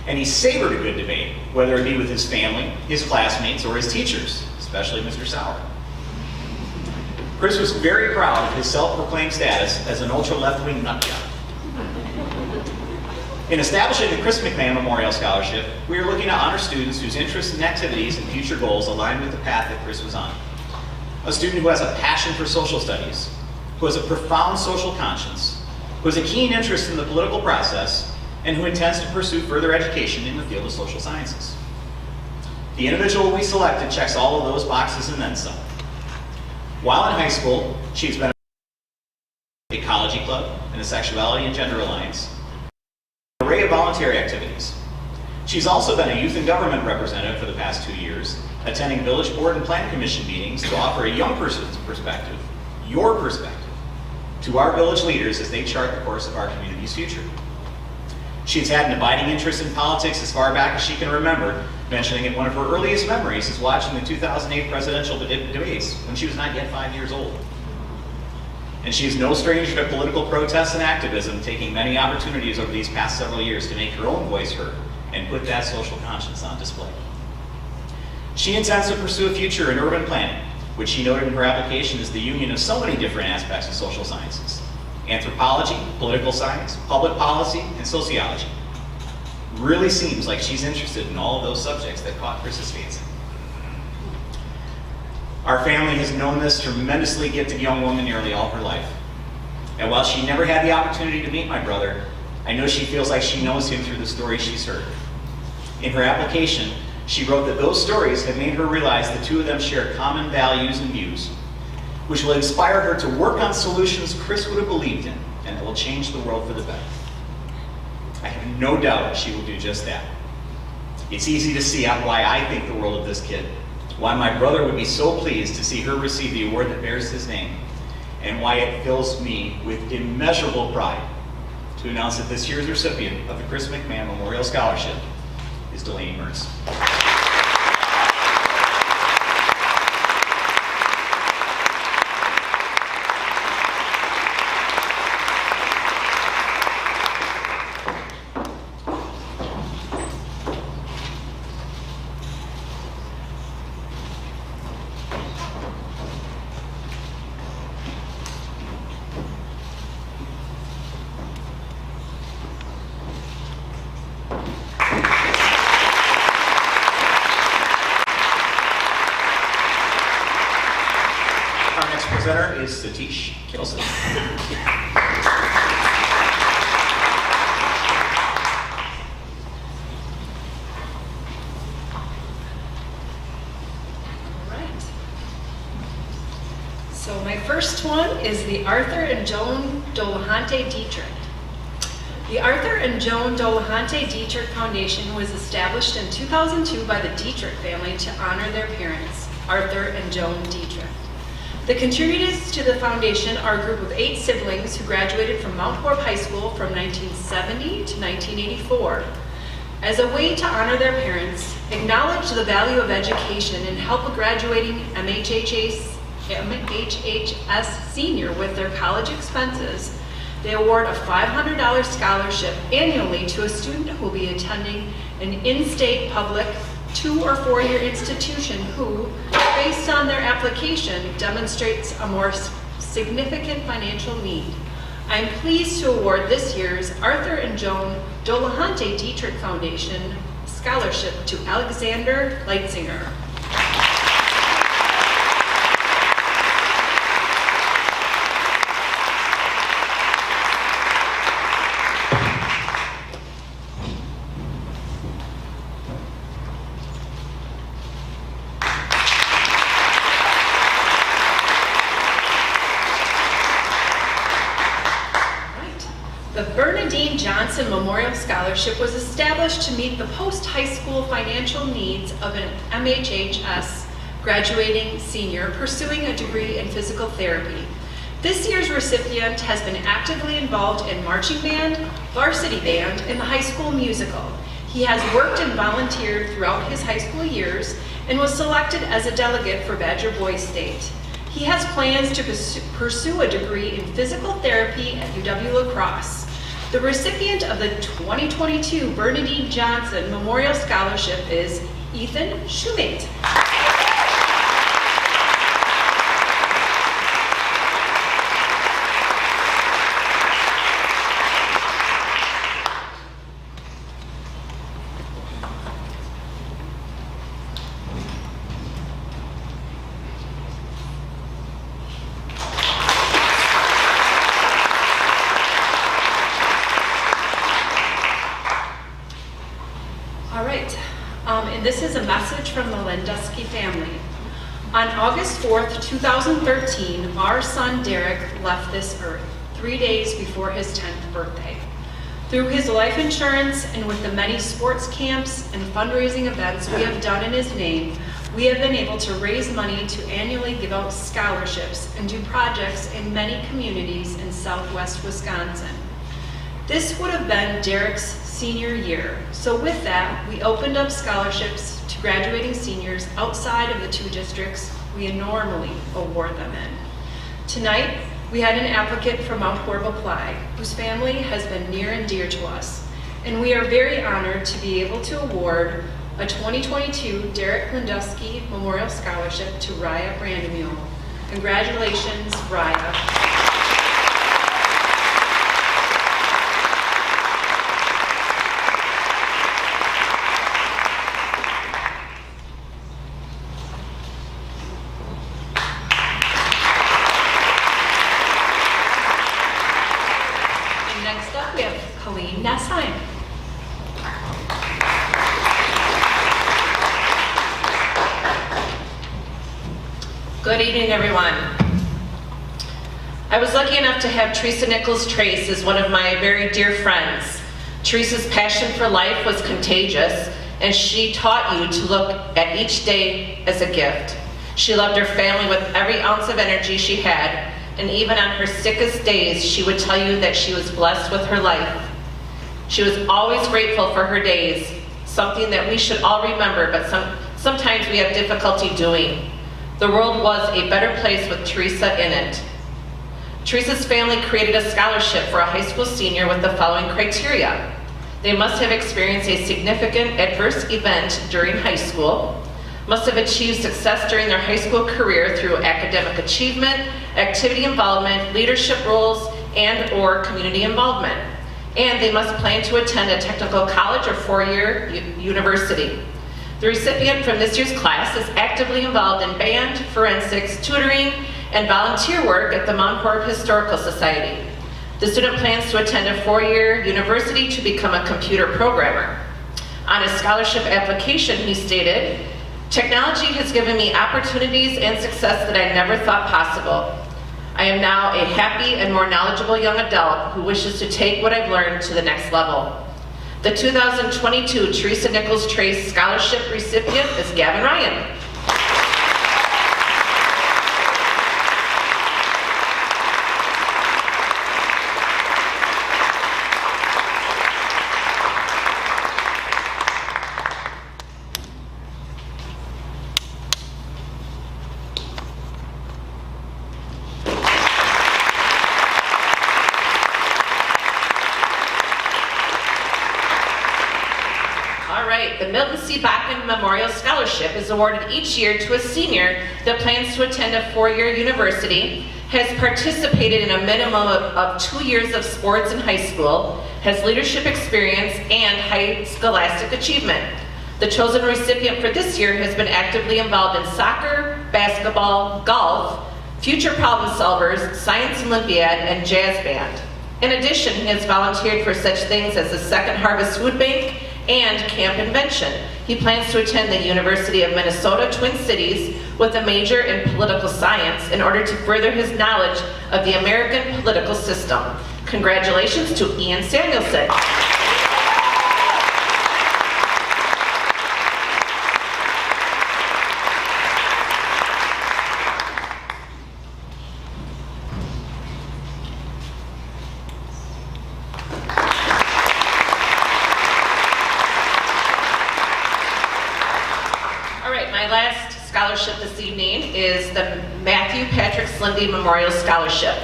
and he savored a good debate, whether it be with his family, his classmates, or his teachers, especially Mr. Sauer. Chris was very proud of his self-proclaimed status as an ultra-left-wing nutjob. In establishing the Chris McMahon Memorial Scholarship, we are looking to honor students whose interests and activities and future goals align with the path that Chris was on. A student who has a passion for social studies, who has a profound social conscience, who has a keen interest in the political process, and who intends to pursue further education in the field of social sciences. The individual we selected checks all of those boxes and then some. While in high school, she's been a ecology club and a sexuality and gender alliance, an array of voluntary activities. She's also been a youth and government representative for the past 2 years, attending village board and plan commission meetings to offer a young person's perspective, your perspective, to our village leaders as they chart the course of our community's future. She's had an abiding interest in politics as far back as she can remember, mentioning that one of her earliest memories is watching the 2008 presidential debates when she was not yet 5 years old. And she is no stranger to political protests and activism, taking many opportunities over these past several years to make her own voice heard and put that social conscience on display. She intends to pursue a future in urban planning, which she noted in her application is the union of so many different aspects of social sciences: anthropology, political science, public policy, and sociology. Really seems like she's interested in all of those subjects that caught Chris's fancy. Our family has known this tremendously gifted young woman nearly all her life. And while she never had the opportunity to meet my brother, I know she feels like she knows him through the stories she's heard. In her application, she wrote that those stories have made her realize the two of them share common values and views, which will inspire her to work on solutions Chris would have believed in and that will change the world for the better. I have no doubt she will do just that. It's easy to see why I think the world of this kid, why my brother would be so pleased to see her receive the award that bears his name, and why it fills me with immeasurable pride to announce that this year's recipient of the Chris McMahon Memorial Scholarship is Delaney Mertz. Presenter is Satish Kilson. So my first one is the Arthur and Joan Dolahante Dietrich. The Arthur and Joan Dolahante Dietrich Foundation was established in 2002 by the Dietrich family to honor their parents, Arthur and Joan Dietrich. The contributors to the foundation are a group of 8 siblings who graduated from Mount Horeb High School from 1970 to 1984. As a way to honor their parents, acknowledge the value of education, and help a graduating MHHS senior with their college expenses, they award a $500 scholarship annually to a student who will be attending an in-state public 2- or 4-year institution who, based on their application, demonstrates a more significant financial need. I am pleased to award this year's Arthur and Joan Dolahante Dietrich Foundation Scholarship to Alexander Leitzinger. Johnson Memorial Scholarship was established to meet the post-high school financial needs of an MHHS graduating senior pursuing a degree in physical therapy. This year's recipient has been actively involved in marching band, varsity band, and the high school musical. He has worked and volunteered throughout his high school years and was selected as a delegate for Badger Boys State. He has plans to pursue a degree in physical therapy at UW-La Crosse. The recipient of the 2022 Bernadine Johnson Memorial Scholarship is Ethan Schumate. And this is a message from the Glendusky family. On August 4th, 2013, our son Derek left this earth 3 days before his 10th birthday. Through his life insurance and with the many sports camps and fundraising events we have done in his name, we have been able to raise money to annually give out scholarships and do projects in many communities in southwest Wisconsin. This would have been Derek's senior year, so with that, we opened up scholarships to graduating seniors outside of the 2 districts we normally award them in. Tonight, we had an applicant from Mount Horeb apply, whose family has been near and dear to us, and we are very honored to be able to award a 2022 Derek Glendusky Memorial Scholarship to Raya Brandemule. Congratulations, Raya. Good evening, everyone. I was lucky enough to have Teresa Nichols Trace as one of my very dear friends. Teresa's passion for life was contagious, and she taught you to look at each day as a gift. She loved her family with every ounce of energy she had, and even on her sickest days, she would tell you that she was blessed with her life. She was always grateful for her days, something that we should all remember, but sometimes we have difficulty doing. The world was a better place with Teresa in it. Teresa's family created a scholarship for a high school senior with the following criteria. They must have experienced a significant adverse event during high school, must have achieved success during their high school career through academic achievement, activity involvement, leadership roles, and/or community involvement. And they must plan to attend a technical college or four-year university. The recipient from this year's class is actively involved in band, forensics, tutoring, and volunteer work at the Mount Horeb Historical Society. The student plans to attend a four-year university to become a computer programmer. On his scholarship application, he stated, "Technology has given me opportunities and success that I never thought possible. I am now a happy and more knowledgeable young adult who wishes to take what I've learned to the next level." The 2022 Teresa Nichols Trace Scholarship recipient is Gavin Ryan. Memorial Scholarship is awarded each year to a senior that plans to attend a four-year university, has participated in a minimum of 2 years of sports in high school, has leadership experience, and high scholastic achievement. The chosen recipient for this year has been actively involved in soccer, basketball, golf, future problem solvers, science Olympiad, and jazz band. In addition, he has volunteered for such things as the Second Harvest Food Bank and Camp Invention. He plans to attend the University of Minnesota Twin Cities with a major in political science in order to further his knowledge of the American political system. Congratulations to Ian Samuelson. Scholarship this evening is the Matthew Patrick Slindy Memorial Scholarship.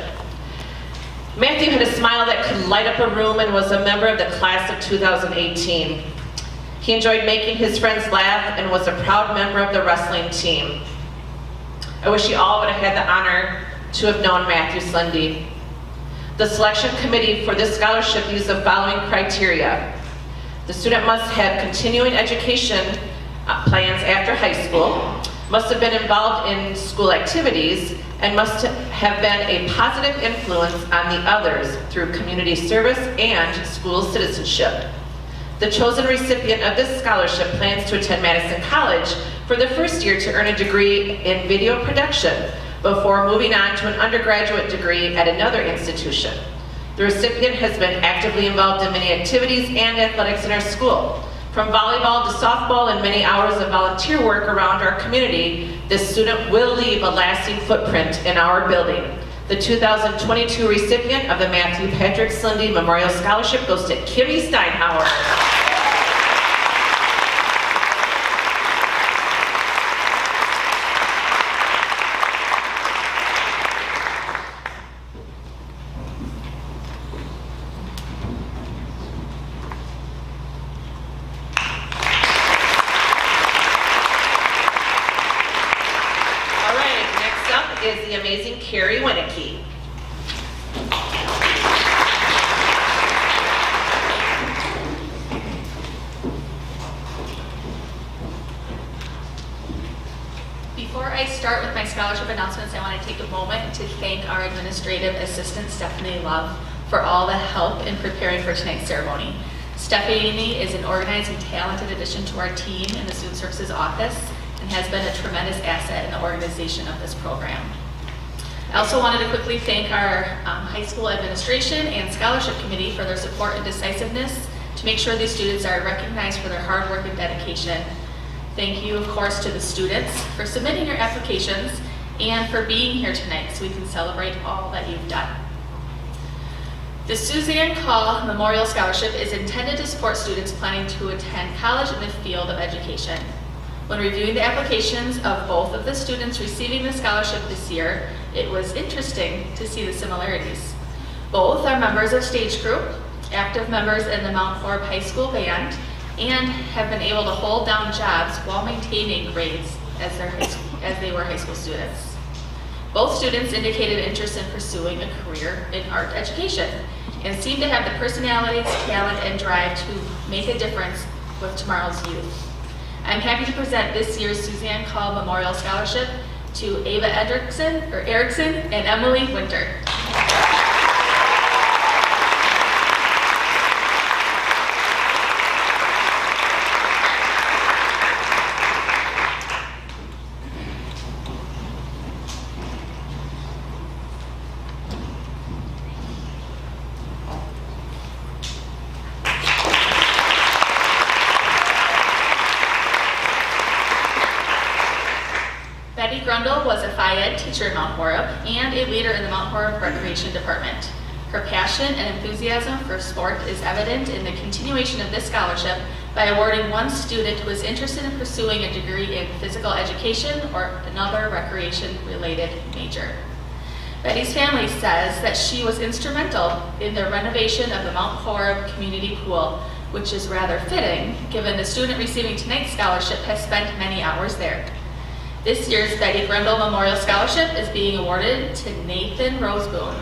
Matthew had a smile that could light up a room and was a member of the class of 2018. He enjoyed making his friends laugh and was a proud member of the wrestling team. I wish you all would have had the honor to have known Matthew Slindy. The selection committee for this scholarship used the following criteria. The student must have continuing education plans after high school, must have been involved in school activities, and must have been a positive influence on the others through community service and school citizenship. The chosen recipient of this scholarship plans to attend Madison College for the first year to earn a degree in video production before moving on to an undergraduate degree at another institution. The recipient has been actively involved in many activities and athletics in our school. From volleyball to softball and many hours of volunteer work around our community, this student will leave a lasting footprint in our building. The 2022 recipient of the Matthew Patrick Slindy Memorial Scholarship goes to Kimmy Steinhauer. Is the amazing Carrie Winnicky. Before I start with my scholarship announcements, I want to take a moment to thank our administrative assistant, Stephanie Love, for all the help in preparing for tonight's ceremony. Stephanie is an organized and talented addition to our team in the Student Services Office and has been a tremendous asset in the organization of this program. I also wanted to quickly thank our high school administration and scholarship committee for their support and decisiveness to make sure these students are recognized for their hard work and dedication. Thank you, of course, to the students for submitting your applications and for being here tonight so we can celebrate all that you've done. The Suzanne Call Memorial Scholarship is intended to support students planning to attend college in the field of education. When reviewing the applications of both of the students receiving the scholarship this year, it was interesting to see the similarities. Both are members of Stage Group, active members in the Mount Horeb High School Band, and have been able to hold down jobs while maintaining grades as they were high school students. Both students indicated interest in pursuing a career in art education and seem to have the personalities, talent, and drive to make a difference with tomorrow's youth. I'm happy to present this year's Suzanne Call Memorial Scholarship to Ava Erickson and Emily Winter. Grundle was a Phi Ed teacher at Mount Horeb and a leader in the Mount Horeb Recreation Department. Her passion and enthusiasm for sport is evident in the continuation of this scholarship by awarding one student who is interested in pursuing a degree in physical education or another recreation-related major. Betty's family says that she was instrumental in the renovation of the Mount Horeb Community Pool, which is rather fitting given the student receiving tonight's scholarship has spent many hours there. This year's Betty Grundle Memorial Scholarship is being awarded to Nathan Roseboom.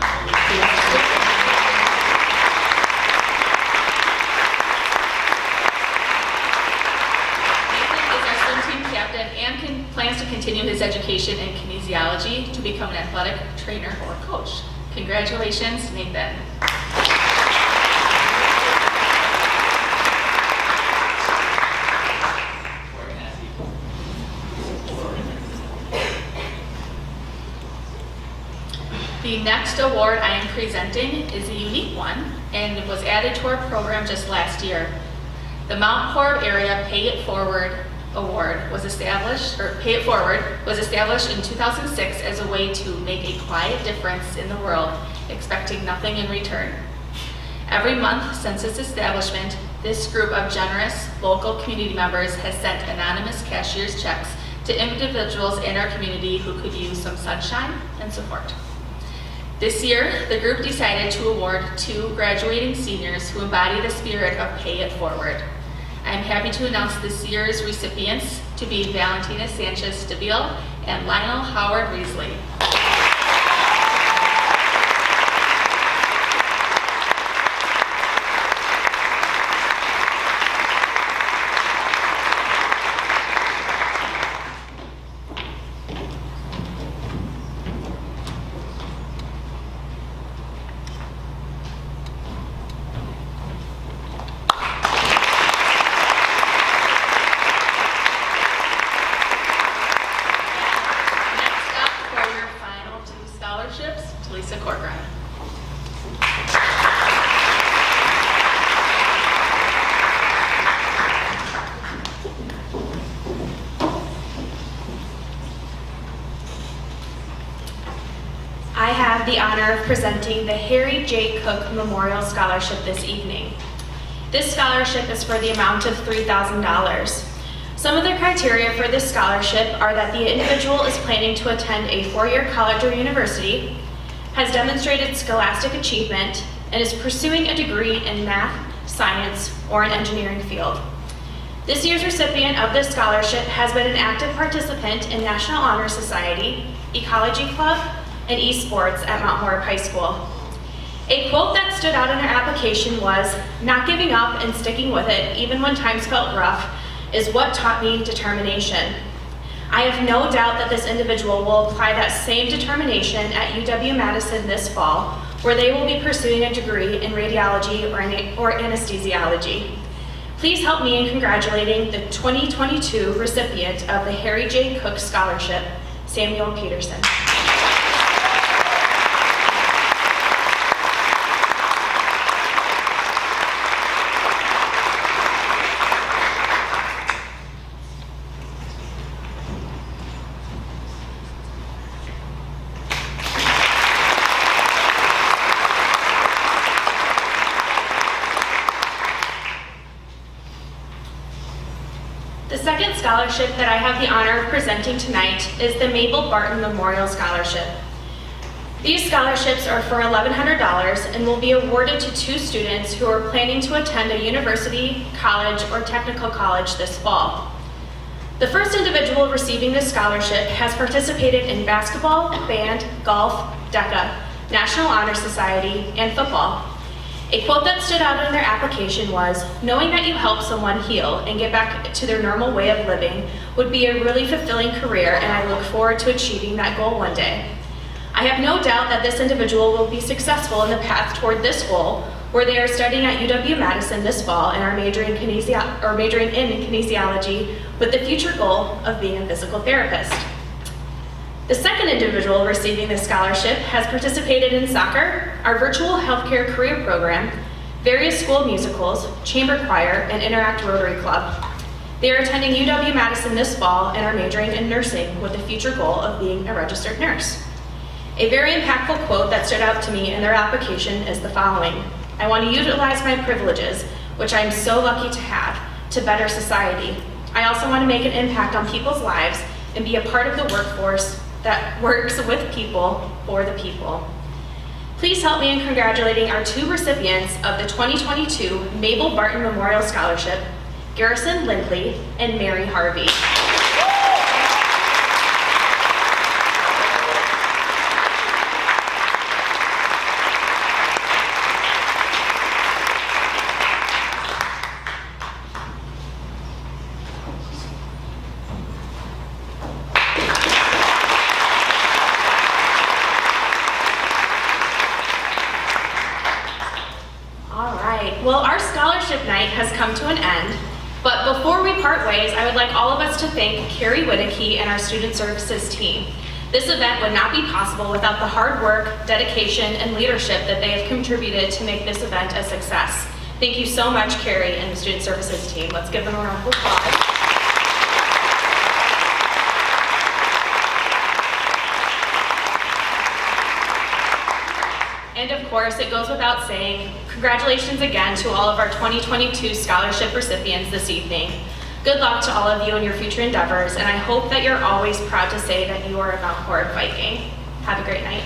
Nathan is our swim team captain and plans to continue his education in kinesiology to become an athletic trainer or coach. Congratulations, Nathan. The next award I am presenting is a unique one and was added to our program just last year. The Mount Horeb Area Pay It Forward Award was established, in 2006 as a way to make a quiet difference in the world, expecting nothing in return. Every month since its establishment, this group of generous local community members has sent anonymous cashier's checks to individuals in our community who could use some sunshine and support. This year, the group decided to award 2 graduating seniors who embody the spirit of Pay It Forward. I'm happy to announce this year's recipients to be Valentina Sanchez-Stabile and Lionel Howard Reesley. of presenting the Harry J. Cook Memorial Scholarship this evening. This scholarship is for the amount of $3,000. Some of the criteria for this scholarship are that the individual is planning to attend a four-year college or university, has demonstrated scholastic achievement, and is pursuing a degree in math, science, or an engineering field. This year's recipient of this scholarship has been an active participant in National Honor Society, Ecology Club, and esports at Mount Horeb High School. A quote that stood out in her application was, "Not giving up and sticking with it, even when times felt rough, is what taught me determination." I have no doubt that this individual will apply that same determination at UW-Madison this fall, where they will be pursuing a degree in radiology or anesthesiology. Please help me in congratulating the 2022 recipient of the Harry J. Cook Scholarship, Samuel Peterson. The second scholarship that I have the honor of presenting tonight is the Mabel Barton Memorial Scholarship. These scholarships are for $1,100 and will be awarded to two students who are planning to attend a university, college, or technical college this fall. The first individual receiving this scholarship has participated in basketball, band, golf, DECA, National Honor Society, and football. A quote that stood out in their application was, "Knowing that you help someone heal and get back to their normal way of living would be a really fulfilling career, and I look forward to achieving that goal one day." I have no doubt that this individual will be successful in the path toward this goal, where they are studying at UW-Madison this fall and are majoring in kinesiology with the future goal of being a physical therapist. The second individual receiving this scholarship has participated in soccer, our virtual healthcare career program, various school musicals, chamber choir, and Interact Rotary Club. They are attending UW-Madison this fall and are majoring in nursing with the future goal of being a registered nurse. A very impactful quote that stood out to me in their application is the following: "I want to utilize my privileges, which I am so lucky to have, to better society. I also want to make an impact on people's lives and be a part of the workforce that works with people for the people." Please help me in congratulating our two recipients of the 2022 Mabel Barton Memorial Scholarship, Garrison Lindley and Mary Harvey. Well, our scholarship night has come to an end, but before we part ways, I would like all of us to thank Carrie Whittaky and our Student Services team. This event would not be possible without the hard work, dedication, and leadership that they have contributed to make this event a success. Thank you so much, Carrie and the Student Services team. Let's give them a round of applause. And of course, it goes without saying, congratulations again to all of our 2022 scholarship recipients this evening. Good luck to all of you in your future endeavors, and I hope that you're always proud to say that you are a Mount Horeb Viking. Have a great night.